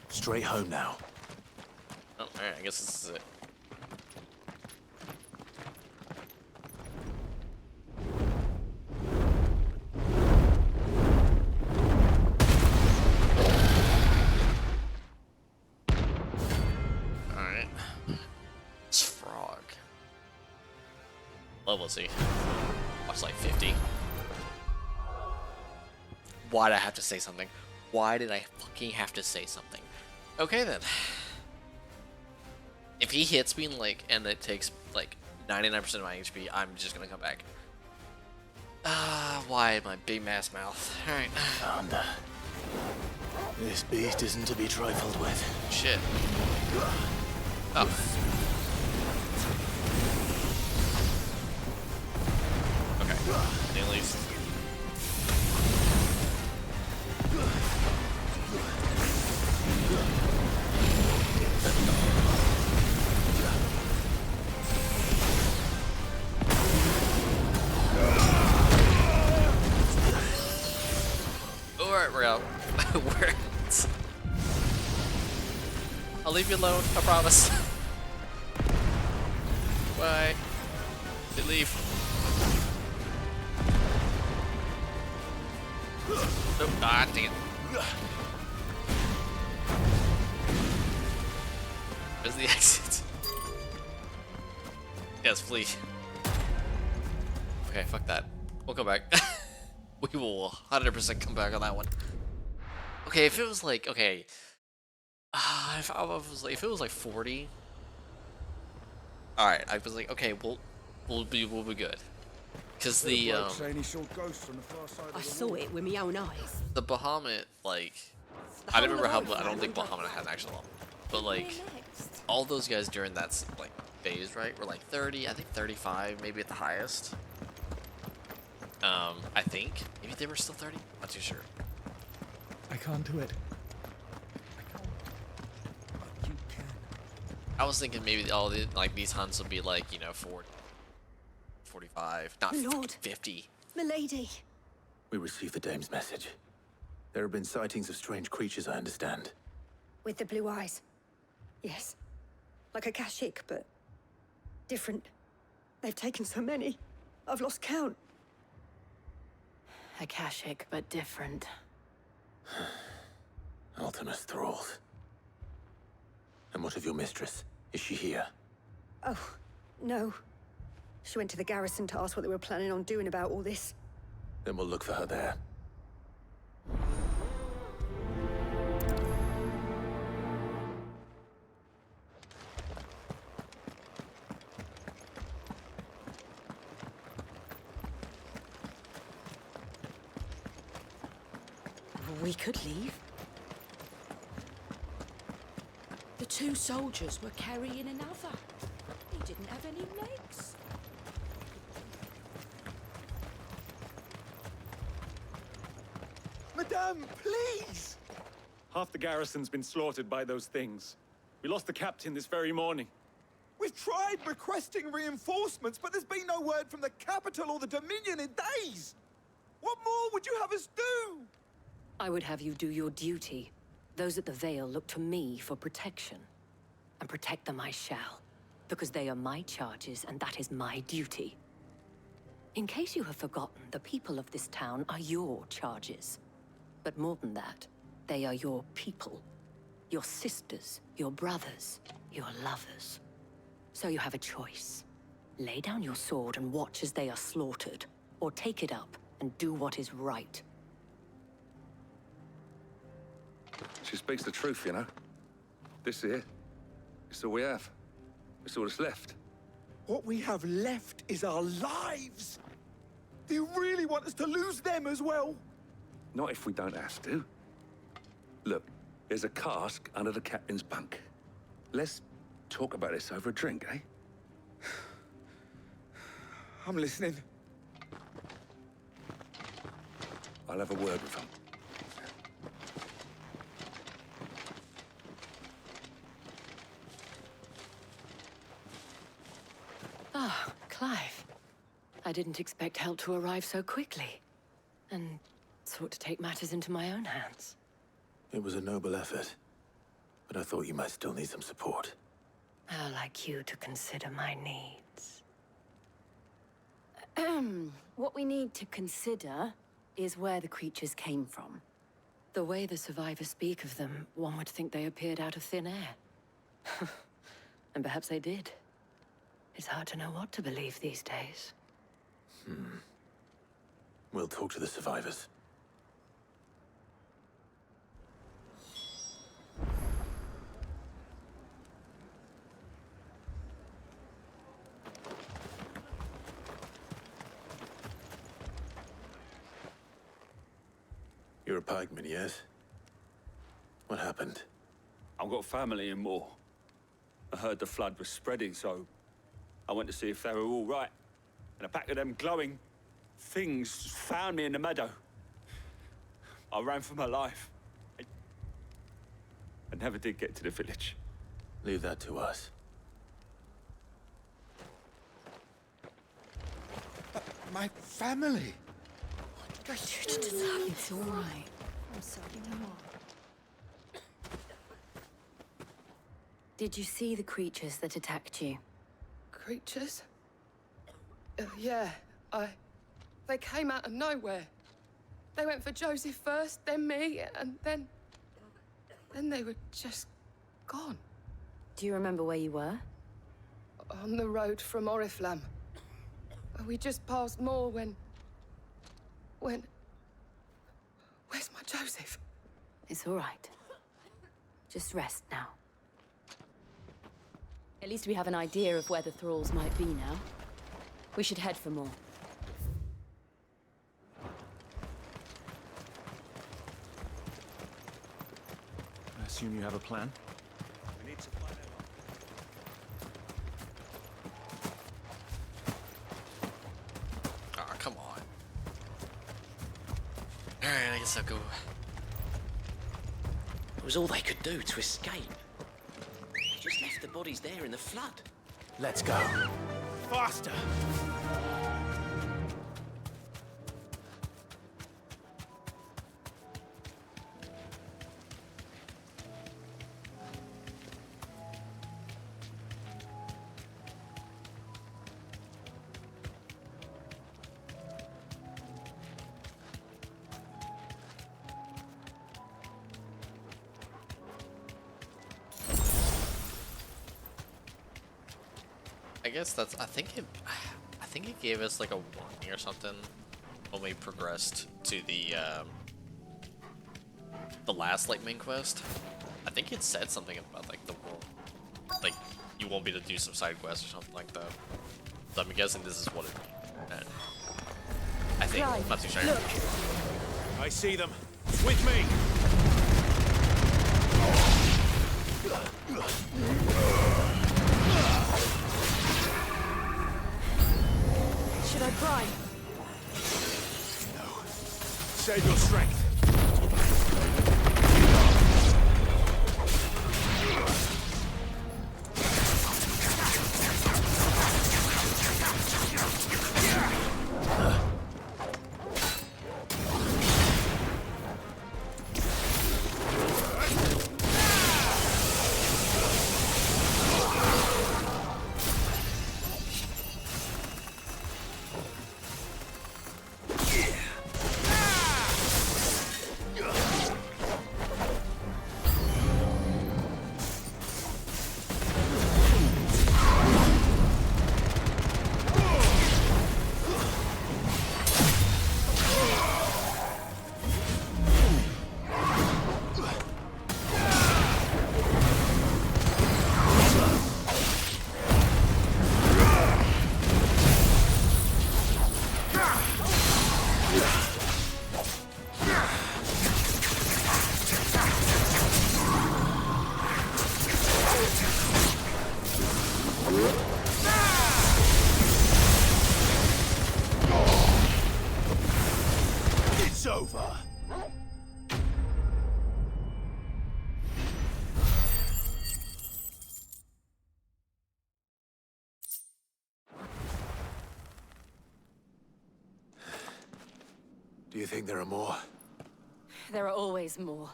Straight home now. Oh, alright, I guess this is it. Alright. It's Frog. Level C. Watch like 50. Why'd I have to say something? Why did I fucking have to say something? Okay then. If he hits me like and it takes like 99% of my HP, I'm just gonna come back. Why my big mass mouth? Alright. Thunder. This beast isn't to be trifled with. Shit. Oh. Okay. At least. Alright, we're out. We're out. I'll leave you alone, I promise. Bye. They leave. Nope, ah, dang it. Where's the exit? Yes, flee. Okay, fuck that. We'll come back. We will 100% come back on that one. Okay, if it was like, okay. If it was like 40. Alright, I was like, okay, we'll be good. Cause the I saw it with my own eyes. the Bahamut, like, I don't remember how, I don't think Bahamut had an actual level, but like, all those guys during that like phase, right, were like 30, I think 35, maybe at the highest. I think maybe they were still 30. Not too sure. I can't do it. I was thinking maybe all the like these hunts will be like 40, 45, not Lord. 50. Milady. We received the dame's message. There have been sightings of strange creatures, I understand. With the blue eyes. Yes. Like a Kashik, but different. They've taken so many. I've lost count. Akashic, but different. Ultimus thralls. And what of your mistress? Is she here? Oh, no. She went to the garrison to ask what they were planning on doing about all this. Then we'll look for her there. We could leave. The two soldiers were carrying another. He didn't have any legs. Madame, please! Half the garrison's been slaughtered by those things. We lost the captain this very morning. We've tried requesting reinforcements, but there's been no word from the capital or the Dominion in days! What more would you have us do? I would have you do your duty. Those at the Vale look to me for protection. And protect them I shall, because they are my charges, and that is my duty. In case you have forgotten, the people of this town are your charges. But more than that, they are your people. Your sisters, your brothers, your lovers. So you have a choice. Lay down your sword and watch as they are slaughtered, or take it up and do what is right. She speaks the truth, you know. This here, it's all we have. It's all that's left. What we have left is our lives! Do you really want us to lose them as well? Not if we don't have to. Look, there's a cask under the captain's bunk. Let's talk about this over a drink, eh? I'm listening. I'll have a word with him. Ah, Clive. I didn't expect help to arrive so quickly. And sought to take matters into my own hands. It was a noble effort, but I thought you might still need some support. How like you to consider my needs. What we need to consider is where the creatures came from. The way the survivors speak of them, one would think they appeared out of thin air. And perhaps they did. It's hard to know what to believe these days. We'll talk to the survivors. You're a pikeman, yes? What happened? I've got family in Moor. I heard the flood was spreading, so I went to see if they were all right. And a pack of them glowing things found me in the meadow. I ran for my life. I never did get to the village. Leave that to us. My family! What did I do to deserve it? It's all right. I'm sorry, Dad. Did you see the creatures that attacked you? Creatures? Yeah, they came out of nowhere. They went for Joseph first, then me, and then they were just gone. Do you remember where you were? On the road from Oriflamme. We just passed Moor when... Where's my Joseph? It's all right. Just rest now. At least we have an idea of where the thralls might be now. We should head for more. I assume you have a plan? We need to find out. Oh, come on. Alright, I guess I'll go. It was all they could do to escape. They just left the bodies there in the flood. Let's go. Faster! I guess that's. I think it gave us like a warning or something when we progressed to the last like main quest. I think it said something about like the world, like you won't be able to do some side quests or something like that. So I'm guessing this is what it meant. I think. I'm not too sure. I see them. With me! Should I cry? No. Save your strength. It's over. Do you think there are more? There are always more.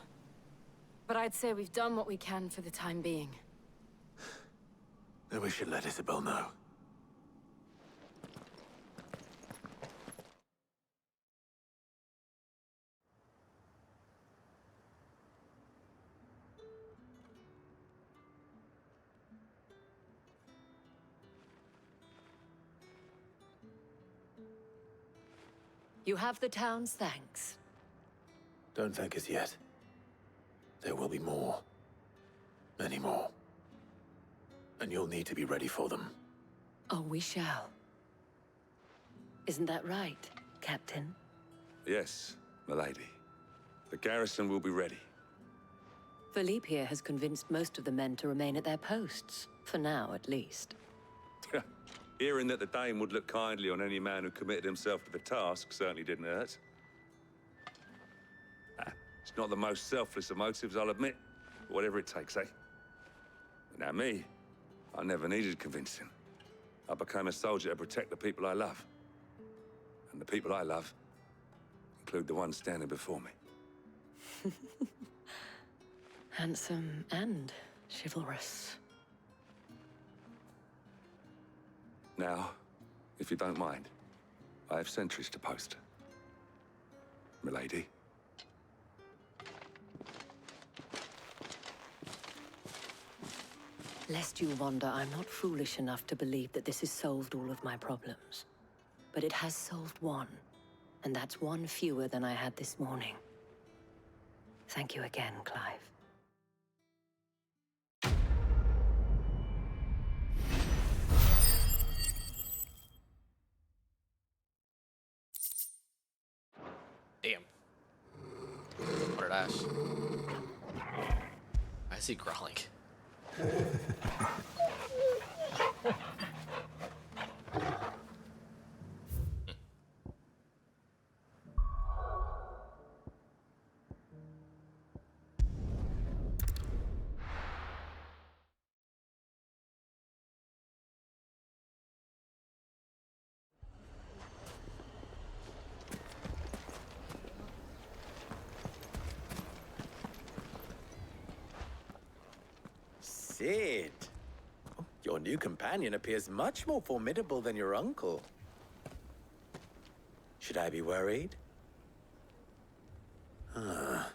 But I'd say we've done what we can for the time being. Then we should let Isabel know. You have the town's thanks. Don't thank us yet. There will be more. Many more. And you'll need to be ready for them. Oh, we shall. Isn't that right, Captain? Yes, milady. The garrison will be ready. Philippe here has convinced most of the men to remain at their posts. For now, at least. Hearing that the Dane would look kindly on any man who committed himself to the task certainly didn't hurt. It's not the most selfless of motives, I'll admit. But whatever it takes, eh? Now me, I never needed convincing. I became a soldier to protect the people I love. And the people I love include the ones standing before me. Handsome and chivalrous. Now, if you don't mind, I have sentries to post. Milady. Lest you wonder, I'm not foolish enough to believe that this has solved all of my problems. But it has solved one, and that's one fewer than I had this morning. Thank you again, Clive. Damn. What did Ash? I see growling. Sid. Your new companion appears much more formidable than your uncle. Should I be worried? Ah.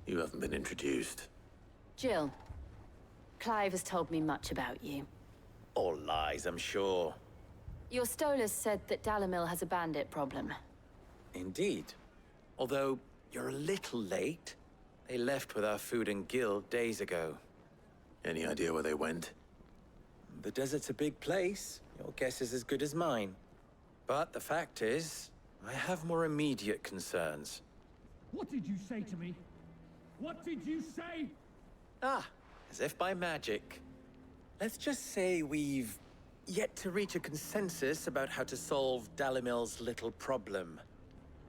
You haven't been introduced. Jill, Clive has told me much about you. All lies, I'm sure. Your Stolas said that Dalamil has a bandit problem. Indeed. Although, you're a little late. They left with our food and guild days ago. Any idea where they went? The desert's a big place. Your guess is as good as mine. But the fact is, I have more immediate concerns. What did you say to me? What did you say? Ah, as if by magic. Let's just say we've yet to reach a consensus about how to solve Dalimil's little problem.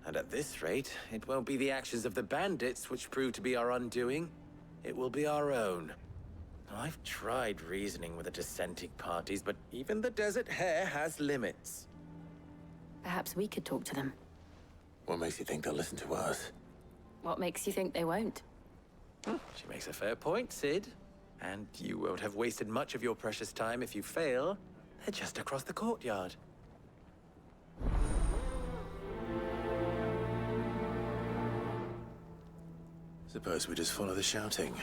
And at this rate, it won't be the actions of the bandits which prove to be our undoing. It will be our own. I've tried reasoning with the dissenting parties, but even the Desert Hare has limits. Perhaps we could talk to them. What makes you think they'll listen to us? What makes you think they won't? She makes a fair point, Sid. And you won't have wasted much of your precious time if you fail. They're just across the courtyard. Suppose we just follow the shouting.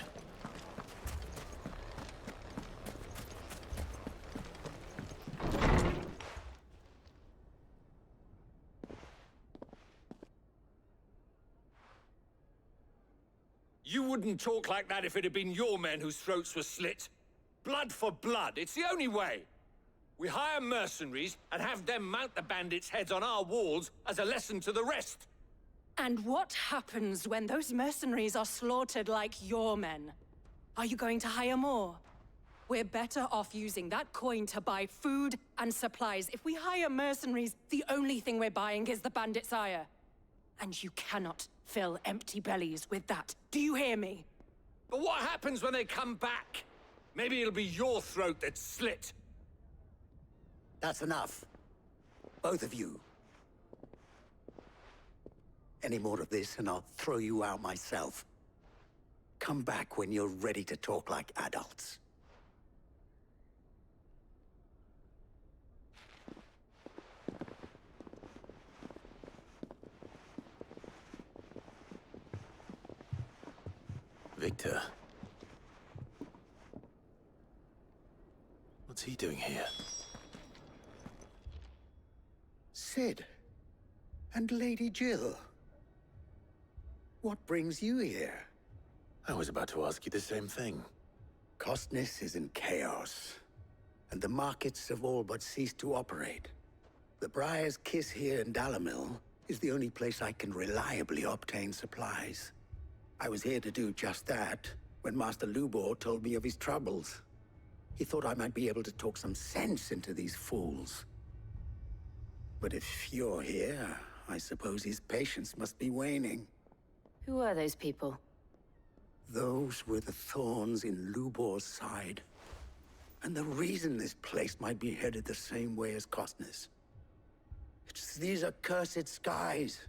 You wouldn't talk like that if it had been your men whose throats were slit. Blood for blood, it's the only way. We hire mercenaries and have them mount the bandits' heads on our walls as a lesson to the rest. And what happens when those mercenaries are slaughtered like your men? Are you going to hire more? We're better off using that coin to buy food and supplies. If we hire mercenaries, the only thing we're buying is the bandits' ire. And you cannot fill empty bellies with that. Do you hear me? But what happens when they come back? Maybe it'll be your throat that's slit. That's enough. Both of you. Any more of this and I'll throw you out myself. Come back when you're ready to talk like adults. Victor. What's he doing here? Sid. And Lady Jill. What brings you here? I was about to ask you the same thing. Costness is in chaos, and the markets have all but ceased to operate. The Briar's Kiss here in Dalimil is the only place I can reliably obtain supplies. I was here to do just that when Master Lubor told me of his troubles. He thought I might be able to talk some sense into these fools. But if you're here, I suppose his patience must be waning. Who are those people? Those were the thorns in Lubor's side. And the reason this place might be headed the same way as Costness. It's these accursed skies.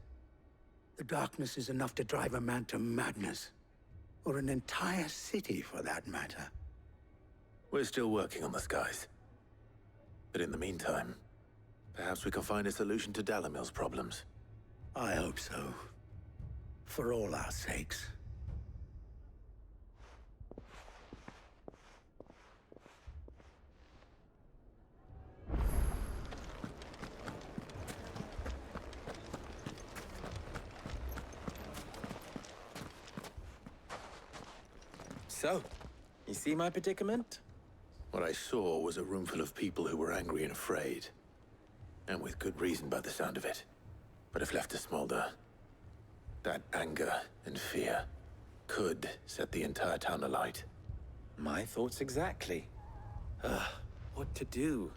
The darkness is enough to drive a man to madness. Or an entire city, for that matter. We're still working on the skies. But in the meantime, perhaps we can find a solution to Dalimil's problems. I hope so. For all our sakes. So, you see my predicament? What I saw was a room full of people who were angry and afraid. And with good reason by the sound of it. But if left to smolder, that anger and fear could set the entire town alight. My thoughts exactly. What to do?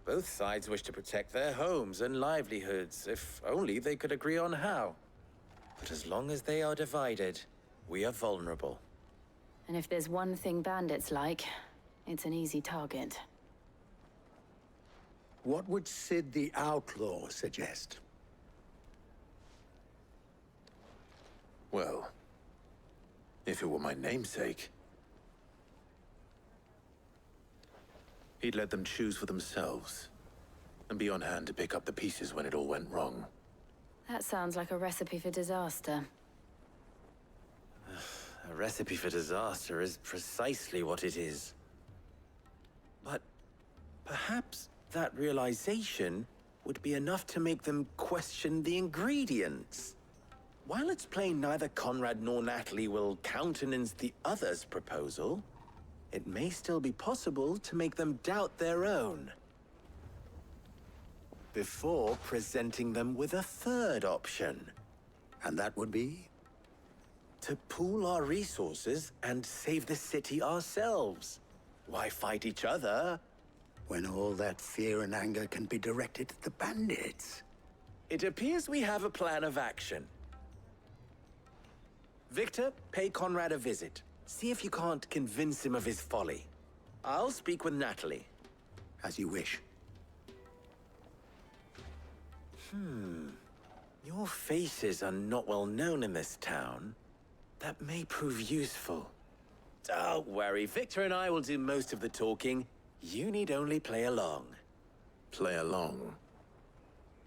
Both sides wish to protect their homes and livelihoods, if only they could agree on how. But as long as they are divided, we are vulnerable. And if there's one thing bandits like, it's an easy target. What would Sid the Outlaw suggest? Well, if it were my namesake, he'd let them choose for themselves and be on hand to pick up the pieces when it all went wrong. That sounds like a recipe for disaster. A recipe for disaster is precisely what it is. But perhaps that realization would be enough to make them question the ingredients. While it's plain neither Conrad nor Natalie will countenance the other's proposal, it may still be possible to make them doubt their own. Before presenting them with a third option. And that would be? To pool our resources and save the city ourselves. Why fight each other? When all that fear and anger can be directed at the bandits. It appears we have a plan of action. Victor, pay Conrad a visit. See if you can't convince him of his folly. I'll speak with Natalie. As you wish. Your faces are not well known in this town. That may prove useful. Don't worry, Victor and I will do most of the talking. You need only play along. Play along?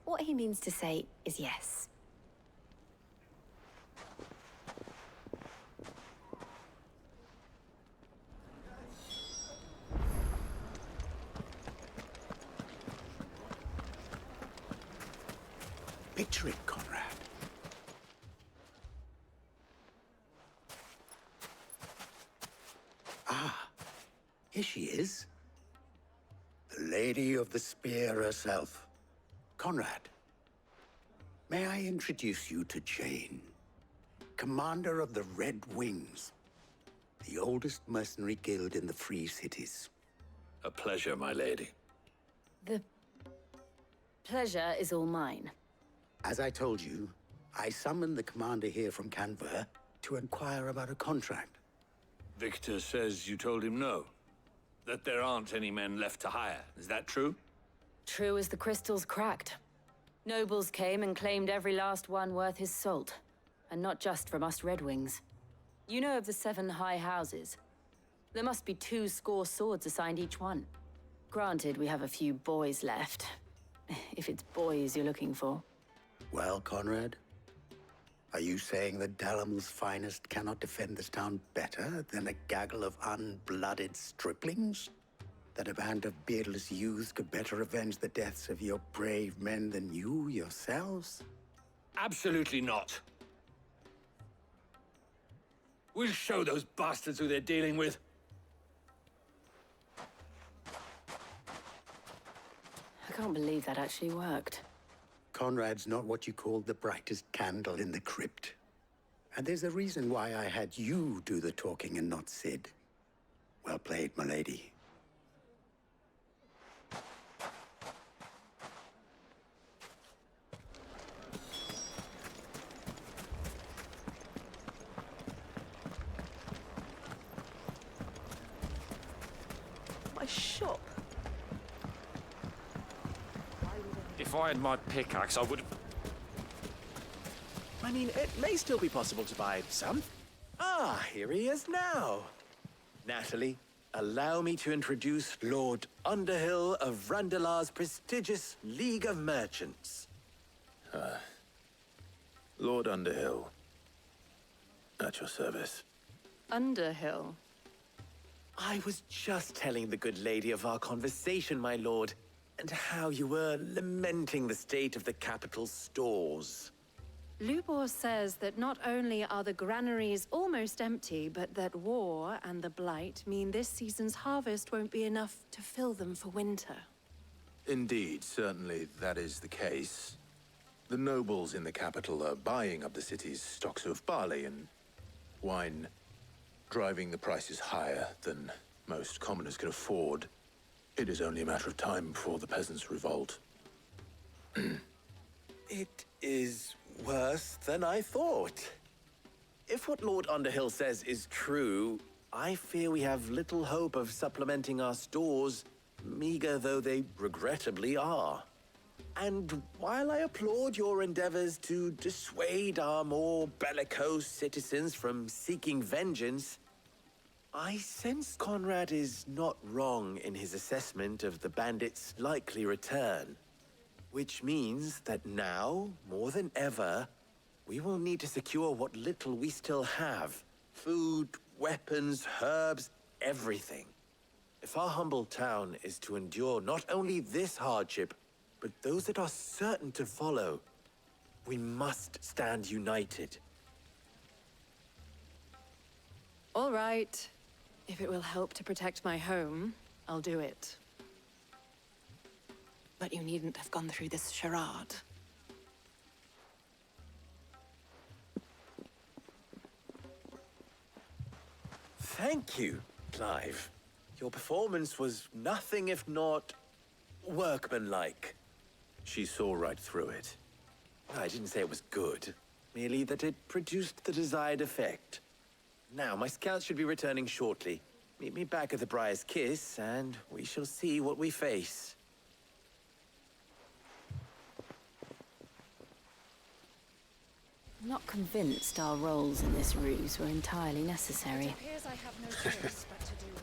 What he means to say is yes. Picture it, Conrad. Ah, here she is. The Lady of the Spear herself. Conrad, may I introduce you to Jane, commander of the Red Wings, the oldest mercenary guild in the Free Cities. A pleasure, my lady. The pleasure is all mine. As I told you, I summoned the commander here from Canver to inquire about a contract. Victor says you told him no. That there aren't any men left to hire. Is that true? True as the crystals cracked. Nobles came and claimed every last one worth his salt. And not just from us Red Wings. You know of the 7 high houses. There must be 2 swords assigned each one. Granted, we have a few boys left. If it's boys you're looking for. Well, Conrad, are you saying that Dalamil's finest cannot defend this town better than a gaggle of unblooded striplings? That a band of beardless youths could better avenge the deaths of your brave men than you yourselves? Absolutely not. We'll show those bastards who they're dealing with. I can't believe that actually worked. Conrad's not what you call the brightest candle in the crypt. And there's a reason why I had you do the talking and not Sid. Well played, my lady. My shop. If I had my pickaxe, I would have... I mean, it may still be possible to buy some. Ah, here he is now. Natalie, allow me to introduce Lord Underhill of Randalar's prestigious League of Merchants. Lord Underhill. At your service. Underhill. I was just telling the good lady of our conversation, my lord, and how you were lamenting the state of the capital's stores. Lubor says that not only are the granaries almost empty, but that war and the Blight mean this season's harvest won't be enough to fill them for winter. Indeed, certainly that is the case. The nobles in the capital are buying up the city's stocks of barley and wine, driving the prices higher than most commoners can afford. It is only a matter of time before the peasants revolt. It is worse than I thought. If what Lord Underhill says is true, I fear we have little hope of supplementing our stores, meager though they regrettably are. And while I applaud your endeavors to dissuade our more bellicose citizens from seeking vengeance, I sense Conrad is not wrong in his assessment of the bandits' likely return. Which means that now, more than ever, we will need to secure what little we still have. Food, weapons, herbs, everything. If our humble town is to endure not only this hardship, but those that are certain to follow, we must stand united. All right. If it will help to protect my home, I'll do it. But you needn't have gone through this charade. Thank you, Clive. Your performance was nothing if not workmanlike. She saw right through it. I didn't say it was good, merely that it produced the desired effect. Now, my scouts should be returning shortly. Meet me back at the Briar's Kiss, and we shall see what we face. I'm not convinced our roles in this ruse were entirely necessary.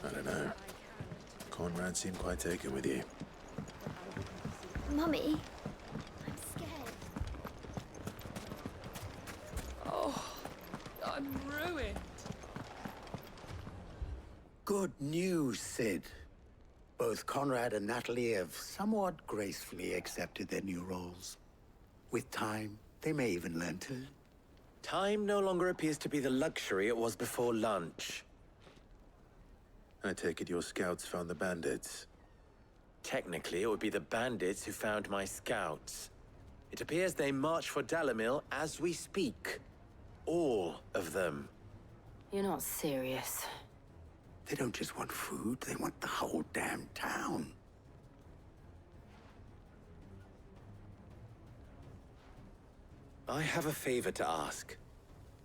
I don't know. Conrad seemed quite taken with you. Mummy, I'm scared. Oh, I'm ruined. Good news, Sid. Both Conrad and Natalie have somewhat gracefully accepted their new roles. With time, they may even learn to. Time no longer appears to be the luxury it was before lunch. I take it your scouts found the bandits. Technically, it would be the bandits who found my scouts. It appears they march for Dalimil as we speak. All of them. You're not serious. They don't just want food, they want the whole damn town. I have a favor to ask.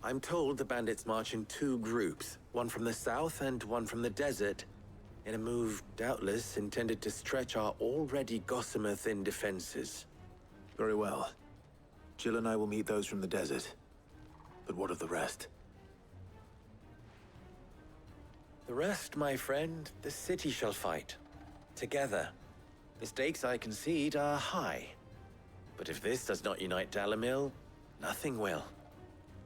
I'm told the bandits march in two groups, one from the south and one from the desert, in a move doubtless intended to stretch our already gossamer-thin defenses. Very well. Jill and I will meet those from the desert. But what of the rest? The rest, my friend, the city shall fight. Together. The stakes, I concede, are high. But if this does not unite Dalimil, nothing will.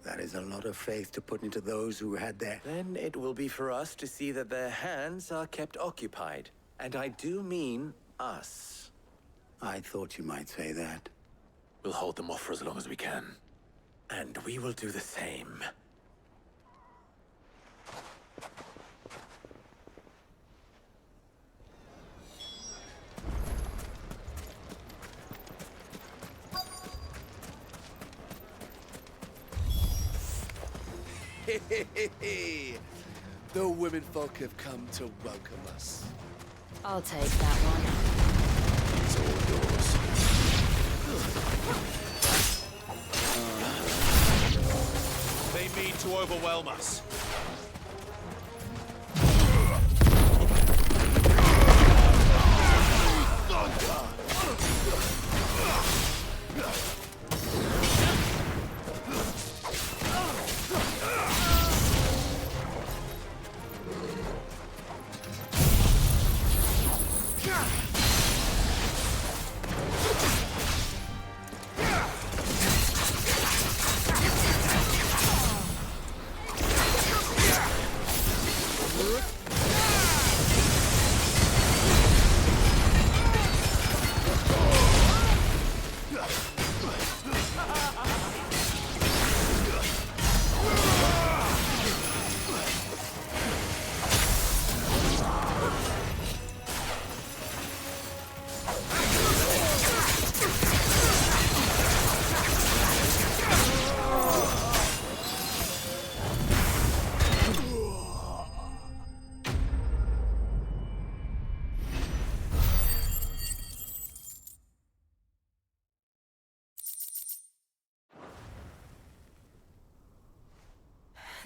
That is a lot of faith to put into those who had their... Then it will be for us to see that their hands are kept occupied. And I do mean us. I thought you might say that. We'll hold them off for as long as we can. And we will do the same. The womenfolk have come to welcome us. I'll take that one. It's all yours. They mean to overwhelm us.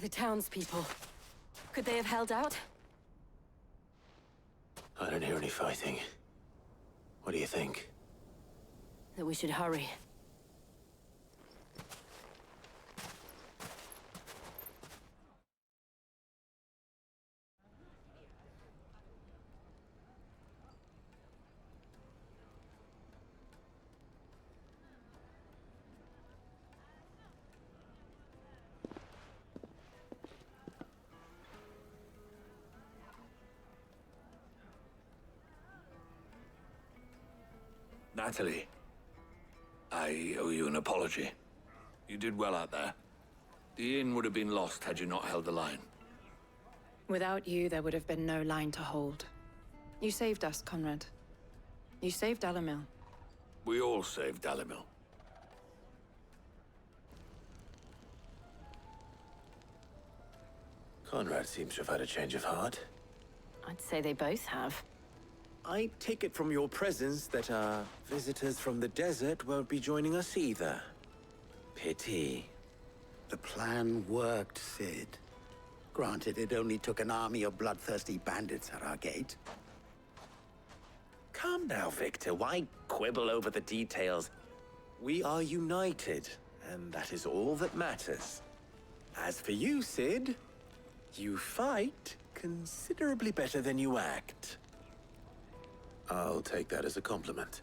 The townspeople. Could they have held out? I don't hear any fighting. What do you think? That we should hurry. Natalie, I owe you an apology. You did well out there. The inn would have been lost had you not held the line. Without you, there would have been no line to hold. You saved us, Conrad. You saved Dalimil. We all saved Dalimil. Conrad seems to have had a change of heart. I'd say they both have. I take it from your presence that our visitors from the desert won't be joining us either. Pity. The plan worked, Sid. Granted, it only took an army of bloodthirsty bandits at our gate. Calm now, Victor. Why quibble over the details? We are united, and that is all that matters. As for you, Sid, you fight considerably better than you act. I'll take that as a compliment.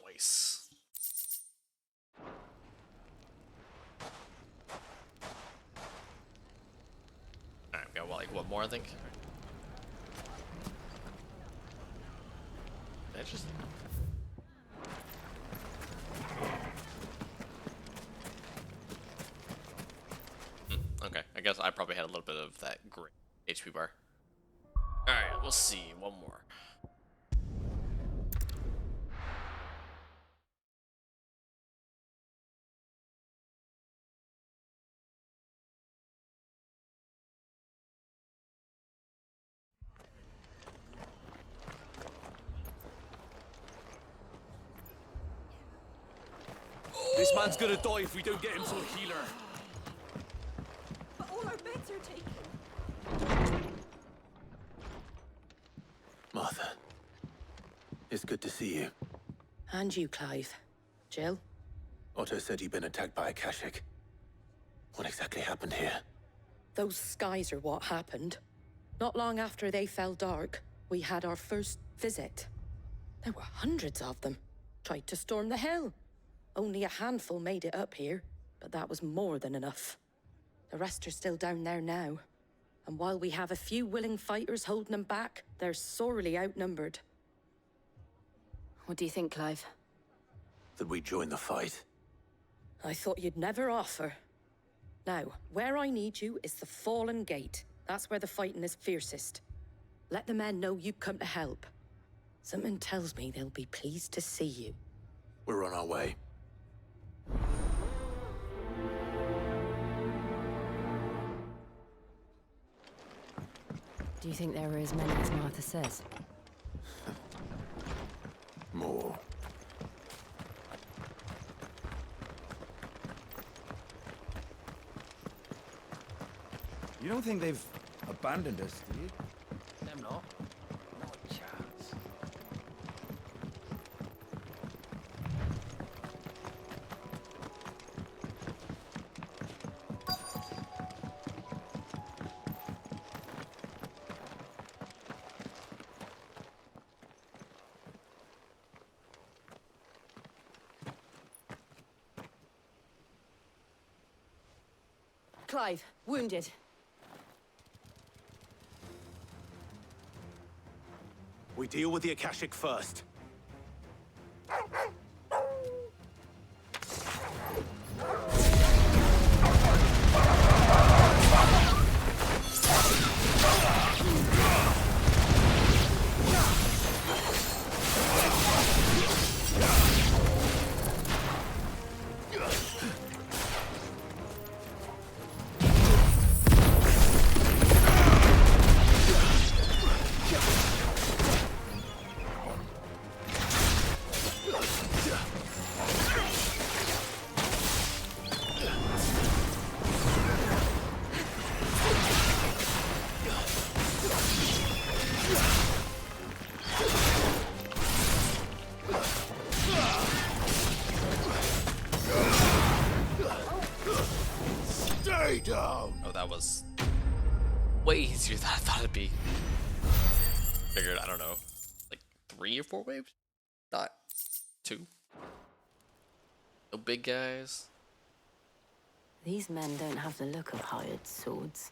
Nice. Alright, we got what, like, one more, I think? Just... okay, I guess I probably had a little bit of that great HP bar. Alright, we'll see. One more. This man's gonna die if we don't get him some healer. But all our beds are taken. Martha, it's good to see you. And you, Clive. Jill? Otto said you'd been attacked by a Kashik. What exactly happened here? Those skies are what happened. Not long after they fell dark, we had our first visit. There were hundreds of them. Tried to storm the hill. Only a handful made it up here, but that was more than enough. The rest are still down there now. And while we have a few willing fighters holding them back, they're sorely outnumbered. What do you think, Clive? That we join the fight? I thought you'd never offer. Now, where I need you is the Fallen Gate. That's where the fighting is fiercest. Let the men know you come to help. Something tells me they'll be pleased to see you. We're on our way. Do you think there are as many as Martha says? More. You don't think they've abandoned us, do you? Them not. Not a chance. Clive, wounded. We deal with the Akashic first. Oh, that was way easier than I thought it'd be. Figured, I don't know, like 3 or 4 waves? Not 2. No big guys. These men don't have the look of hired swords.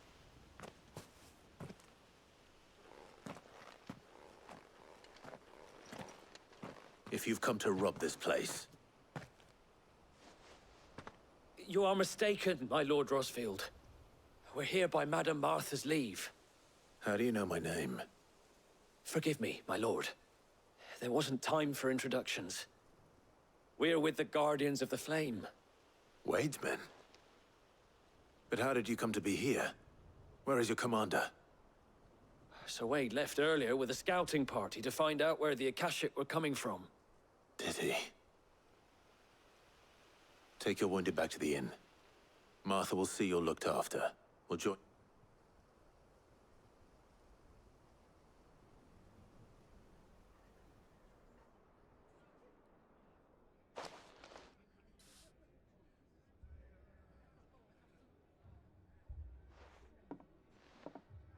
If you've come to rob this place, You are mistaken, my Lord Rosfield. We're here by Madame Martha's leave. how do you know my name? Forgive me, my lord. There wasn't time for introductions. We're with the Guardians of the Flame. Wade's men? But how did you come to be here? Where is your commander? Sir Wade left earlier with a scouting party to find out where the Akashic were coming from. Did he? Take your wounded back to the inn. Martha will see you're looked after. We'll join...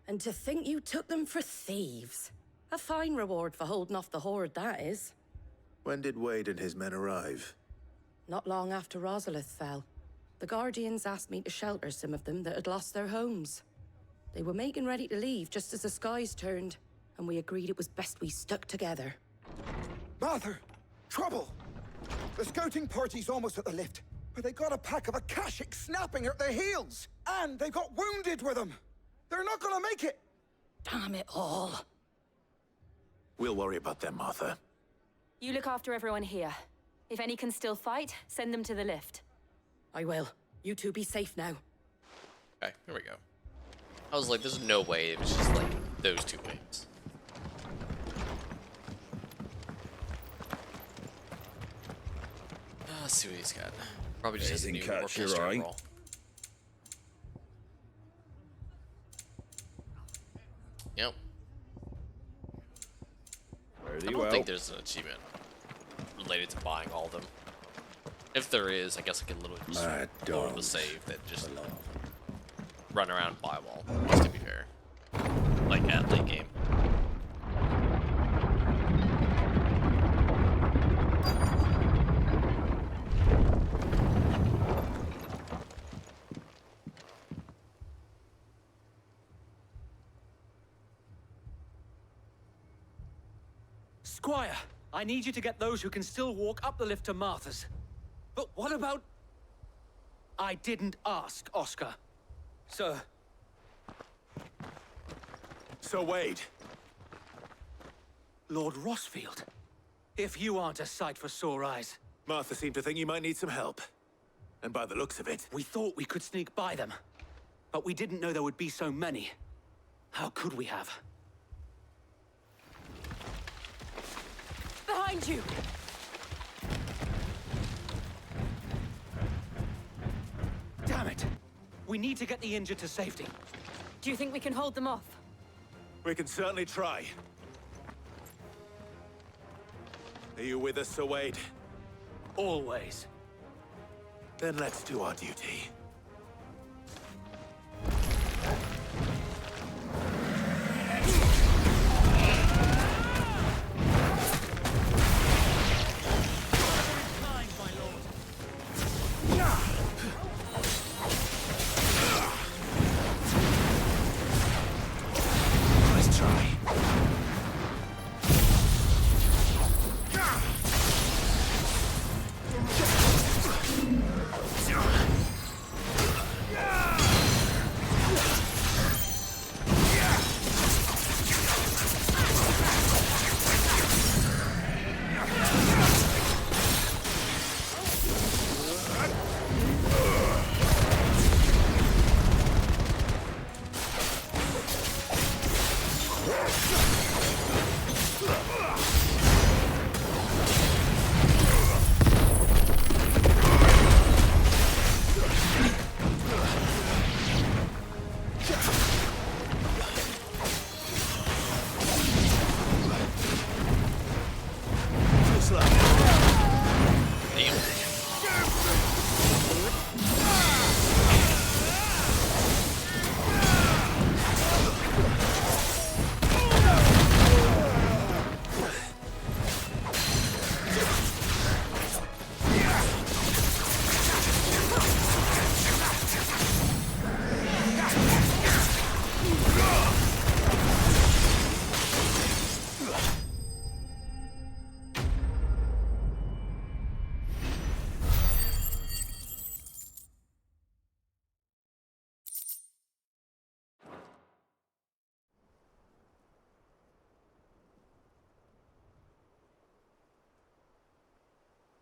And to think you took them for thieves. A fine reward for holding off the horde, that is. When did Wade and his men arrive? Not long after Rosalith fell. The Guardians asked me to shelter some of them that had lost their homes. They were making ready to leave just as the skies turned, and we agreed it was best we stuck together. Martha! Trouble! The scouting party's almost at the lift, but they got a pack of Akashic snapping at their heels! And they got wounded with them! They're not gonna make it! Damn it all. We'll worry about them, Martha. You look after everyone here. If any can still fight, send them to the lift. I will. You two be safe now. Okay, here we go. I was like, there's no way it was just like those two waves. Let's see what he's got. Probably just has a new orchestra roll. Yep. I don't think there's an achievement related to buying all of them. If there is, I guess I can literally just load the save that just run around and buy them all, just to be fair. Like at late game. Squire, I need you to get those who can still walk up the lift to Martha's. But what about... I didn't ask, Oscar. Sir. Sir Wade. Lord Rossfield. If you aren't a sight for sore eyes. Martha seemed to think you might need some help. And by the looks of it... We thought we could sneak by them. But we didn't know there would be so many. How could we have? Behind you! Damn it! We need to get the injured to safety. Do you think we can hold them off? We can certainly try. Are you with us, Sir Wade? Always. Then let's do our duty.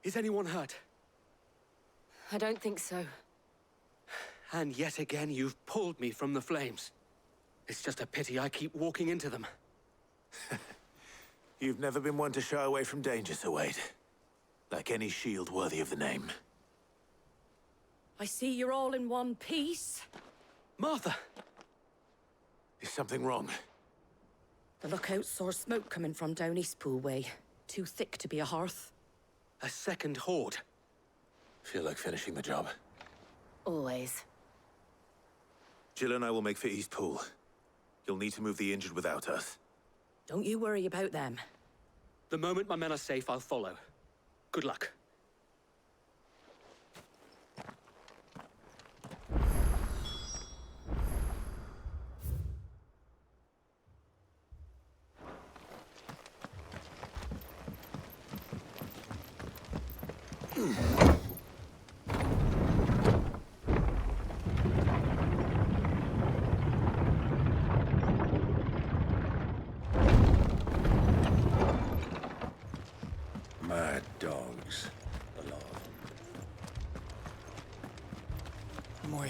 Is anyone hurt? I don't think so. And yet again, you've pulled me from the flames. It's just a pity I keep walking into them. You've never been one to shy away from danger, Sir Wade. Like any shield worthy of the name. I see you're all in one piece. Martha! Is something wrong? The lookout saw smoke coming from down Eastpool way. Too thick to be a hearth. A second horde. Feel like finishing the job. Always. Jill and I will make for Eastpool. You'll need to move the injured without us. Don't you worry about them. The moment my men are safe, I'll follow. Good luck. Mad dogs. The lot of them. Moi.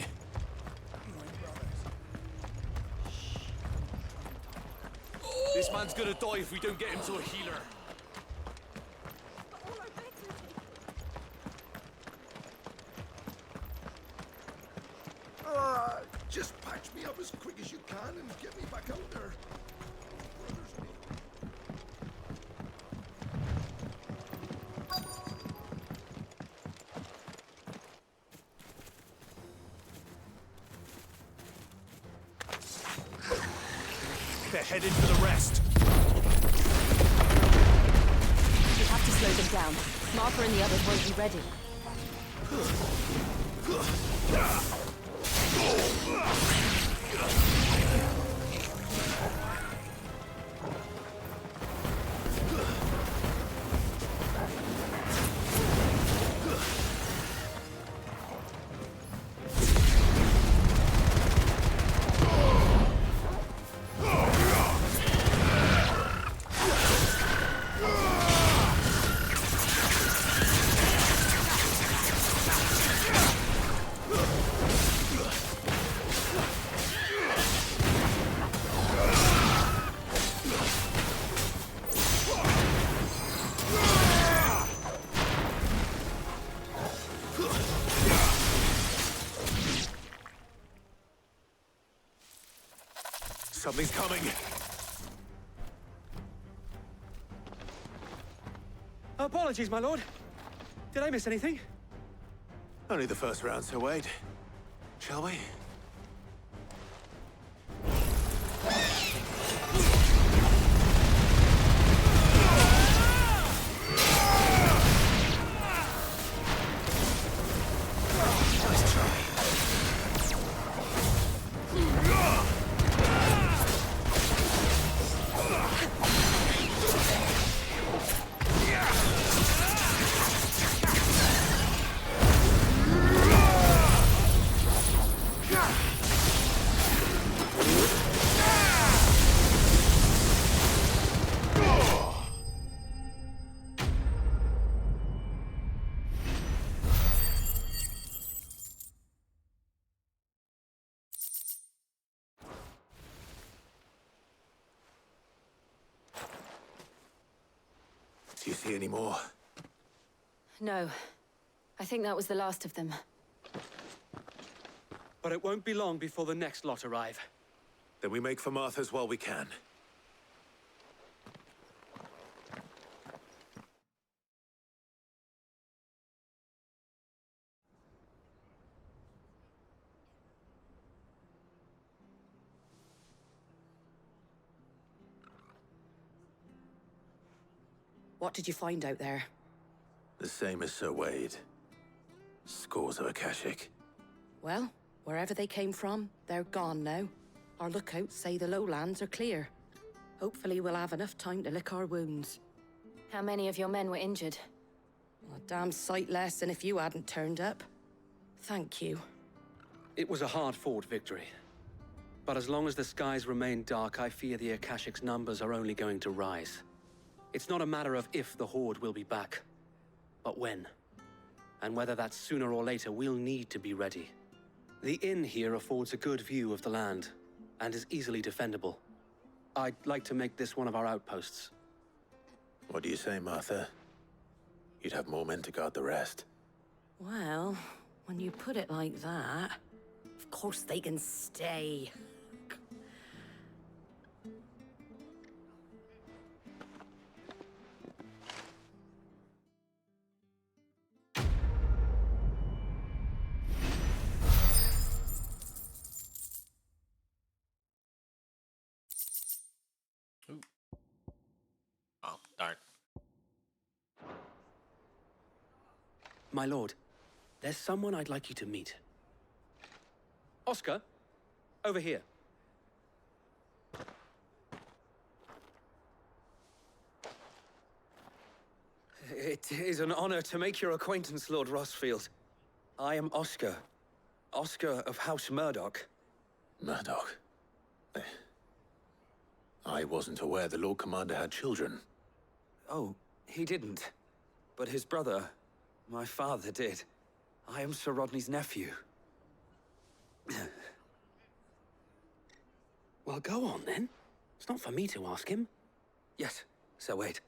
This man's gonna die if we don't get him to a healer. Just patch me up as quick as you can and get me back out there. They're headed for the rest. You have to slow them down. Martha and the others won't be ready. Something's coming. Apologies, my lord. Did I miss anything? Only the first round, Sir Wade. Shall we? Nice try. Do you see any more? No. I think that was the last of them. But it won't be long before the next lot arrive. Then we make for Martha's while we can. What did you find out there? The same as Sir Wade. Scores of Akashic. Well, wherever they came from, they're gone now. Our lookouts say the lowlands are clear. Hopefully we'll have enough time to lick our wounds. How many of your men were injured? A damn sight less than if you hadn't turned up. Thank you. It was a hard-fought victory. But as long as the skies remain dark, I fear the Akashic's numbers are only going to rise. It's not a matter of if the Horde will be back, but when. And whether that's sooner or later, we'll need to be ready. The inn here affords a good view of the land, and is easily defendable. I'd like to make this one of our outposts. What do you say, Martha? You'd have more men to guard the rest. Well, when you put it like that, of course they can stay. Ooh. Oh, darn. My lord, there's someone I'd like you to meet. Oscar, over here. It is an honor to make your acquaintance, Lord Rossfield. I am Oscar. Oscar of House Murdoch. Murdoch? I wasn't aware the Lord Commander had children. Oh, he didn't. But his brother, my father, did. I am Sir Rodney's nephew. Well, go on then. It's not for me to ask him. Yes, Sir Wade.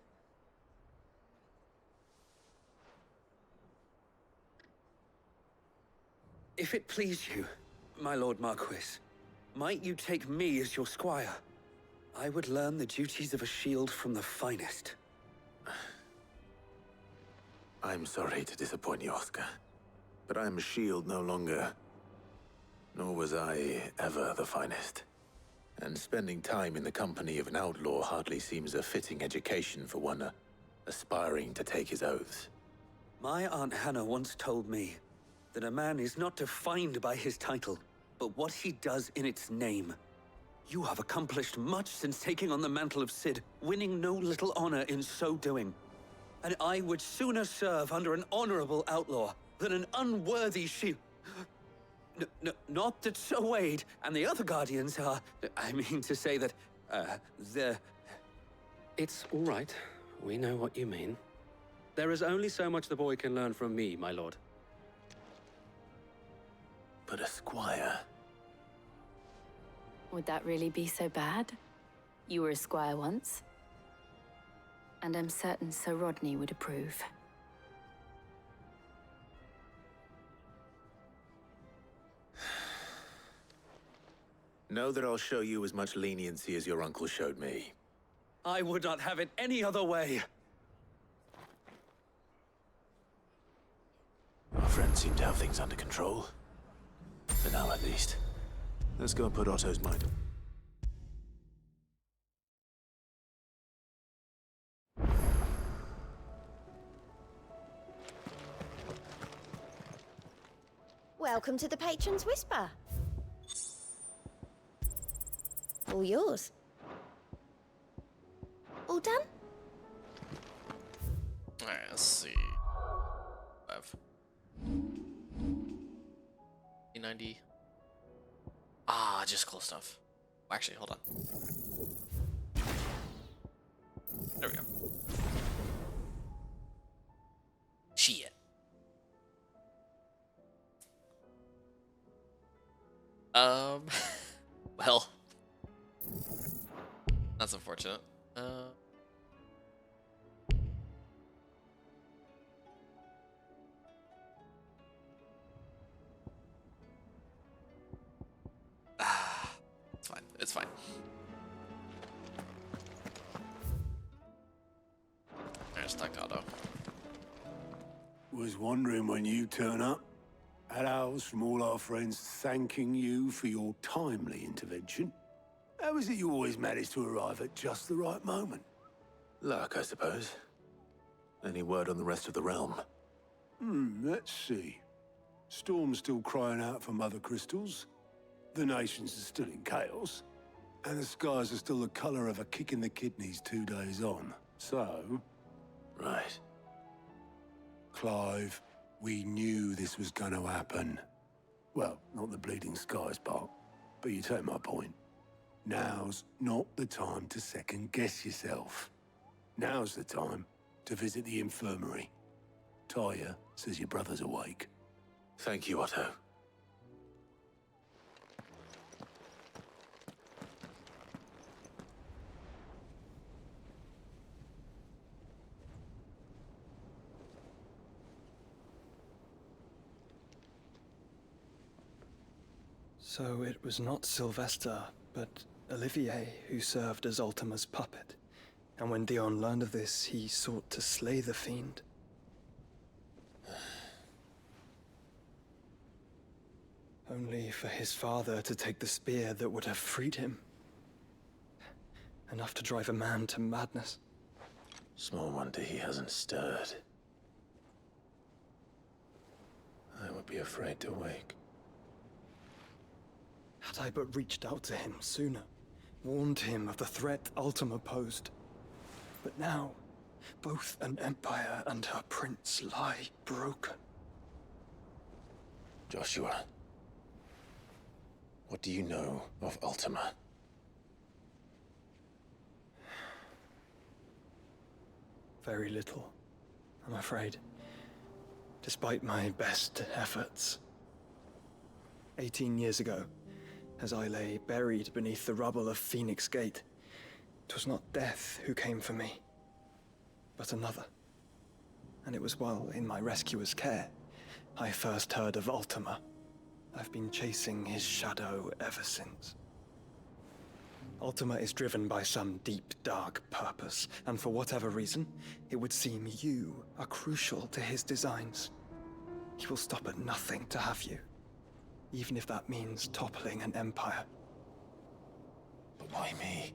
If it please you, my Lord Marquis, might you take me as your squire? I would learn the duties of a shield from the finest. I'm sorry to disappoint you, Oscar, but I'm a shield no longer. Nor was I ever the finest. And spending time in the company of an outlaw hardly seems a fitting education for one aspiring to take his oaths. My Aunt Hannah once told me that a man is not defined by his title, but what he does in its name. You have accomplished much since taking on the mantle of Cid, winning no little honor in so doing. And I would sooner serve under an honorable outlaw than an unworthy shield. Not that Sir Wade and the other Guardians are... I mean to say that, they're... It's all right. We know what you mean. There is only so much the boy can learn from me, my lord. But a squire... Would that really be so bad? You were a squire once. And I'm certain Sir Rodney would approve. Know that I'll show you as much leniency as your uncle showed me. I would not have it any other way. Our friends seem to have things under control. For now, at least. Let's go and put Otto's mind. Welcome to the Patron's Whisper. All yours. All done? Alright, let's see. 90. Ah, just close enough. Actually, hold on. There we go. Shit. Well, that's unfortunate. It's fine. It's fine. There's Staccato. Was wondering when you turn up. Hellos from all our friends thanking you for your timely intervention. How is it you always manage to arrive at just the right moment? Luck, I suppose. Any word on the rest of the realm? Let's see. Storm's still crying out for Mother Crystals. The nations are still in chaos. And the skies are still the color of a kick in the kidneys 2 days on. So... Right. Clive, we knew this was going to happen. Well, not the bleeding skies part, but you take my point. Now's not the time to second-guess yourself. Now's the time to visit the infirmary. Tyre says your brother's awake. Thank you, Otto. So it was not Sylvester, but Olivier who served as Ultima's puppet. And when Dion learned of this, he sought to slay the fiend. Only for his father to take the spear that would have freed him. Enough to drive a man to madness. Small wonder he hasn't stirred. I would be afraid to wake. Had I but reached out to him sooner, warned him of the threat Ultima posed. But now, both an empire and her prince lie broken. Joshua, what do you know of Ultima? Very little, I'm afraid. Despite my best efforts. 18 years ago, as I lay buried beneath the rubble of Phoenix Gate, 'twas not death who came for me, but another. And it was while in my rescuer's care, I first heard of Ultima. I've been chasing his shadow ever since. Ultima is driven by some deep, dark purpose, and for whatever reason, it would seem you are crucial to his designs. He will stop at nothing to have you, even if that means toppling an empire. But why me?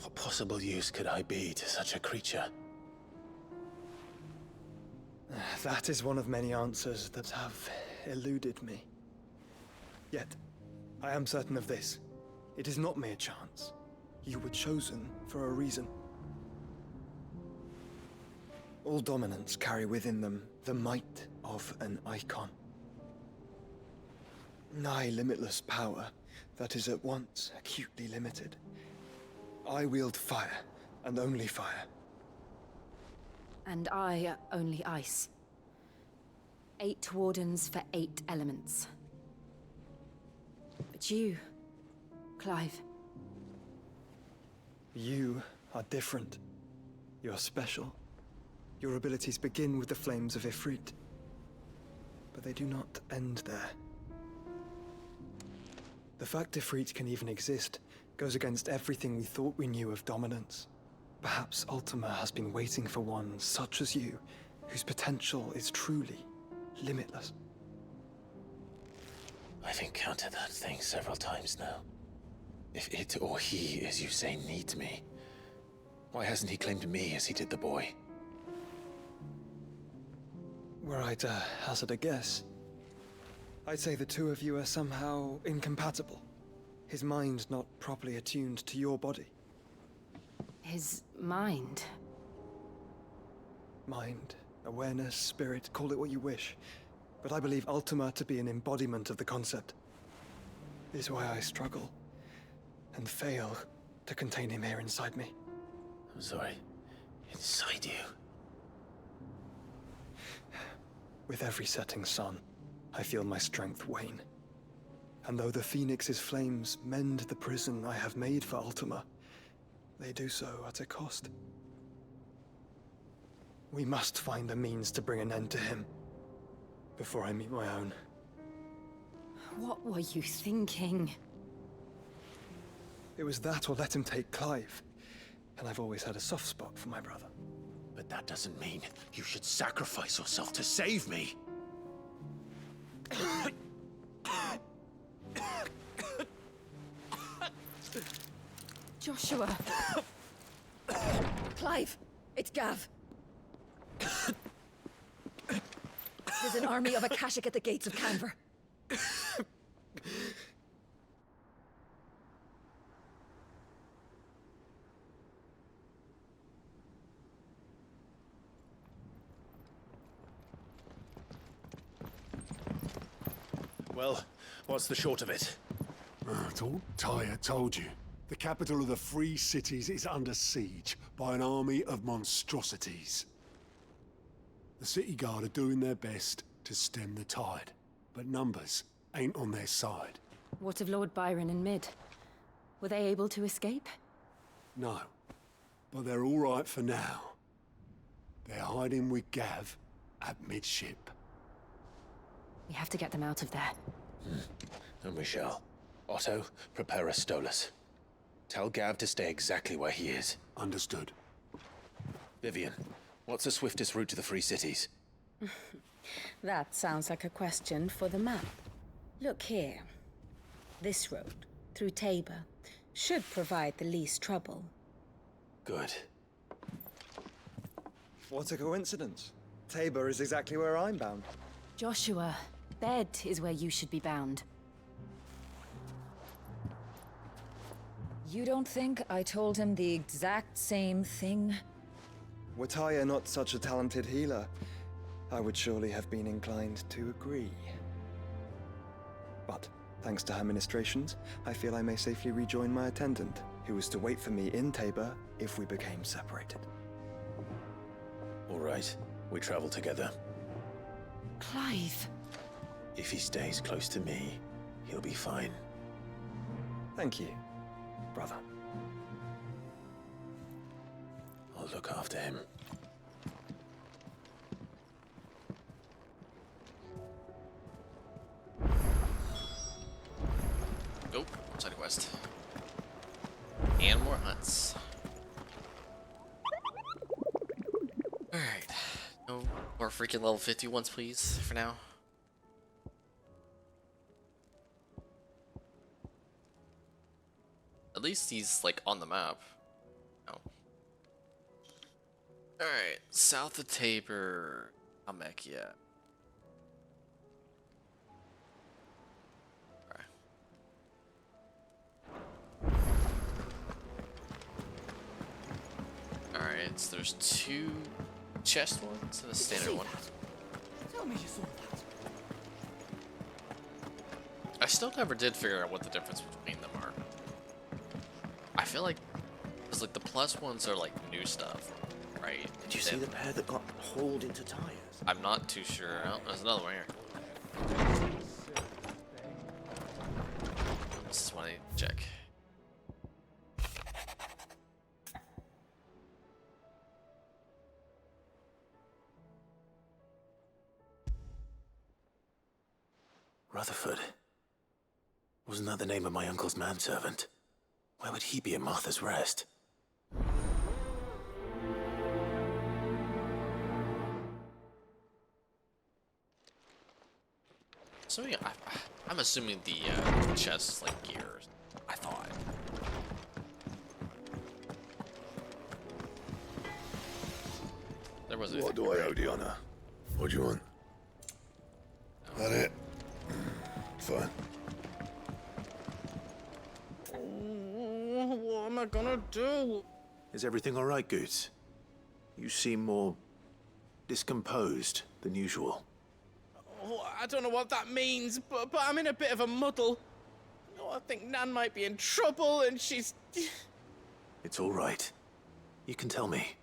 What possible use could I be to such a creature? That is one of many answers that have eluded me. Yet, I am certain of this. It is not mere chance. You were chosen for a reason. All dominants carry within them the might of an icon. Nigh limitless power that is at once acutely limited. I wield fire, and only fire. And I only ice. 8 wardens for 8 elements. But you, Clive. You are different. You're special. Your abilities begin with the flames of Ifrit. But they do not end there. The fact Ifrit can even exist goes against everything we thought we knew of dominance. Perhaps Ultima has been waiting for one such as you, whose potential is truly limitless. I've encountered that thing several times now. If it or he, as you say, needs me, why hasn't he claimed me as he did the boy? Were I to hazard a guess, I'd say the two of you are somehow incompatible. His mind not properly attuned to your body. His mind? Mind, awareness, spirit, call it what you wish. But I believe Ultima to be an embodiment of the concept. Is why I struggle and fail to contain him here inside me. I'm sorry. Inside you? With every setting sun, I feel my strength wane. And though the Phoenix's flames mend the prison I have made for Ultima, they do so at a cost. We must find a means to bring an end to him before I meet my own. What were you thinking? It was that or let him take Clive. And I've always had a soft spot for my brother. But that doesn't mean you should sacrifice yourself to save me. Joshua. Clive, it's Gav. There's an army of Akashic at the gates of Canver. Well, what's the short of it? I thought Tyre told you. The capital of the Free Cities is under siege by an army of monstrosities. The City Guard are doing their best to stem the tide, but numbers ain't on their side. What of Lord Byron and Mid? Were they able to escape? No, but they're all right for now. They're hiding with Gav at midship. We have to get them out of there. And we shall. Otto, prepare a Stolas. Tell Gav to stay exactly where he is. Understood. Vivian, what's the swiftest route to the Free Cities? That sounds like a question for the map. Look here. This road, through Tabor, should provide the least trouble. Good. What a coincidence. Tabor is exactly where I'm bound. Joshua, Bed is where you should be bound. You don't think I told him the exact same thing? Were Tyre not such a talented healer, I would surely have been inclined to agree. But, thanks to her ministrations, I feel I may safely rejoin my attendant, who was to wait for me in Tabor if we became separated. All right, we travel together. Clive. If he stays close to me, he'll be fine. Thank you, brother. I'll look after him. Oh, side quest. And more hunts. Alright. No more freaking level 50 ones, please, for now. At least he's, like, on the map. No. Alright, south of Tabor. Almechia. Alright, so there's two chest ones and a standard one. Tell me you saw that. I still never did figure out what the difference between them are. I feel like, cause like the plus ones are like new stuff, right? Did you see the pair that got hauled into tires? I'm not too sure. Oh, there's another one here. This is what I need to check. Rutherford. Wasn't that the name of my uncle's manservant? Where would he be at Martha's Rest? So yeah, I'm assuming the chest is like gears. I thought. There wasn't. What do I owe the honor? What do you want? That it? Fine. What am I gonna do? Is everything all right, Goots? You seem more discomposed than usual. Oh, I don't know what that means, but I'm in a bit of a muddle. Oh, I think Nan might be in trouble, and she's... It's all right. You can tell me.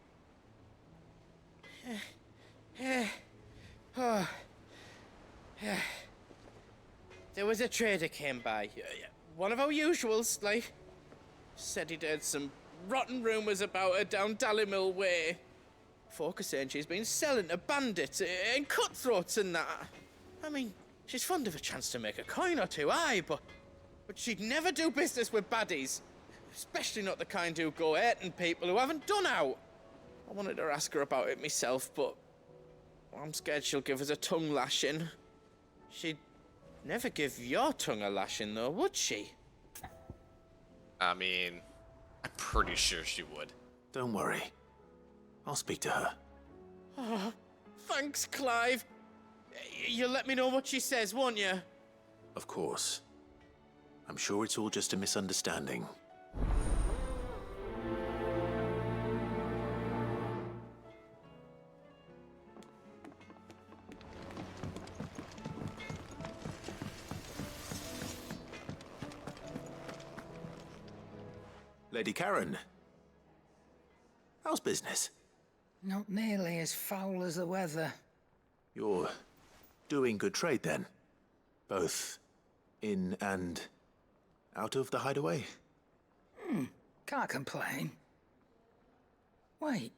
Oh. There was a trader came by. One of our usuals, like. Said he'd heard some rotten rumours about her down Dalimil Way. Folk are saying she's been selling to bandits and cutthroats and that. I mean, she's fond of a chance to make a coin or two, aye, but she'd never do business with baddies. Especially not the kind who go hurting people who haven't done out. I wanted to ask her about it myself, but I'm scared she'll give us a tongue lashing. She'd never give your tongue a lashing, though, would she? I mean, I'm pretty sure she would. Don't worry. I'll speak to her. Oh, thanks, Clive. You'll let me know what she says, won't you? Of course. I'm sure it's all just a misunderstanding. Lady Karen. How's business? Not nearly as foul as the weather. You're doing good trade then? Both in and out of the hideaway? Can't complain. Wait,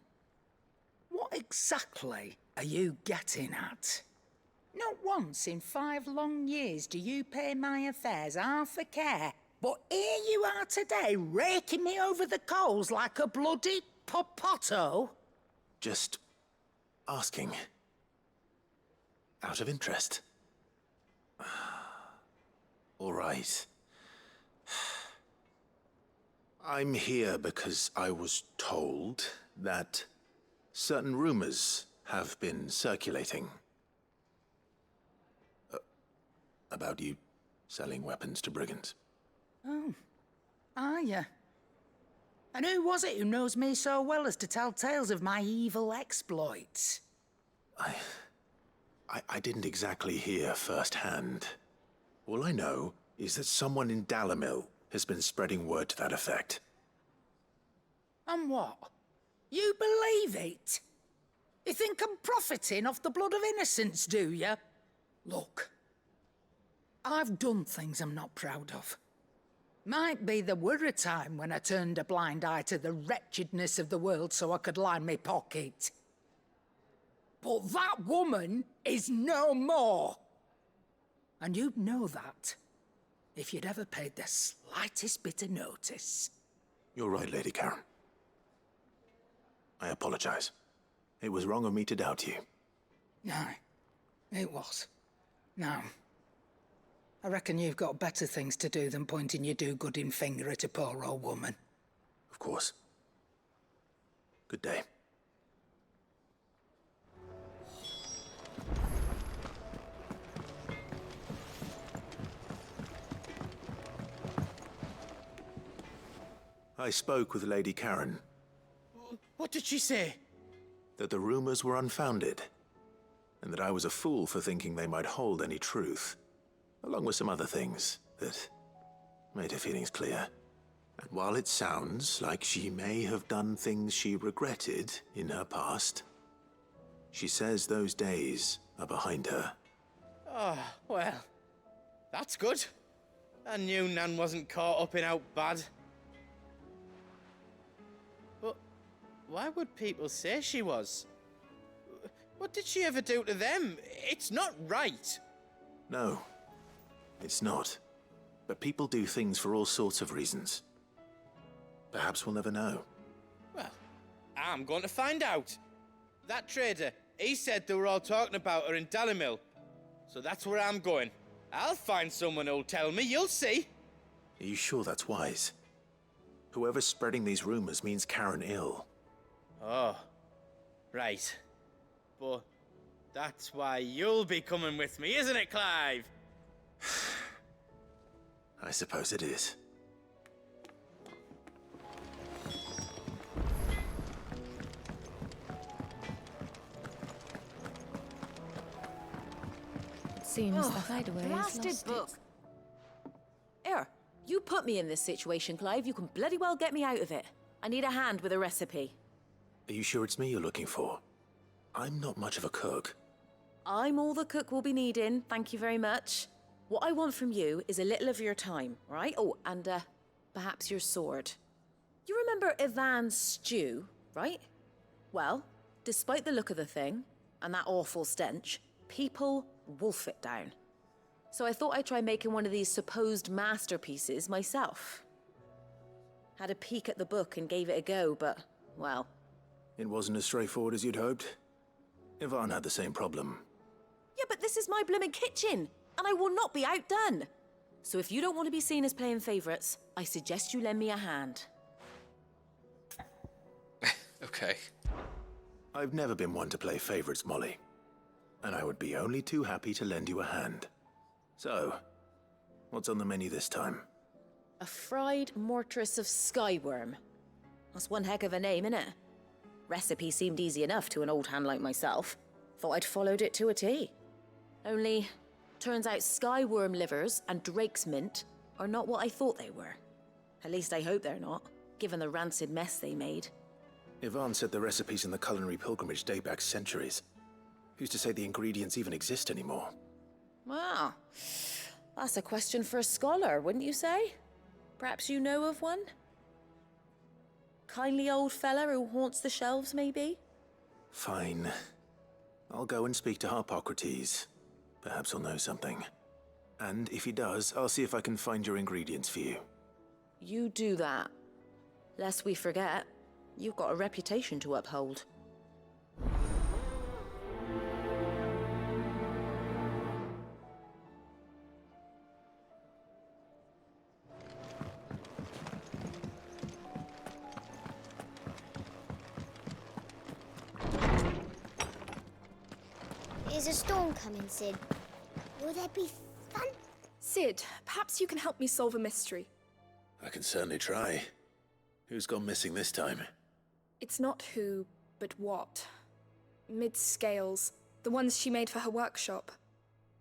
what exactly are you getting at? Not once in 5 long years do you pay my affairs half a care, but here you are today, raking me over the coals like a bloody popoto? Just asking. Out of interest. All right. I'm here because I was told that certain rumors have been circulating. About you selling weapons to brigands. Oh, are ya? And who was it who knows me so well as to tell tales of my evil exploits? I didn't exactly hear firsthand. All I know is that someone in Dalamil has been spreading word to that effect. And what? You believe it? You think I'm profiting off the blood of innocents, do you? Look, I've done things I'm not proud of. Might be there were a time when I turned a blind eye to the wretchedness of the world so I could line my pocket. But that woman is no more. And you'd know that if you'd ever paid the slightest bit of notice. You're right, Lady Karen. I apologize. It was wrong of me to doubt you. No, it was. Now, I reckon you've got better things to do than pointing your do-gooding finger at a poor old woman. Of course. Good day. I spoke with Lady Karen. What did she say? That the rumors were unfounded, and that I was a fool for thinking they might hold any truth, along with some other things that made her feelings clear. And while it sounds like she may have done things she regretted in her past, she says those days are behind her. Oh, well, that's good. I knew Nan wasn't caught up in out bad. But why would people say she was? What did she ever do to them? It's not right. No, it's not. But people do things for all sorts of reasons. Perhaps we'll never know. Well, I'm going to find out. That trader, he said they were all talking about her in Dalamil. So that's where I'm going. I'll find someone who'll tell me, you'll see. Are you sure that's wise? Whoever's spreading these rumors means Karen ill. Oh, right. But that's why you'll be coming with me, isn't it, Clive? I suppose it is. Seems the hideaway is Blasted lost book. its... Here, you put me in this situation, Clive. You can bloody well get me out of it. I need a hand with a recipe. Are you sure it's me you're looking for? I'm not much of a cook. I'm all the cook will be needing, thank you very much. What I want from you is a little of your time, right? Oh, and perhaps your sword. You remember Ivan's stew, right? Well, despite the look of the thing, and that awful stench, people wolf it down. So I thought I'd try making one of these supposed masterpieces myself. Had a peek at the book and gave it a go, but, well... It wasn't as straightforward as you'd hoped. Ivan had the same problem. Yeah, but this is my blooming kitchen, and I will not be outdone. So if you don't want to be seen as playing favourites, I suggest you lend me a hand. Okay. I've never been one to play favorites, Molly. And I would be only too happy to lend you a hand. So, what's on the menu this time? A fried mortress of skyworm. That's one heck of a name, innit? Recipe seemed easy enough to an old hand like myself. Thought I'd followed it to a T. Only, turns out skyworm livers and drake's mint are not what I thought they were. At least I hope they're not, given the rancid mess they made. Ivan said the recipes in the culinary pilgrimage date back centuries. Who's to say the ingredients even exist anymore? Wow. That's a question for a scholar, wouldn't you say? Perhaps you know of one? Kindly old fella who haunts the shelves, maybe? Fine. I'll go and speak to Harpocrates. Perhaps he'll know something. And if he does, I'll see if I can find your ingredients for you. You do that. Lest we forget, you've got a reputation to uphold. Is a storm coming, Sid? Will there be fun? Sid, perhaps you can help me solve a mystery. I can certainly try. Who's gone missing this time? It's not who, but what. Mid's scales, the ones she made for her workshop.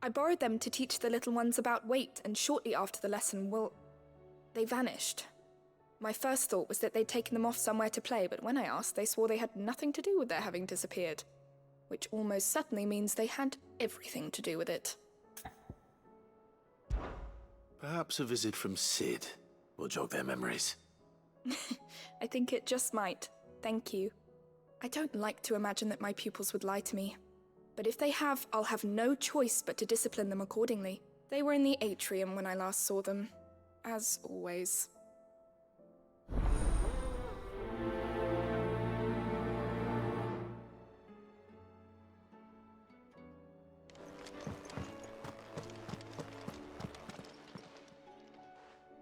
I borrowed them to teach the little ones about weight, and shortly after the lesson, well, they vanished. My first thought was that they'd taken them off somewhere to play, but when I asked, they swore they had nothing to do with their having disappeared. Which almost certainly means they had everything to do with it. Perhaps a visit from Sid will jog their memories. I think it just might. Thank you. I don't like to imagine that my pupils would lie to me. But if they have, I'll have no choice but to discipline them accordingly. They were in the atrium when I last saw them. As always.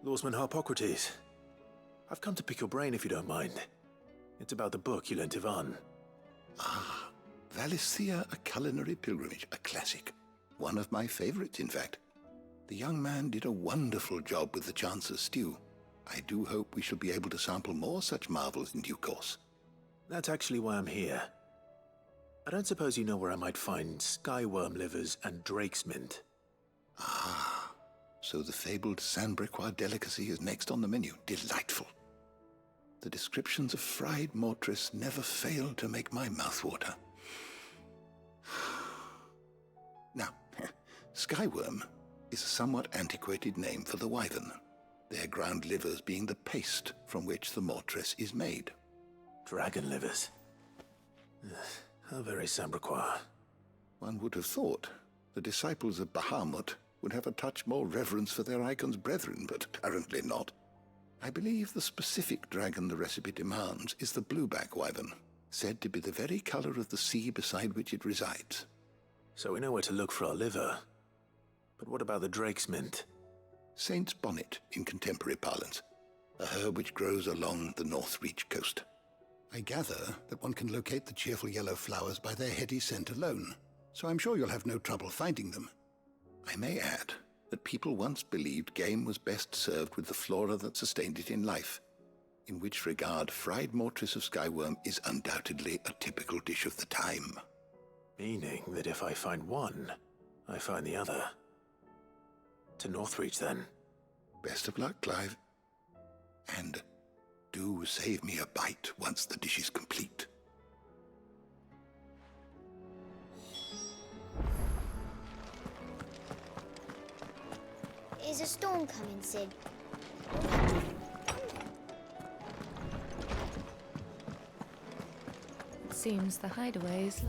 Lawsman Harpocrates. I've come to pick your brain if you don't mind. It's about the book you lent Ivan. Ah, Valisthea, A Culinary Pilgrimage, a classic. One of my favorites, in fact. The young man did a wonderful job with the Chance's stew. I do hope we shall be able to sample more such marvels in due course. That's actually why I'm here. I don't suppose you know where I might find skyworm livers and drake's mint. Ah, so the fabled Sandbrequois delicacy is next on the menu. Delightful. The descriptions of fried mortress never fail to make my mouth water. Now, skyworm is a somewhat antiquated name for the wyvern, their ground livers being the paste from which the mortress is made. Dragon livers. How very Sandbrequois. One would have thought the disciples of Bahamut would have a touch more reverence for their icon's brethren, but apparently not. I believe the specific dragon the recipe demands is the blueback wyvern, said to be the very color of the sea beside which it resides. So we know where to look for our liver. But what about the drake's mint? Saint's bonnet in contemporary parlance, a herb which grows along the North Reach coast. I gather that one can locate the cheerful yellow flowers by their heady scent alone, so I'm sure you'll have no trouble finding them. I may add that people once believed game was best served with the flora that sustained it in life, in which regard fried mortress of skyworm is undoubtedly a typical dish of the time. Meaning that if I find one, I find the other. To Northreach, then. Best of luck, Clive. And do save me a bite once the dish is complete. Is a storm coming, Sid? It seems the hideaway is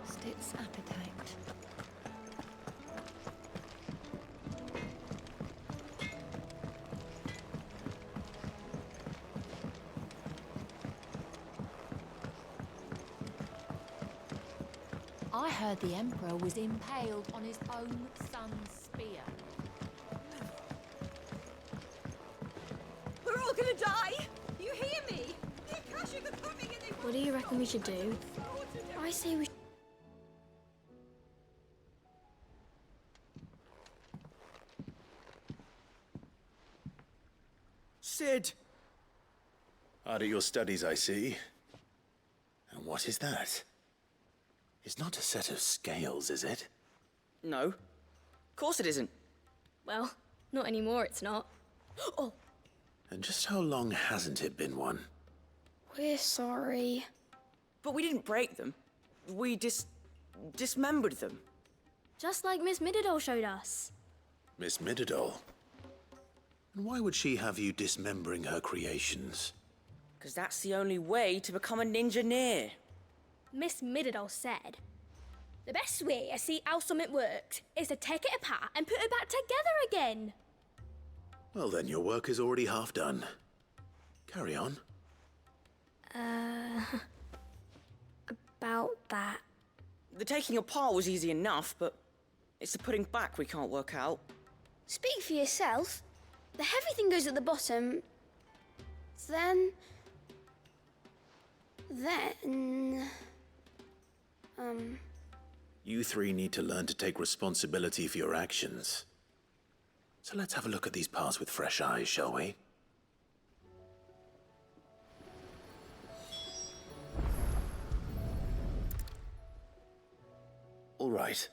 lost its appetite. I heard the Emperor was impaled on his own son's spear. We're all gonna die! You hear me? What do you reckon we should do? I say we Sid! Hard at your studies, I see. And what is that? It's not a set of scales, is it? No. Of course it isn't. Well, not anymore, it's not. Oh! And just how long hasn't it been one? We're sorry. But we didn't break them. we dismembered them. Just like Miss Mididol showed us. Miss Mididol? And why would she have you dismembering her creations? Because that's the only way to become a ninja-neer. Miss Mididol said, the best way to see how something works is to take it apart and put it back together again. Well then, your work is already half done. Carry on. About that. The taking apart was easy enough, but it's the putting back we can't work out. Speak for yourself. The heavy thing goes at the bottom. Then... You three need to learn to take responsibility for your actions. So let's have a look at these parts with fresh eyes, shall we? All right.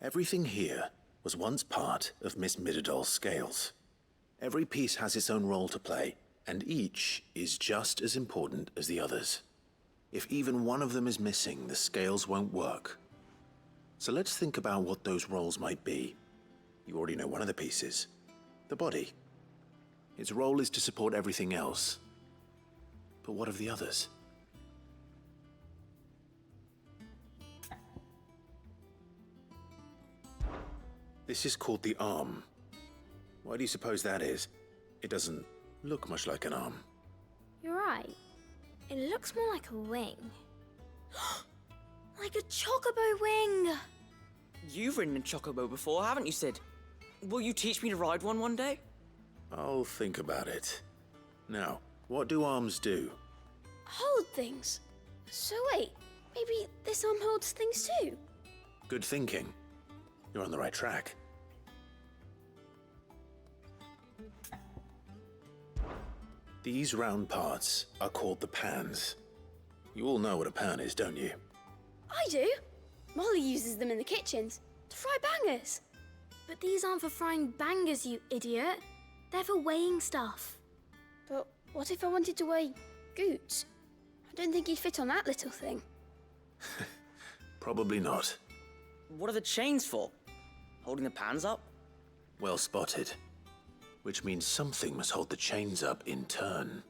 Everything here was once part of Miss Mididol's scales. Every piece has its own role to play, and each is just as important as the others. If even one of them is missing, the scales won't work. So let's think about what those roles might be. You already know one of the pieces, the body. Its role is to support everything else. But what of the others? This is called the arm. Why do you suppose that is? It doesn't look much like an arm. You're right. It looks more like a wing. Like a chocobo wing! You've ridden a chocobo before, haven't you, Sid? Will you teach me to ride one day? I'll think about it. Now, what do arms do? Hold things. So wait, maybe this arm holds things too? Good thinking. You're on the right track. These round parts are called the pans. You all know what a pan is, don't you? I do. Molly uses them in the kitchens to fry bangers. But these aren't for frying bangers, you idiot. They're for weighing stuff. But what if I wanted to weigh Goots? I don't think he'd fit on that little thing. Probably not. What are the chains for? Holding the pans up? Well spotted. Which means something must hold the chains up in turn.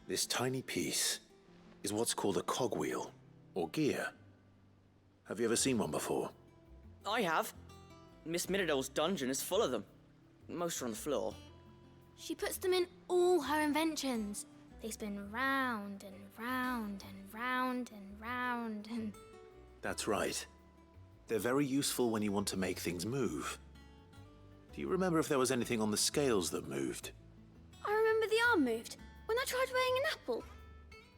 This tiny piece is what's called a cogwheel, or gear. Have you ever seen one before? I have. Miss Mididol's dungeon is full of them. Most are on the floor. She puts them in all her inventions. They spin round and round and round and round and... That's right. They're very useful when you want to make things move. Do you remember if there was anything on the scales that moved? I remember the arm moved when I tried weighing an apple.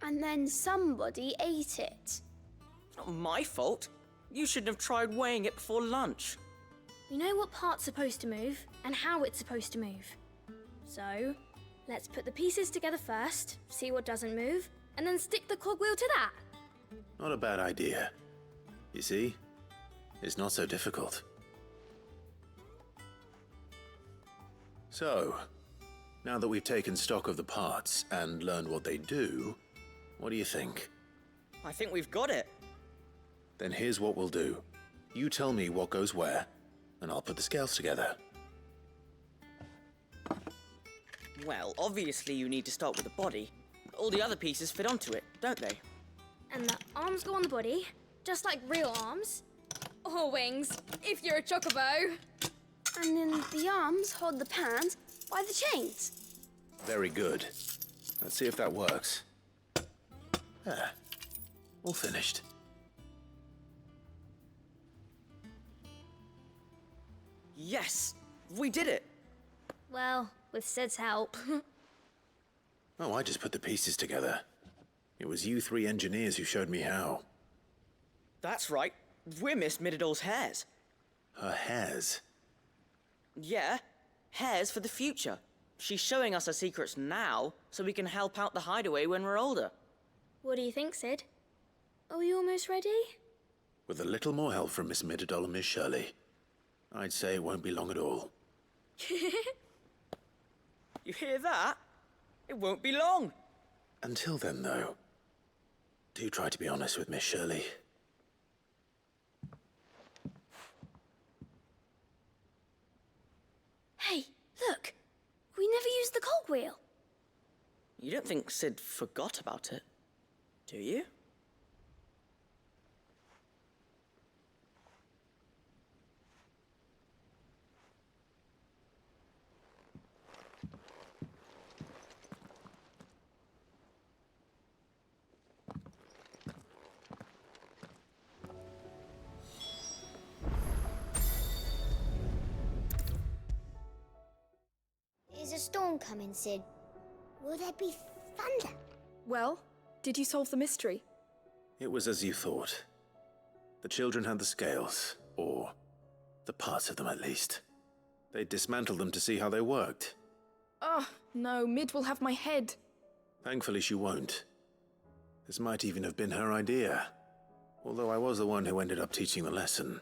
And then somebody ate it. It's not my fault. You shouldn't have tried weighing it before lunch. We know what part's supposed to move and how it's supposed to move. So, let's put the pieces together first, see what doesn't move, and then stick the cogwheel to that. Not a bad idea. You see? It's not so difficult. So, now that we've taken stock of the parts and learned what they do, what do you think? I think we've got it. Then here's what we'll do. You tell me what goes where, and I'll put the scales together. Well, obviously you need to start with the body. All the other pieces fit onto it, don't they? And the arms go on the body, just like real arms. Or wings, if you're a chocobo. And then the arms hold the pans by the chains. Very good. Let's see if that works. There. All finished. Yes! We did it! Well, with Sid's help. Oh, I just put the pieces together. It was you three engineers who showed me how. That's right. We're Miss Mididol's hairs. Her hairs? Yeah, hairs for the future. She's showing us her secrets now, so we can help out the hideaway when we're older. What do you think, Sid? Are we almost ready? With a little more help from Miss Mididol and Miss Shirley, I'd say it won't be long at all. You hear that? It won't be long. Until then, though, do try to be honest with Miss Shirley. Hey, look! We never used the cogwheel. You don't think Sid forgot about it, do you? Is a storm coming, Sid? Will there be thunder? Well, did you solve the mystery? It was as you thought. The children had the scales, or the parts of them at least. They dismantled them to see how they worked. Oh, no, Mid will have my head. Thankfully she won't. This might even have been her idea. Although I was the one who ended up teaching the lesson.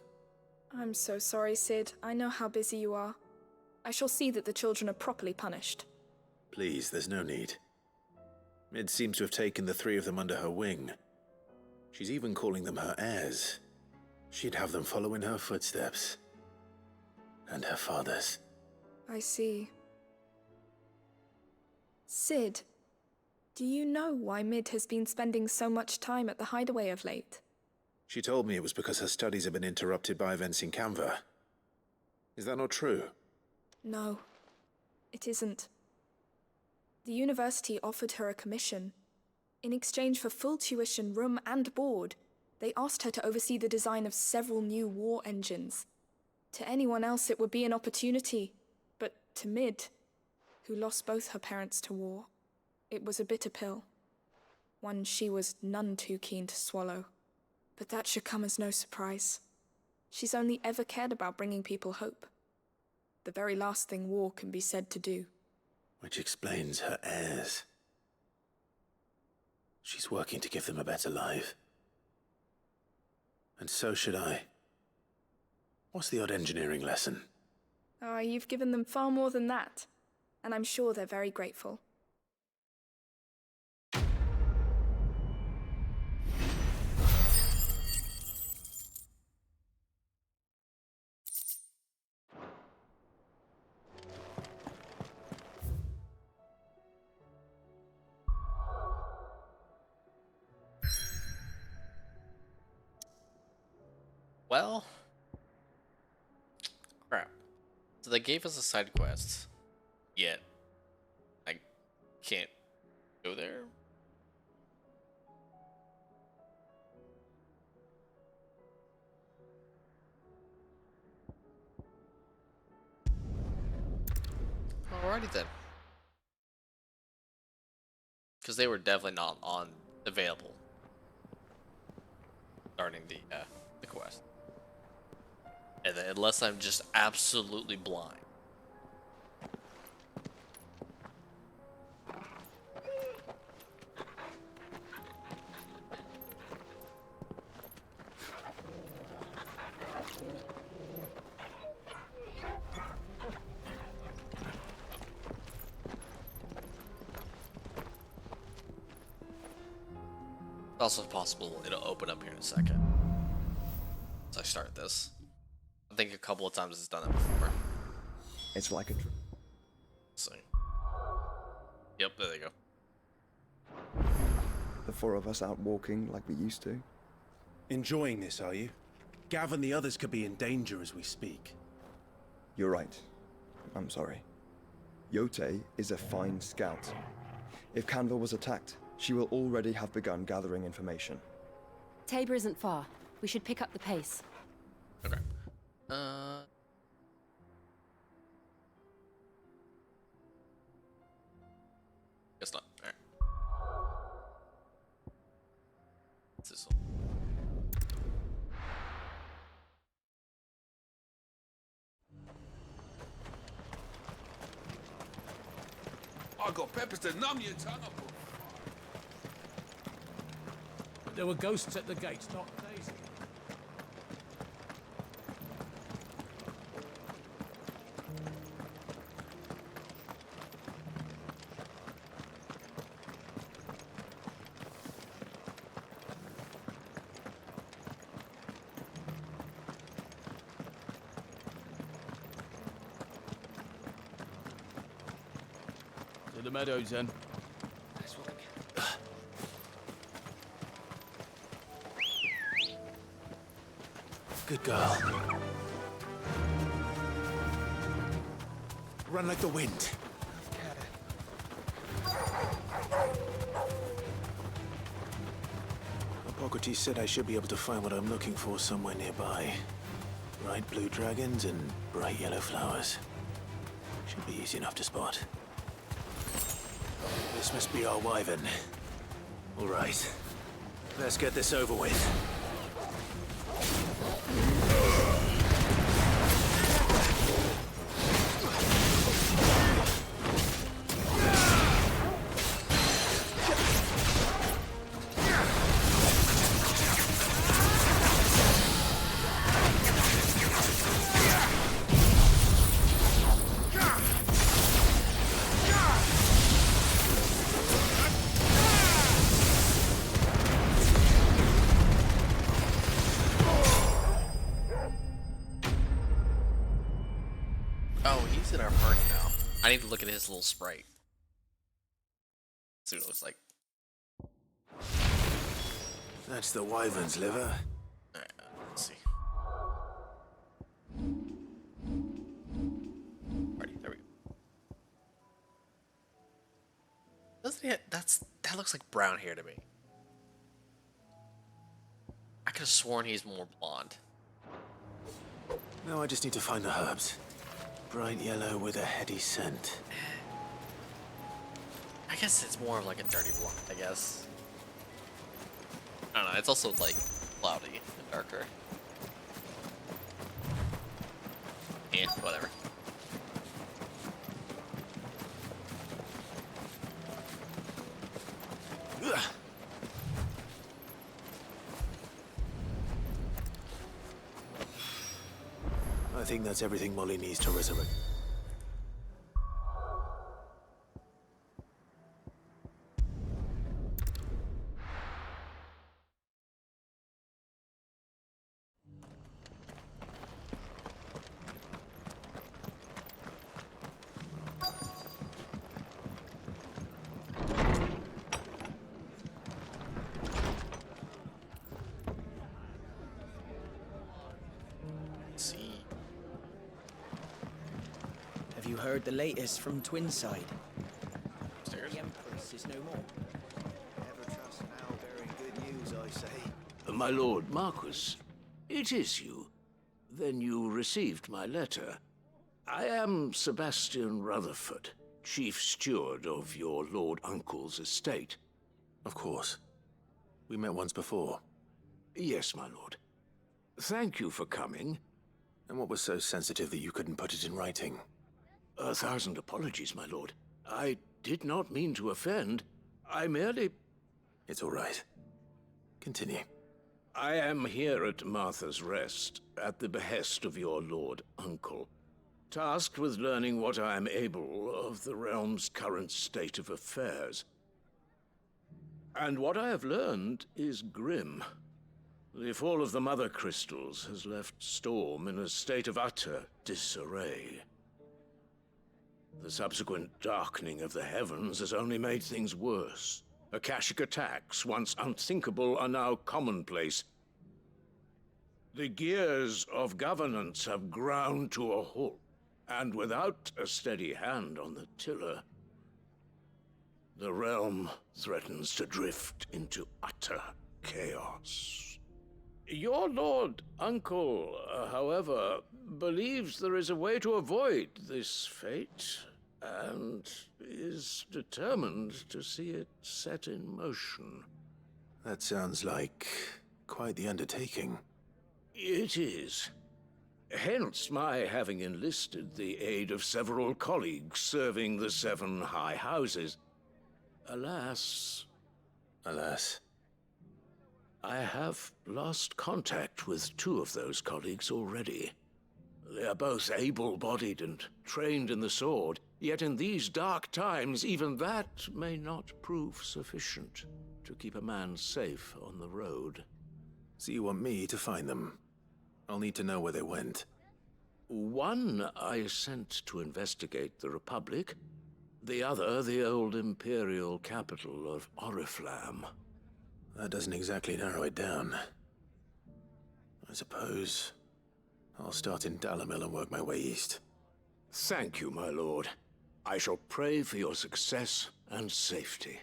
I'm so sorry, Sid. I know how busy you are. I shall see that the children are properly punished. Please, there's no need. Mid seems to have taken the three of them under her wing. She's even calling them her heirs. She'd have them follow in her footsteps. And her father's. I see. Sid, do you know why Mid has been spending so much time at the hideaway of late? She told me it was because her studies have been interrupted by events in Canva. Is that not true? No, it isn't. The university offered her a commission. In exchange for full tuition, room and board, they asked her to oversee the design of several new war engines. To anyone else it would be an opportunity, but to Mid, who lost both her parents to war, it was a bitter pill. One she was none too keen to swallow. But that should come as no surprise. She's only ever cared about bringing people hope. The very last thing war can be said to do. Which explains her heirs. She's working to give them a better life. And so should I. What's the odd engineering lesson? Ah, you've given them far more than that. And I'm sure they're very grateful. Well, crap. So they gave us a side quest, yet I can't go there. Alrighty then, because they were definitely not on available starting the quest. And then, unless I'm just absolutely blind. It's also possible it'll open up here in a second. As I start this. I think a couple of times it's done that before. It's like a Let's see. Yep, there they go. the four of us out walking like we used to. Enjoying this, are you? Gav and the others could be in danger as we speak. You're right. I'm sorry. Yote is a fine scout. If Canva was attacked, she will already have begun gathering information. Tabor isn't far. We should pick up the pace. Okay. Guess not. Alright. What's this one? I got peppers to numb your tongue up. There were ghosts at the gates, not Daisy. the meadows then. Good girl. Run like the wind. Hippocrates said I should be able to find what I'm looking for somewhere nearby. Bright blue dragons and bright yellow flowers. Should be easy enough to spot. This must be our wyvern. All right. Let's get this over with. Oh, he's in our party now. I need to look at his little sprite. See what it looks like. That's the wyvern's liver. Alright, let's see. Party, there we go. Doesn't he that looks like brown hair to me. I could have sworn he's more blonde. Now I just need to find the herbs. Bright yellow with a heady scent. I guess it's more of like a dirty blonde, I guess. I don't know, it's also like cloudy and darker. Yeah, whatever. Ugh. I think that's everything Molly needs to resurrect. Have you heard the latest from Twinside? Upstairs. The Empress is no more. Never trust now bearing good news, I say. My lord Marquis, it is you. Then you received my letter. I am Sebastian Rutherford, chief steward of your lord uncle's estate. Of course. We met once before. Yes, my lord. Thank you for coming. And what was so sensitive that you couldn't put it in writing? 1,000 apologies, my lord. I did not mean to offend. I merely... It's all right. Continue. I am here at Martha's Rest, at the behest of your lord uncle, tasked with learning what I am able of the realm's current state of affairs. And what I have learned is grim. The fall of the Mother Crystals has left Storm in a state of utter disarray. The subsequent darkening of the heavens has only made things worse. Akashic attacks, once unthinkable, are now commonplace. The gears of governance have ground to a halt, and without a steady hand on the tiller, the realm threatens to drift into utter chaos. Your lord uncle, however, believes there is a way to avoid this fate, and is determined to see it set in motion. That sounds like quite the undertaking. It is. Hence my having enlisted the aid of several colleagues serving the 7 high houses. Alas... Alas? I have lost contact with 2 of those colleagues already. They are both able-bodied and trained in the sword, yet in these dark times, even that may not prove sufficient to keep a man safe on the road. So you want me to find them? I'll need to know where they went. One I sent to investigate the Republic, The other, the old imperial capital of Oriflamme. That doesn't exactly narrow it down. I suppose I'll start in Dalimil and work my way east. Thank you, my lord. I shall pray for your success and safety.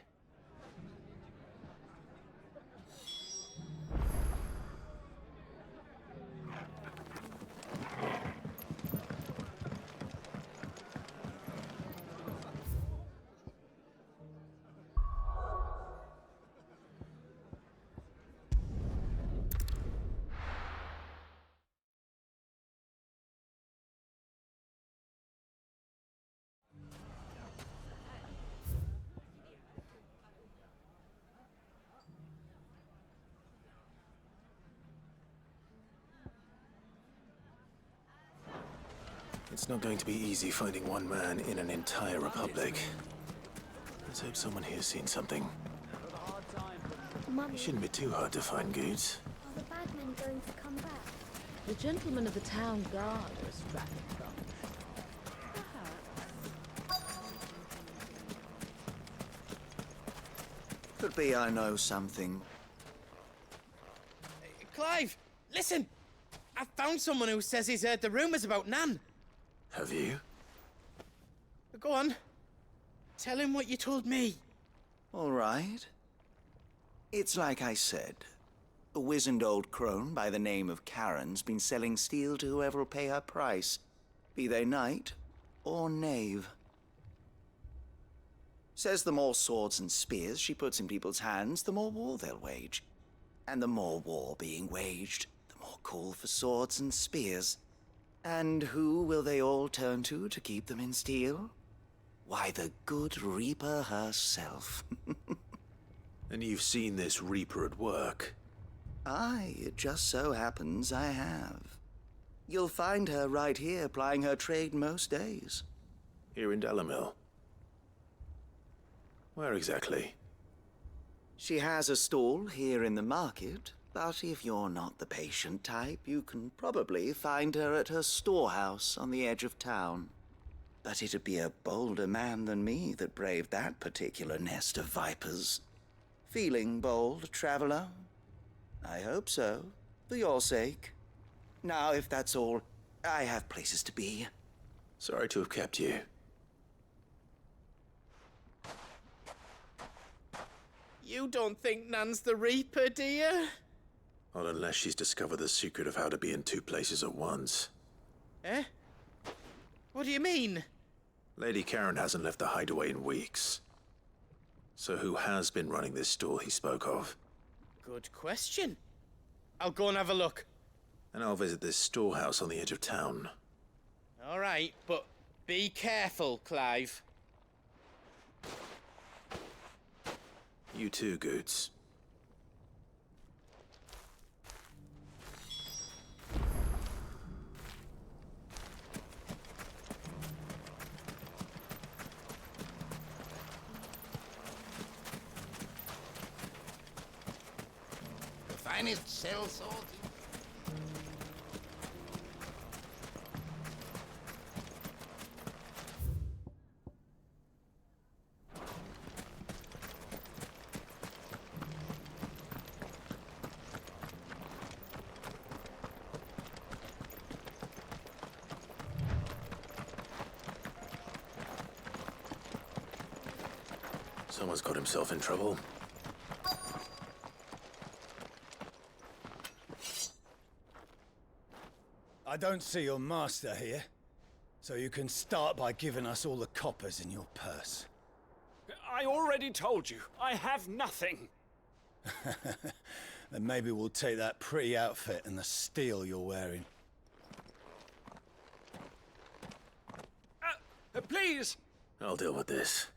It's not going to be easy finding one man in an entire republic. Let's hope someone here's seen something. Mummy, It shouldn't be too hard to find goods. are the bad men going to come back? The gentlemen of the town guard are strapping from. Could be I know something. Clive, listen! I found someone who says he's heard the rumours about Nan. Have you? Go on. Tell him what you told me. All right. It's like I said. A wizened old crone by the name of Karen's been selling steel to whoever'll pay her price, be they knight or knave. Says the more swords and spears she puts in people's hands, the more war they'll wage. And the more war being waged, the more call for swords and spears. And who will they all turn to keep them in steel? Why, the good Reaper herself. And you've seen this Reaper at work? Aye, it just so happens I have. You'll find her right here plying her trade most days. Here in Dalimil? Where exactly? She has a stall here in the market, but if you're not the patient type, you can probably find her at her storehouse on the edge of town. But it'd be a bolder man than me that braved that particular nest of vipers. Feeling bold, traveler? I hope so, for your sake. Now, if that's all, I have places to be. Sorry to have kept you. You don't think Nan's the Reaper, do you? Not unless she's discovered the secret of how to be in two places at once. Eh? What do you mean? Lady Karen hasn't left the hideaway in weeks. So who has been running this stall he spoke of? Good question. I'll go and have a look. And I'll visit this storehouse on the edge of town. All right, but be careful, Clive. You too, Goods. The finest cell swords. Someone's got himself in trouble. I don't see your master here, so you can start by giving us all the coppers in your purse. I already told you, I have nothing. Then maybe we'll take that pretty outfit and the steel you're wearing. Please! I'll deal with this.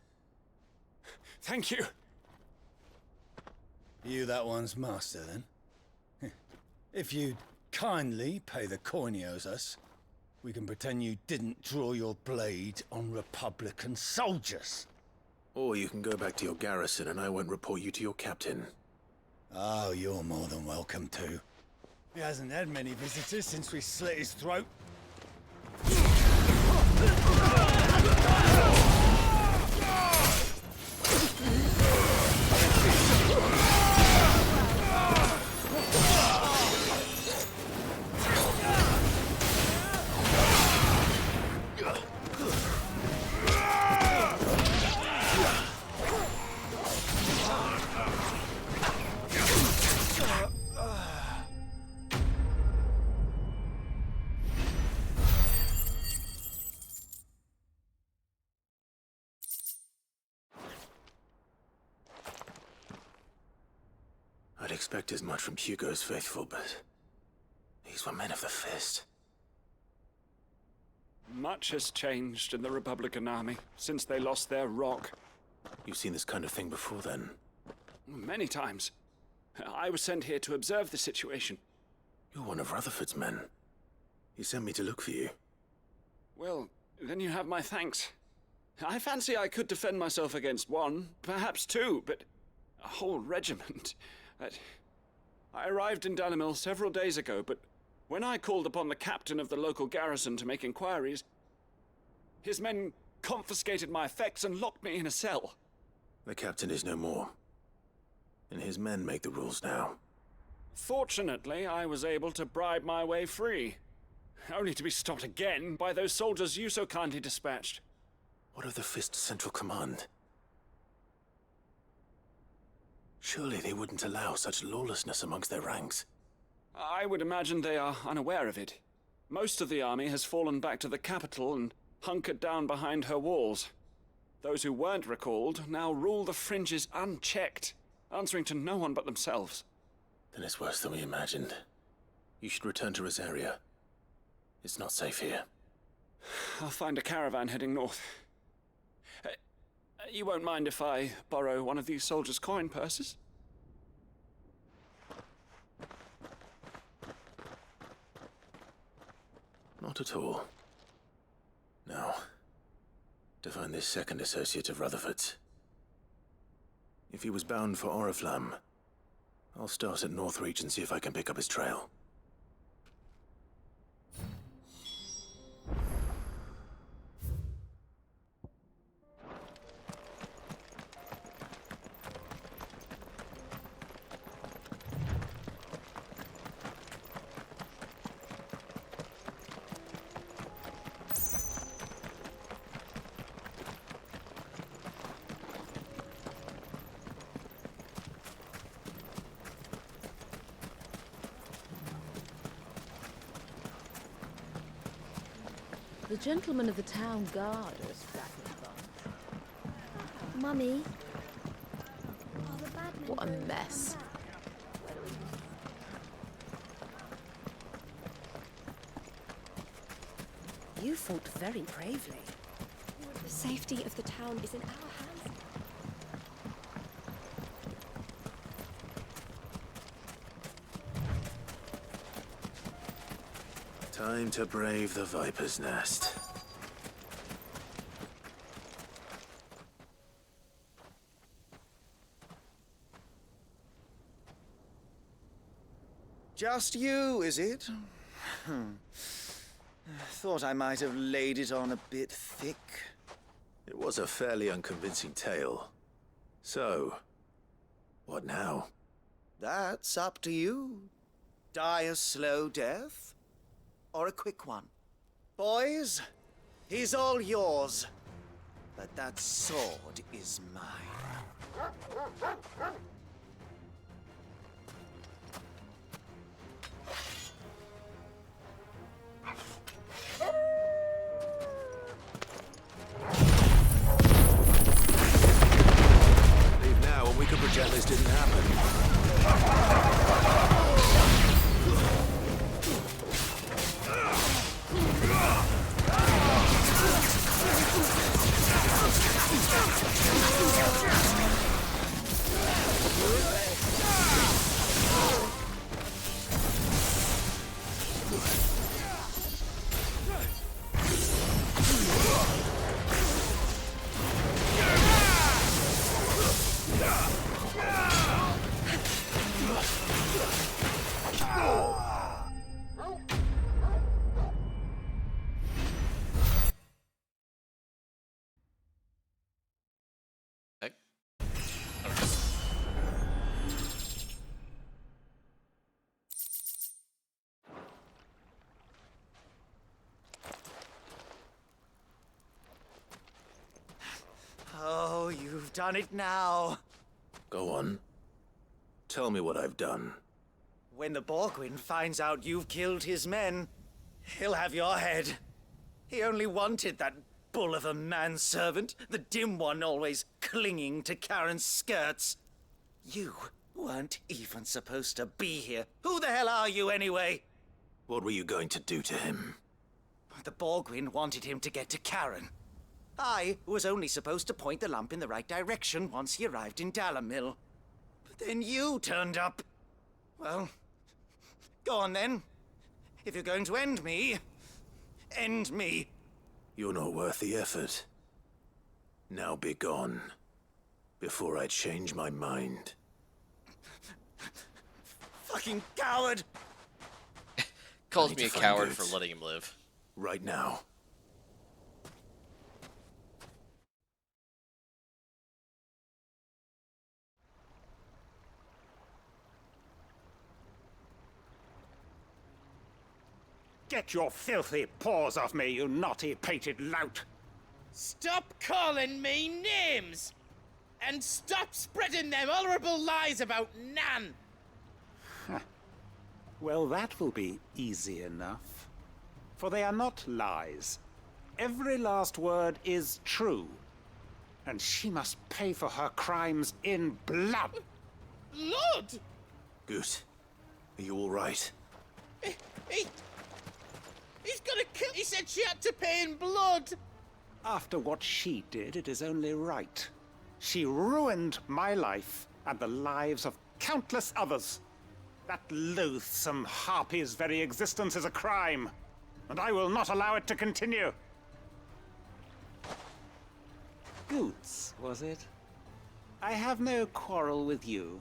Thank you. You that one's master, then? If you'd kindly pay the coin he owes us, we can pretend you didn't draw your blade on Republican soldiers. Or you can go back to your garrison and I won't report you to your captain. Oh, you're more than welcome to. He hasn't had many visitors since we slit his throat. expect as much from Hugo's faithful, but these were men of the fist. Much has changed in the Republican army since they lost their rock. You've seen this kind of thing before, then? Many times. I was sent here to observe the situation. You're one of Rutherford's men. He sent me to look for you. Well, then you have my thanks. I fancy I could defend myself against one, perhaps two, but a whole regiment. I arrived in Dalimil several days ago, but when I called upon the captain of the local garrison to make inquiries, his men confiscated my effects and locked me in a cell. The captain is no more, and his men make the rules now. Fortunately, I was able to bribe my way free, only to be stopped again by those soldiers you so kindly dispatched. What of the Fist's central command? Surely they wouldn't allow such lawlessness amongst their ranks. I would imagine they are unaware of it. Most of the army has fallen back to the capital and hunkered down behind her walls. Those who weren't recalled now rule the fringes unchecked, answering to no one but themselves. Then it's worse than we imagined. You should return to Rosaria. It's not safe here. I'll find a caravan heading north. You won't mind if I borrow one of these soldiers' coin purses? Not at all. Now, to find this second associate of Rutherford's. If he was bound for Oriflamme, I'll start at Northreach and see if I can pick up his trail. The gentlemen of the town guard are a scrappy bunch. Mummy. What a mess. You fought very bravely. The safety of the town is in our hands. Time to brave the Viper's Nest. Just you, is it? Thought I might have laid it on a bit thick. It was a fairly unconvincing tale. So, what now? That's up to you. Die a slow death, or a quick one. Boys, he's all yours. But that sword is mine. Leave now and we could pretend this didn't happen. Oh, you've done it now. Go on. Tell me what I've done. When the Borgwyn finds out you've killed his men, he'll have your head. He only wanted that bull of a manservant, the dim one always clinging to Karen's skirts. You Weren't even supposed to be here. Who the hell are you, anyway? What were you going to do to him? The Borgwyn wanted him to get to Karen. I was only supposed to point the lamp in the right direction once he arrived in Dalamil. But then you turned up. Well, go on then. If you're going to end me, end me. You're not worth the effort. Now be gone, before I change my mind. Fucking coward! Calls me a coward for letting him live. Right now. Get your filthy paws off me, you naughty-pated lout! Stop calling me names! And stop spreading them horrible lies about Nan! Well, that will be easy enough. For they are not lies. Every last word is true. And she must pay for her crimes in blood. Blood? Goose, are you all right? He's gonna kill. He said she had to pay in blood. After what she did, it is only right. She ruined my life and the lives of countless others. That loathsome harpy's very existence is a crime, and I will not allow it to continue. Goots, was it? I have no quarrel with you.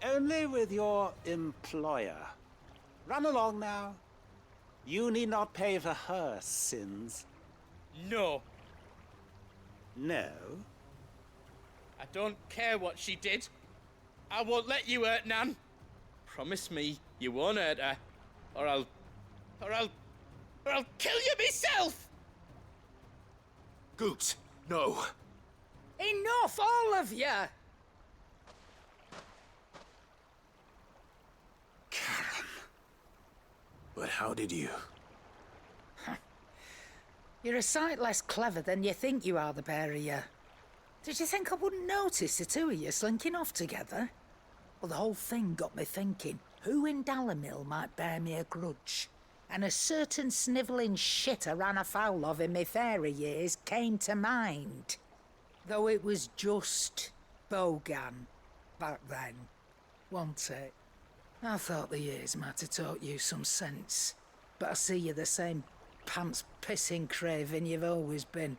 Only with your employer. Run along now. You need not pay for her sins. No. No? I don't care what she did. I won't let you hurt Nan. Promise me you won't hurt her, or I'll kill you myself! Goot, no. Enough, all of you! Karen. But how did you? You're a sight less clever than you think you are, the pair of you. Did you think I wouldn't notice the two of you slinking off together? Well, the whole thing got me thinking, who in Dalamil might bear me a grudge? And a certain snivelling shit I ran afoul of in my fairy years came to mind. Though it was just Bogan back then, wasn't it? I thought the years might have taught you some sense, but I see you're the same pants-pissing craven you've always been.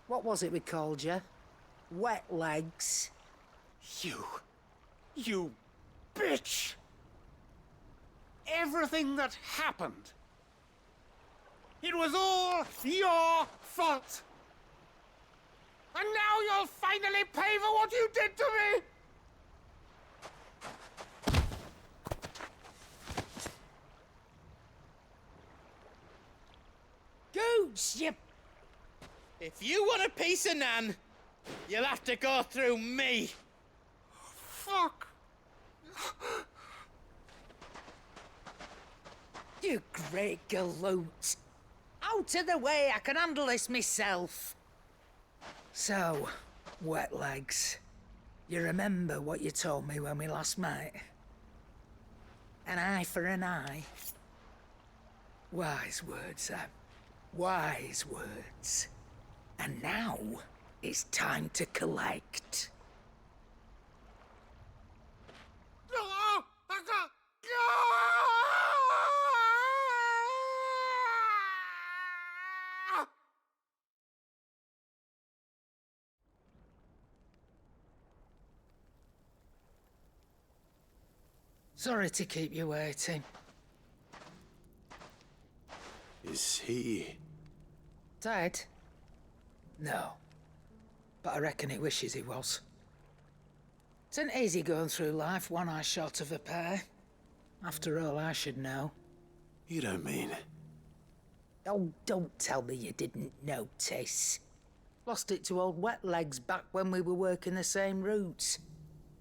What was it we called you? Wet legs? You bitch! Everything that happened, it was all your fault! And now you'll finally pay for what you did to me! Gooch, you... If you want a piece of Nan, you'll have to go through me. Fuck! You great galoot! Out of the way, I can handle this myself. So, wet legs, you remember what you told me when we last met? An eye for an eye. Wise words, wise words. And now, it's time to collect. Sorry to keep you waiting. Is he... Dead? No. But I reckon he wishes he was. It isn't easy going through life one eye short of a pair. After all, I should know. You don't mean... Oh, don't tell me you didn't notice. Lost it to old Wet Legs back when we were working the same routes.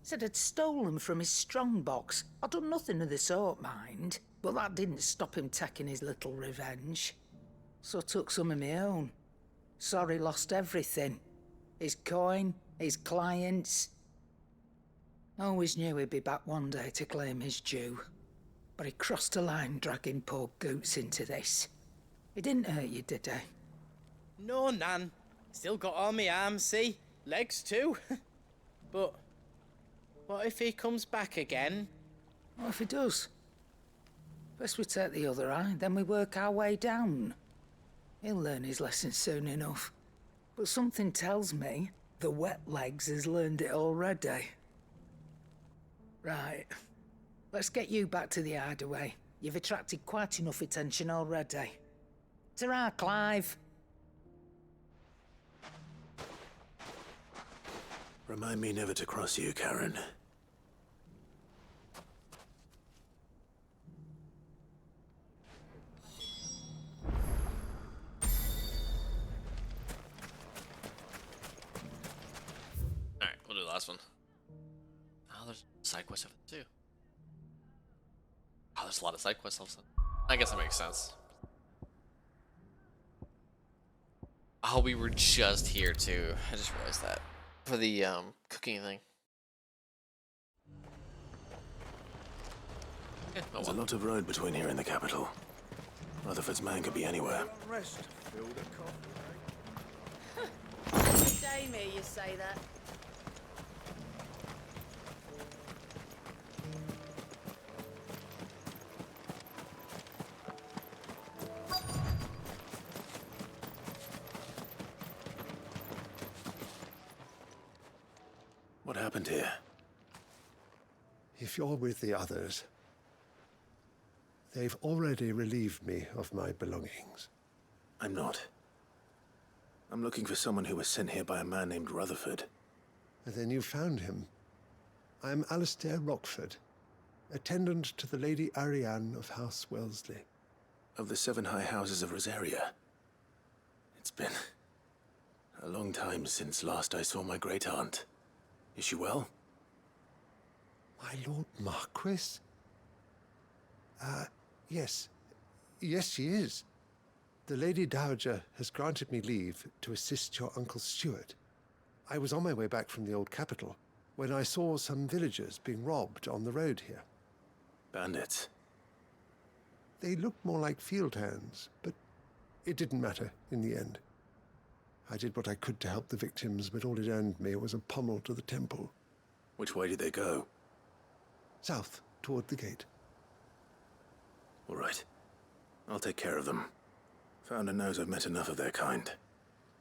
Said I'd stolen from his strongbox. I'd done nothing of the sort, mind. But that didn't stop him taking his little revenge. So I took some of my own. Sorry, lost everything. His coin, his clients. Always knew he'd be back one day to claim his due. But he crossed a line dragging poor Goots into this. He didn't hurt you, did he? No, Nan. Still got all my arms, see? Legs too. But what if he comes back again? What if he does? First we take the other eye, then we work our way down. He'll learn his lesson soon enough. But something tells me the wet legs has learned it already. Right. Let's get you back to the hideaway. You've attracted quite enough attention already. Ta-ra, Clive. Remind me never to cross you, Karen. Alright, we'll do the last one. Oh, there's side quests of it too. Oh, there's a lot of side quests all of a sudden. I guess that makes sense. Oh, we were just here too. I just realized that. For the cooking thing. Yeah, There's a lot of road between here and the capital. Rutherford's man could be anywhere. Shame me, you say that. What happened here? If you're with the others, they've already relieved me of my belongings. I'm not. I'm looking for someone who was sent here by a man named Rutherford. Then you found him. I'm Alistair Rockford, attendant to the Lady Ariane of House Wellesley. Of the 7 high houses of Rosaria. It's been a long time since last I saw my great-aunt. Is she well? My Lord Marquis? Yes. Yes, she is. The Lady Dowager has granted me leave to assist your Uncle Stuart. I was on my way back from the old capital when I saw some villagers being robbed on the road here. Bandits? They looked more like field hands, but it didn't matter in the end. I did what I could to help the victims, but all it earned me was a pommel to the temple. Which way did they go? South, toward the gate. All right. I'll take care of them. Founder knows I've met enough of their kind.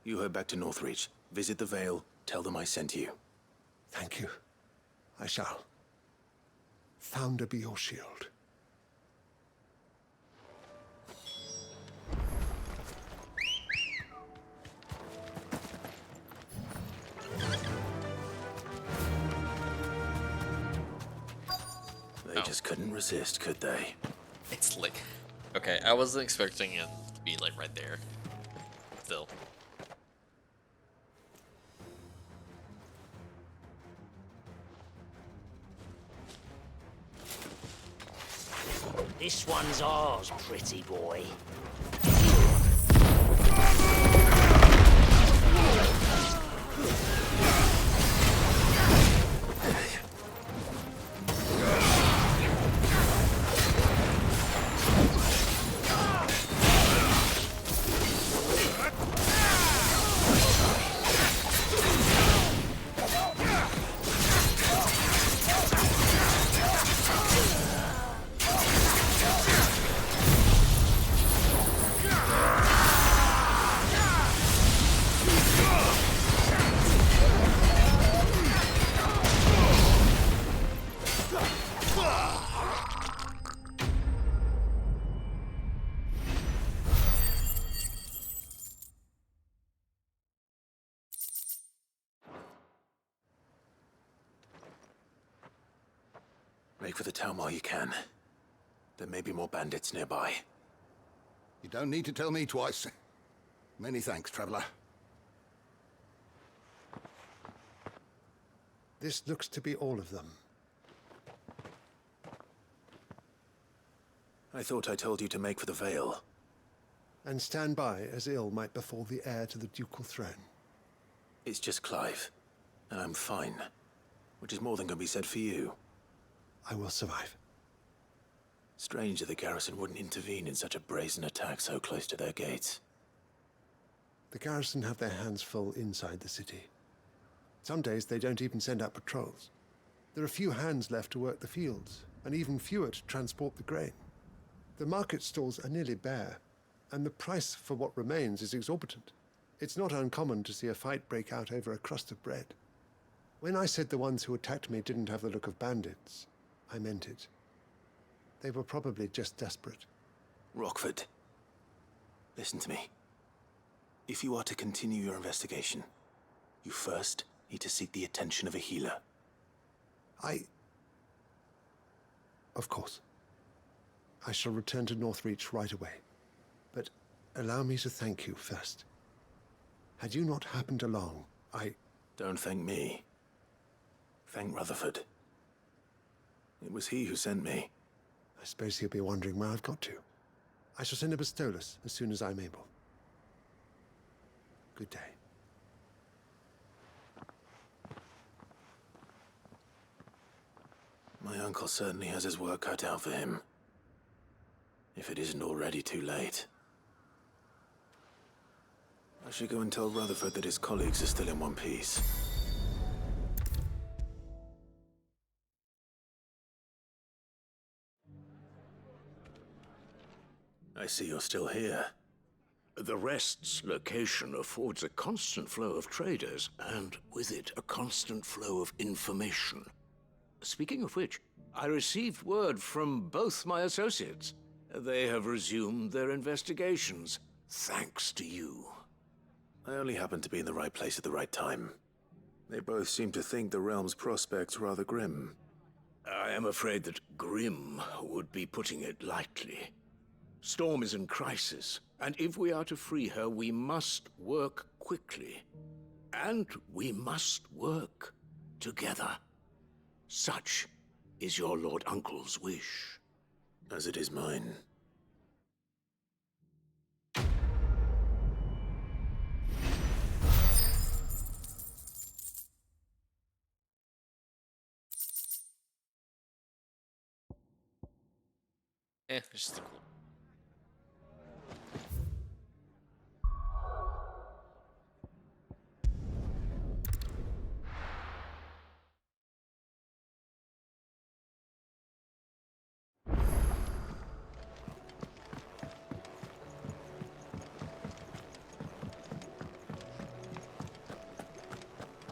You head back to Northreach, visit the Vale, tell them I sent you. Thank you. I shall. Founder be your shield. They just couldn't resist, could they? It's like... Okay, I wasn't expecting it to be like right there. Still. This one's ours, pretty boy. Make for the town while you can. There may be more bandits nearby. You don't need to tell me twice. Many thanks, traveler. This looks to be all of them. I thought I told you to make for the Vale. And stand by as ill might befall the heir to the ducal throne. It's just Clive, and I'm fine. which is more than can be said for you. I will survive. Strange that the garrison wouldn't intervene in such a brazen attack so close to their gates. The garrison have their hands full inside the city. Some days they don't even send out patrols. There are few hands left to work the fields, and even fewer to transport the grain. The market stalls are nearly bare, and the price for what remains is exorbitant. It's not uncommon to see a fight break out over a crust of bread. When I said the ones who attacked me didn't have the look of bandits, I meant it. They were probably just desperate. Rockford, listen to me. If you are to continue your investigation, you first need to seek the attention of a healer. Of course. I shall return to Northreach right away. But allow me to thank you first. Had you not happened along, Don't thank me. Thank Rutherford. It was he who sent me. I suppose he'll be wondering where I've got to. I shall send a Bastolus as soon as I'm able. Good day. My uncle certainly has his work cut out for him. If it isn't already too late. I should go and tell Rutherford that his colleagues are still in one piece. I see you're still here. The Rest's location affords a constant flow of traders, and with it, a constant flow of information. Speaking of which, I received word from both my associates. They have resumed their investigations, thanks to you. I only happened to be in the right place at the right time. They both seem to think the realm's prospects rather grim. I am afraid that grim would be putting it lightly. Storm is in crisis, and if we are to free her, we must work quickly. And we must work together. Such is your Lord Uncle's wish. As it is mine. Just cool.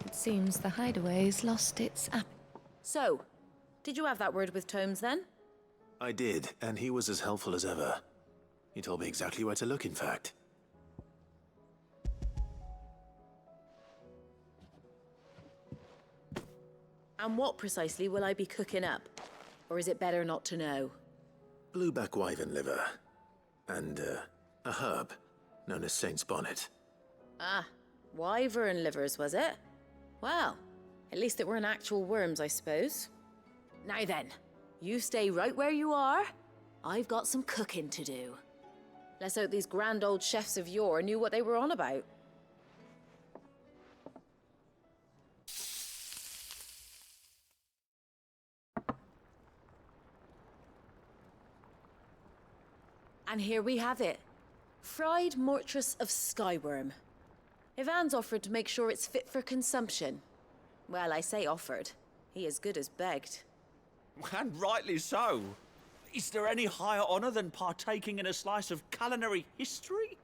It seems the hideaway's lost its app. So, did you have that word with Tomes then? I did, and he was as helpful as ever. He told me exactly where to look, in fact. And what precisely will I be cooking up? Or is it better not to know? Blueback wyvern liver. And, a herb known as Saint's Bonnet. Ah, wyvern livers, was it? Well, at least it weren't actual worms, I suppose. Now then, you stay right where you are. I've got some cooking to do. Let's hope these grand old chefs of yore knew what they were on about. And here we have it. Fried mortress of skyworm. Ivan's offered to make sure it's fit for consumption. Well, I say offered. He as good as begged. And rightly so. Is there any higher honor than partaking in a slice of culinary history?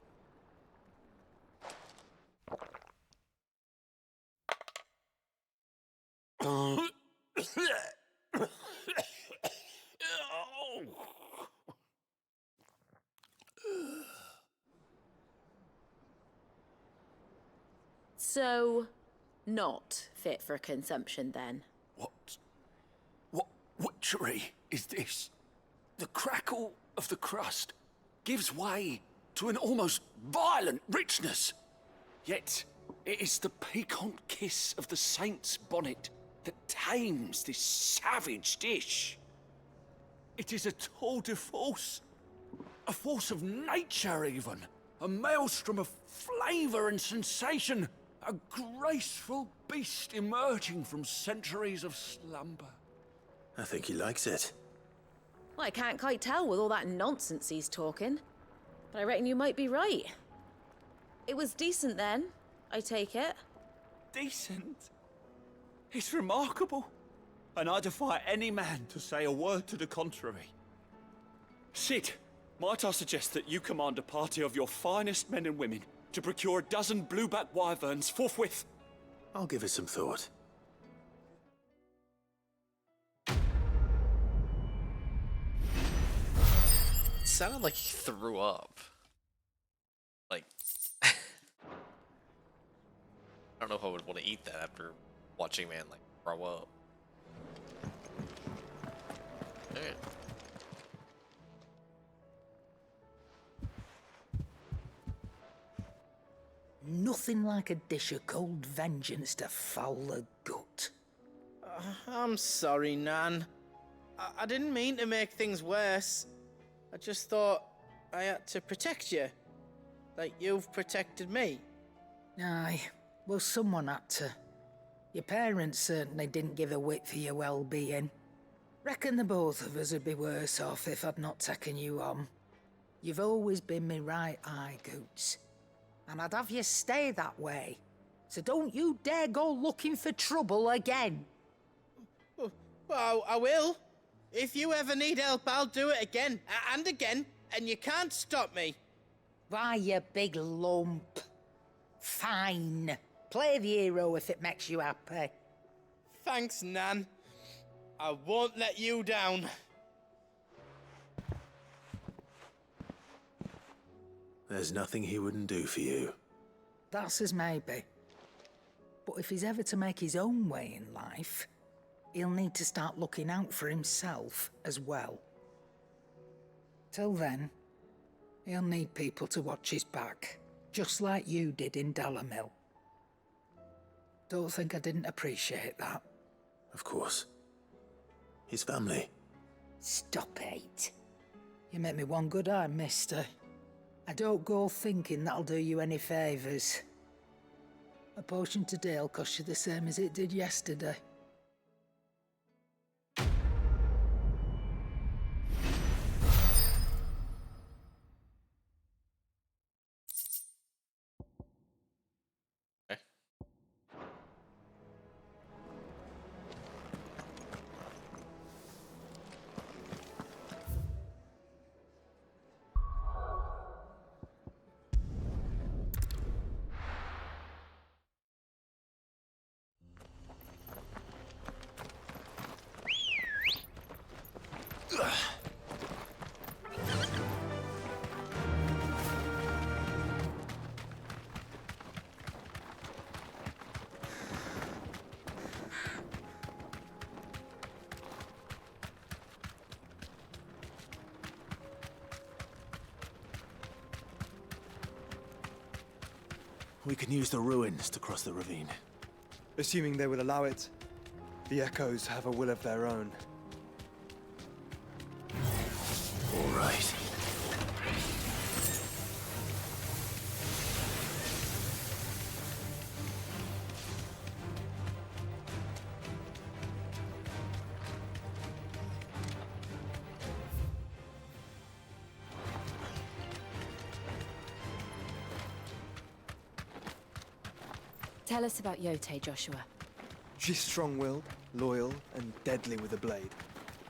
So, not fit for consumption then? What witchery is this? The crackle of the crust gives way to an almost violent richness. Yet, it is the piquant kiss of the Saint's Bonnet that tames this savage dish. It is a tour de force, a force of nature even, a maelstrom of flavour and sensation, A graceful beast emerging from centuries of slumber. I think he likes it. Well, I can't quite tell with all that nonsense he's talking. But I reckon you might be right. It was decent then, I take it. Decent? It's remarkable. And I defy any man to say a word to the contrary. Sid, might I suggest that you command a party of your finest men and women to procure a dozen blueback wyverns forthwith? I'll give it some thought. It sounded like he threw up. Like, I don't know if I would want to eat that after watching a man like throw up. Alright. Nothing like a dish of cold vengeance to foul the gut. I'm sorry, Nan. I didn't mean to make things worse. I just thought I had to protect you. Like you've protected me. Aye, well, someone had to. Your parents certainly didn't give a whit for your well-being. Reckon the both of us would be worse off if I'd not taken you on. You've always been me right eye, Goots. And I'd have you stay that way. So don't you dare go looking for trouble again. Well, I will. If you ever need help, I'll do it again and again, and you can't stop me. Why, you big lump. Fine. Play the hero if it makes you happy. Thanks, Nan. I won't let you down. There's nothing he wouldn't do for you. That's as maybe. But if he's ever to make his own way in life, he'll need to start looking out for himself as well. Till then, he'll need people to watch his back, just like you did in Dalamil. Don't think I didn't appreciate that. Of course. His family. Stop it. You make me one good eye, mister. I don't go thinking that'll do you any favours. A potion today'll cost you the same as it did yesterday. We can use the ruins to cross the ravine. Assuming they will allow it. The Echoes have a will of their own. All right. Tell us about Yote, Joshua. She's strong-willed, loyal, and deadly with a blade.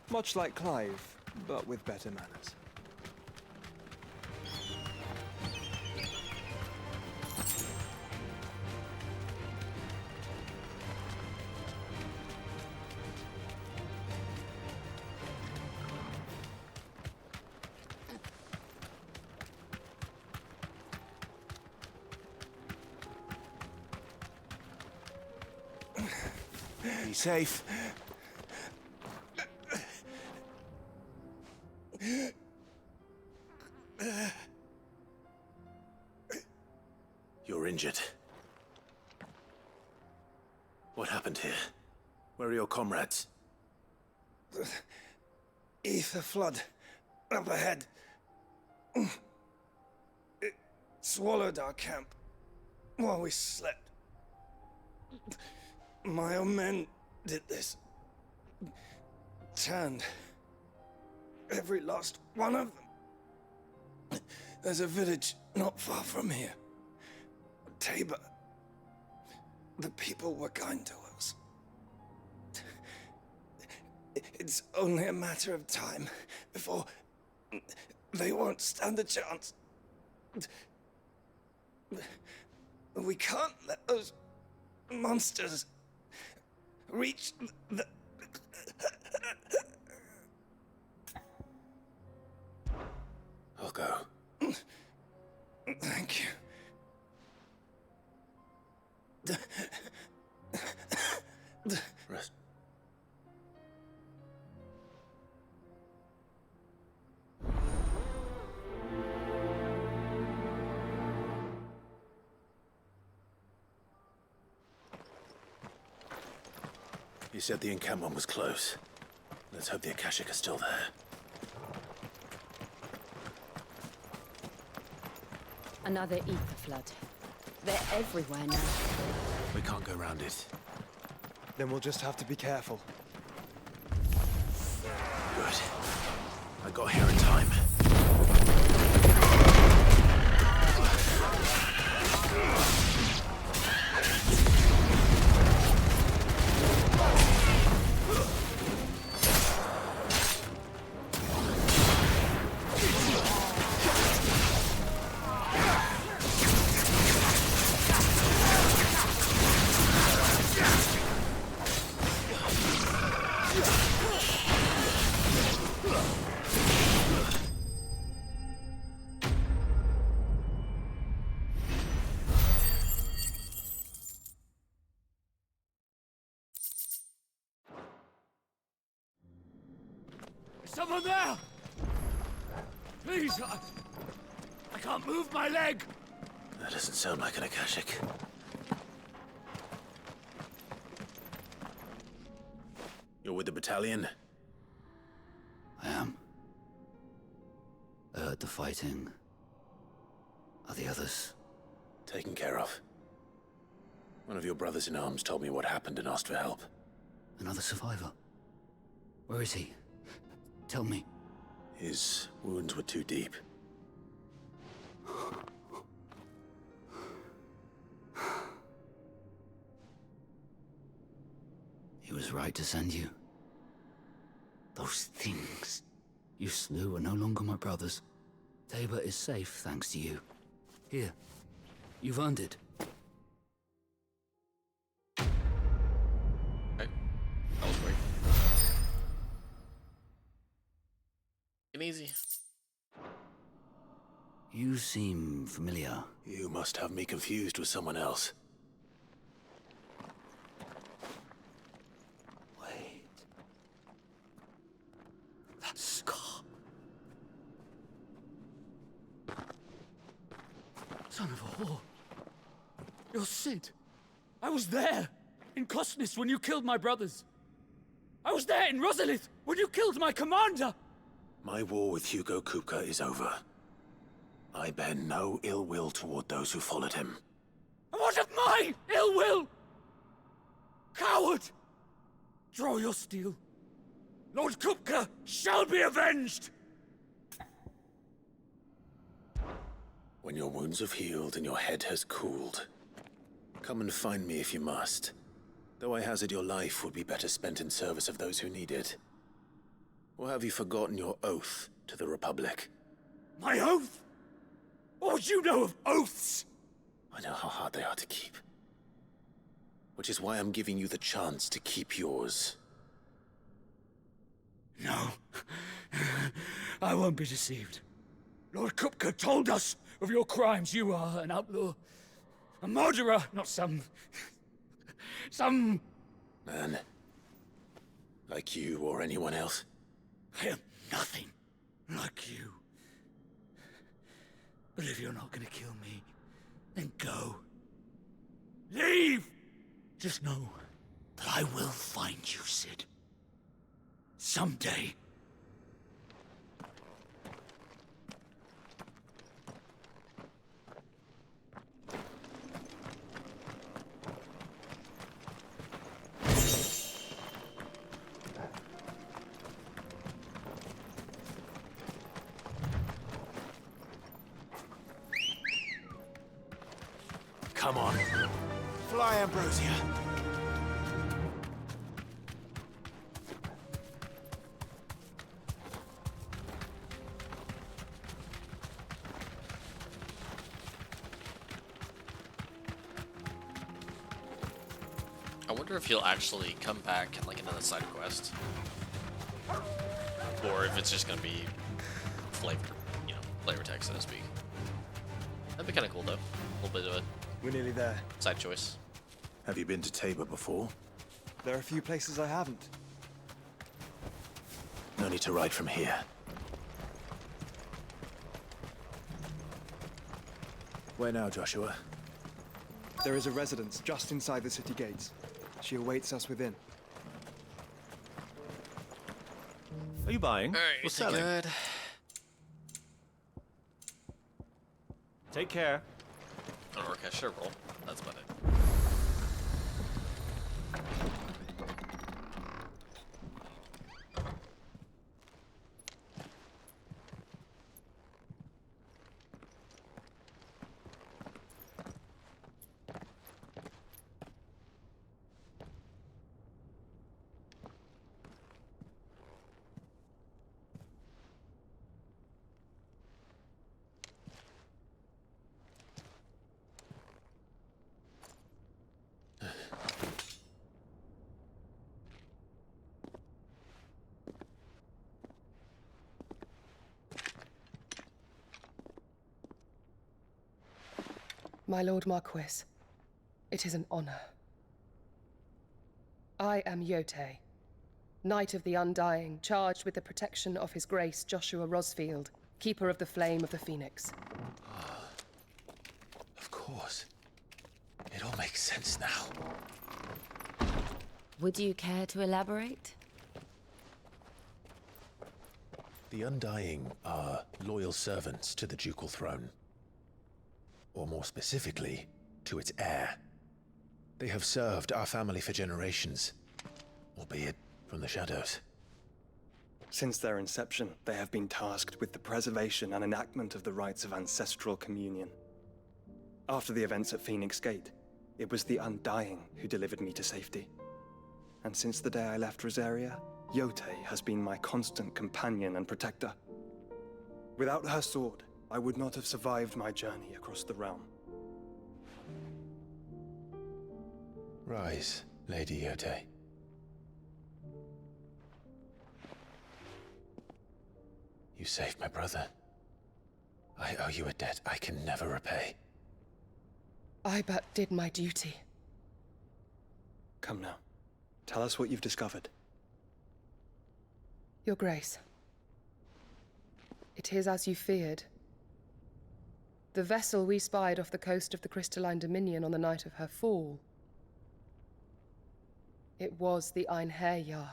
Much like Clive, but with better manners. Be safe. You're injured. What happened here? Where are your comrades? Ether flood. Up ahead. It swallowed our camp while we slept. My own men did this. Turned every last one of them. There's a village not far from here. Tabor. The people were kind to us. It's only a matter of time before they won't stand a chance. We can't let those monsters reach the... I'll go. Thank you. Rest. You said the encampment was close. Let's hope the Akashic are still there. Another ether flood. They're everywhere now. We can't go around it. Then we'll just have to be careful. Good. I got here in time. Someone there! Please, I can't move my leg! That doesn't sound like an Akashic. You're with the battalion? I am. I heard the fighting. Are the others? Taken care of. One of your brothers in arms told me what happened and asked for help. Another survivor? Where is he? Tell me. His wounds were too deep. He was right to send you. Those things you slew are no longer my brothers. Tabor is safe thanks to you. Here, you've earned it. Okay. That was great. Easy. You seem familiar. You must have me confused with someone else. Wait. That scar. Son of a whore. You're Sid. I was there in Cosnis when you killed my brothers. I was there in Rosalith when you killed my commander. My war with Hugo Kupka is over. I bear no ill will toward those who followed him. And what of my ill will? Coward! Draw your steel. Lord Kupka shall be avenged! When your wounds have healed and your head has cooled, come and find me if you must. Though I hazard your life would be better spent in service of those who need it. Or have you forgotten your oath to the Republic? My oath? What would you know of oaths? I know how hard they are to keep. Which is why I'm giving you the chance to keep yours. No. I won't be deceived. Lord Kupka told us of your crimes. You are an outlaw. A murderer, not some Man. Like you or anyone else. I am nothing like you. But if you're not gonna kill me, then go. Leave! Just know that I will find you, Sid. Someday. Come on. Fly, Ambrosia. I wonder if he'll actually come back in like another side quest, or if it's just gonna be flavor, flavor text, so to speak. That'd be kind of cool though. A little bit of a We're nearly there. side choice. Have you been to Tabor before? There are a few places I haven't. No need to ride from here. Where now, Joshua? There is a residence just inside the city gates. She awaits us within. Are you buying Alright, or selling? good. Take care. I don't work, I should roll. That's about it. My Lord Marquis, it is an honor. I am Yote, Knight of the Undying, charged with the protection of His Grace Joshua Rosfield, Keeper of the Flame of the Phoenix. Of course. It all makes sense now. Would you care to elaborate? The Undying are loyal servants to the ducal throne. Or more specifically, to its heir. They have served our family for generations, albeit from the shadows. Since their inception, they have been tasked with the preservation and enactment of the rites of ancestral communion. After the events at Phoenix Gate, it was the Undying who delivered me to safety. And since the day I left Rosaria, Yote has been my constant companion and protector. Without her sword, I would not have survived my journey across the realm. Rise, Lady Yote. You saved my brother. I owe you a debt I can never repay. I but did my duty. Come now. Tell us what you've discovered. Your Grace. It is as you feared. The vessel we spied off the coast of the Crystalline Dominion on the night of her fall. It was the Einherjar.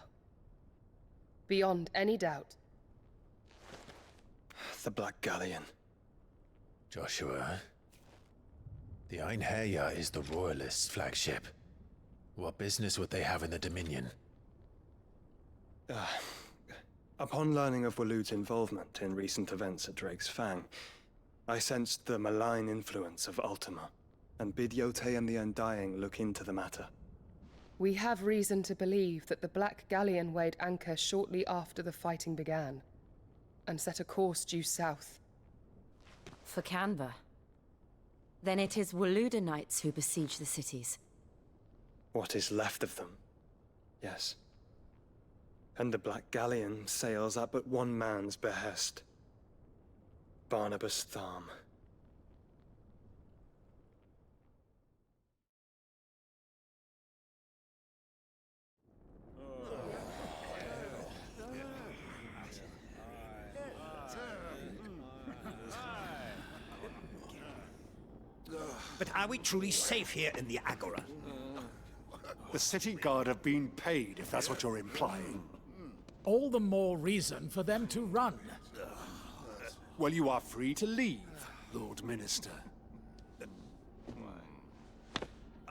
Beyond any doubt. The Black Galleon. Joshua, the Einherjar is the Royalists' flagship. What business would they have in the Dominion? Upon learning of Waloed's involvement in recent events at Drake's Fang, I sensed the malign influence of Ultima, and bid Yote and the Undying look into the matter. We have reason to believe that the Black Galleon weighed anchor shortly after the fighting began, and set a course due south. For Canva. Then it is Waloeda Knights who besiege the cities. What is left of them, yes. And the Black Galleon sails at but one man's behest. Barnabas Tharm. But are we truly safe here in the Agora? The city guard have been paid, if that's what you're implying. All the more reason for them to run. Well, you are free to leave, Lord Minister.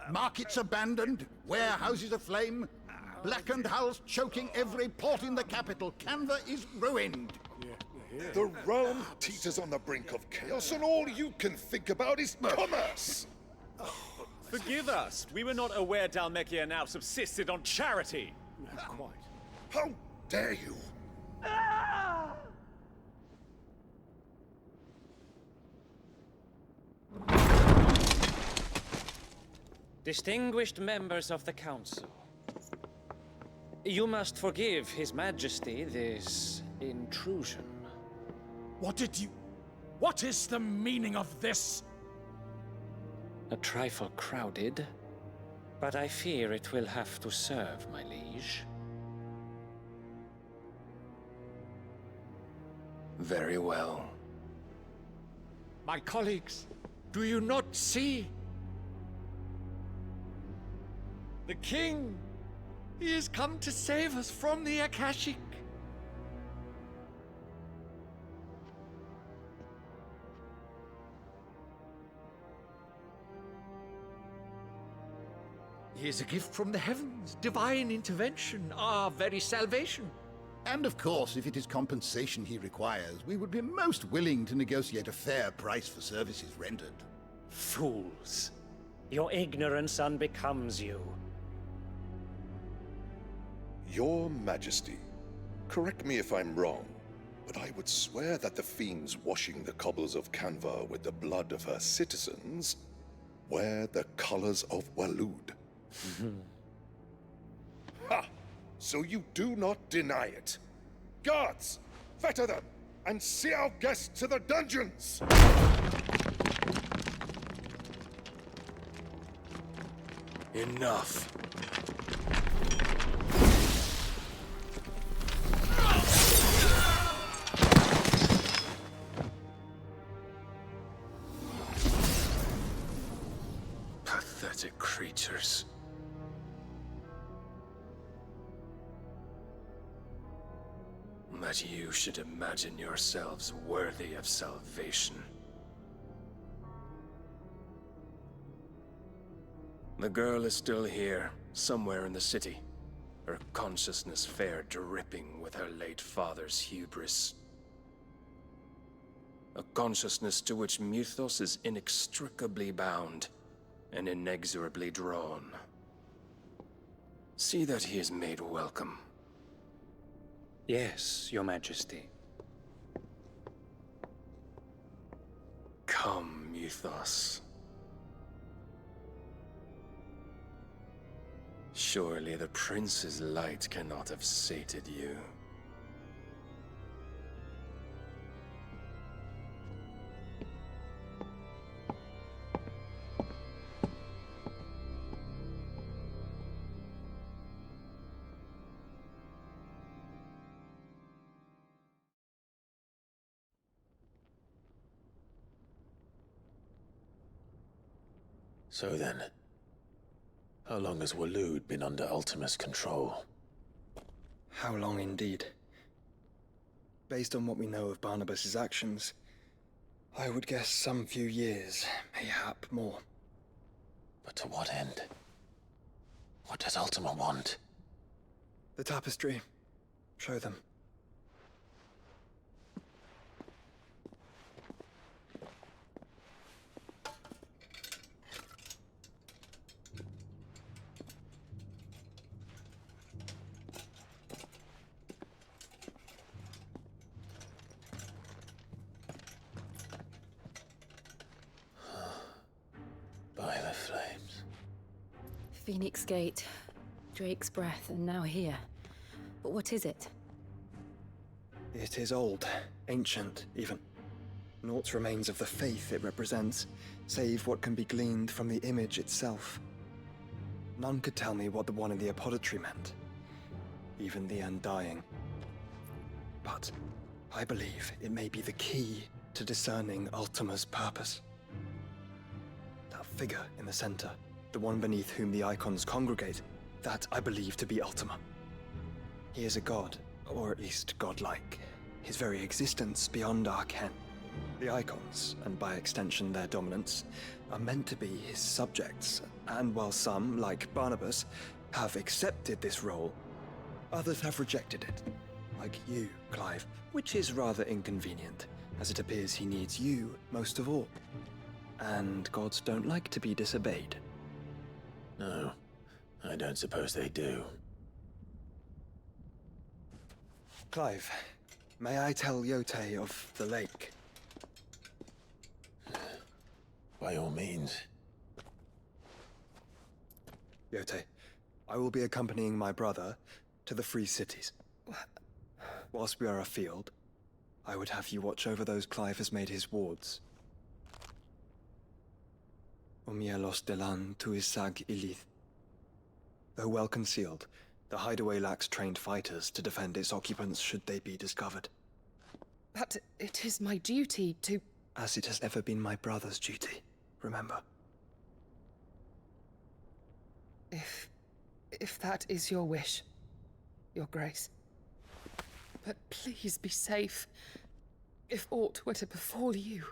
Markets abandoned, warehouses aflame, blackened hulls choking every port in the capital. Canva is ruined. The realm teeters on the brink of chaos, and all you can think about is commerce. Forgive us. We were not aware Dalmekia now subsisted on charity. Not quite. How dare you? Distinguished members of the Council, you must forgive His Majesty this intrusion. What is the meaning of this? A trifle crowded, but I fear it will have to serve, my liege. Very well. My colleagues, do you not see? The king! He has come to save us from the Akashic! He is a gift from the heavens, divine intervention, our very salvation. And of course, if it is compensation he requires, we would be most willing to negotiate a fair price for services rendered. Fools! Your ignorance unbecomes you. Your Majesty, correct me if I'm wrong, but I would swear that the fiends washing the cobbles of Canva with the blood of her citizens wear the colors of Waloed. Ha! So you do not deny it. Guards, fetter them, and see our guests to the dungeons! Enough. Pathetic creatures. That you should imagine yourselves worthy of salvation. The girl is still here, somewhere in the city. Her consciousness fair dripping with her late father's hubris. A consciousness to which Mythos is inextricably bound and inexorably drawn. See that he is made welcome. Yes, Your Majesty. Come, Mythos. Surely the prince's light cannot have sated you. So then, how long has Waloed been under Ultima's control? How long indeed? Based on what we know of Barnabas's actions, I would guess some few years, mayhap more. But to what end? What does Ultima want? The tapestry. Show them. By the flames. Phoenix Gate, Drake's Breath, and now here. But what is it? It is old, ancient, even. Naught remains of the faith it represents, save what can be gleaned from the image itself. None could tell me what the one in the apothecary meant, even the Undying. But I believe it may be the key to discerning Ultima's purpose. That figure in the center, the one beneath whom the icons congregate, that I believe to be Ultima. He is a god, or at least godlike, his very existence beyond our ken. The icons, and by extension their dominants, are meant to be his subjects, and while some, like Barnabas, have accepted this role, others have rejected it. Like you, Clive, which is rather inconvenient, as it appears he needs you most of all. And gods don't like to be disobeyed. No, I don't suppose they do. Clive, may I tell Yote of the lake? By all means. Yote, I will be accompanying my brother to the Free Cities. Whilst we are afield, I would have you watch over those Clive has made his wards. Omielos delan tuisag ilith. Though well concealed, the hideaway lacks trained fighters to defend its occupants should they be discovered. But it is my duty to... As it has ever been my brother's duty, remember. If that is your wish, Your Grace. But please be safe. If aught were to befall you,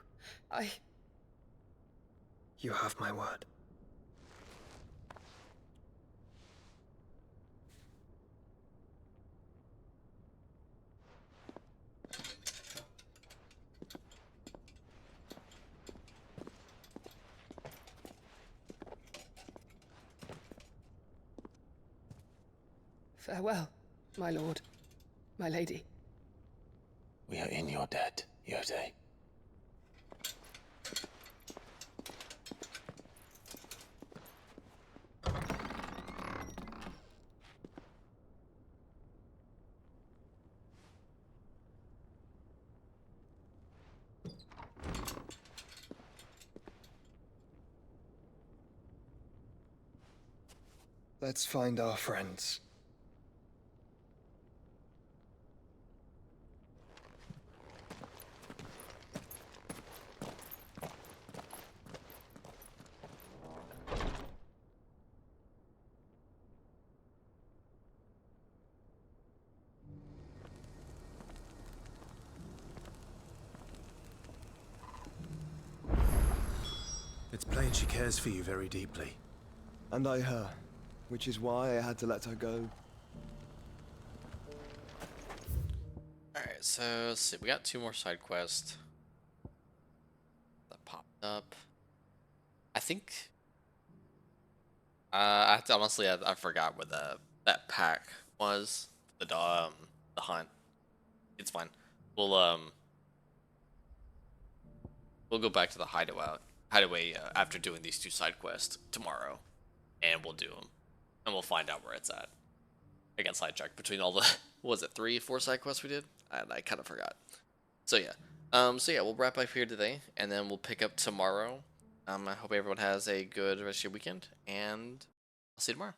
You have my word. Farewell, my lord, my lady. We are in your debt, Yote. Let's find our friends. It's plain she cares for you very deeply. And I her, which is why I had to let her go. Alright, so let's see. We got 2 more side quests that popped up. I think I have to, honestly, I forgot what that pack was. The hunt. It's fine. We'll go back to the hideaway after doing these 2 side quests tomorrow, and we'll do them, and we'll find out where it's at. I got sidetracked between all the what was it 3, 4 side quests we did? I kind of forgot. So yeah, we'll wrap up here today, and then we'll pick up tomorrow. I hope everyone has a good rest of your weekend, and I'll see you tomorrow.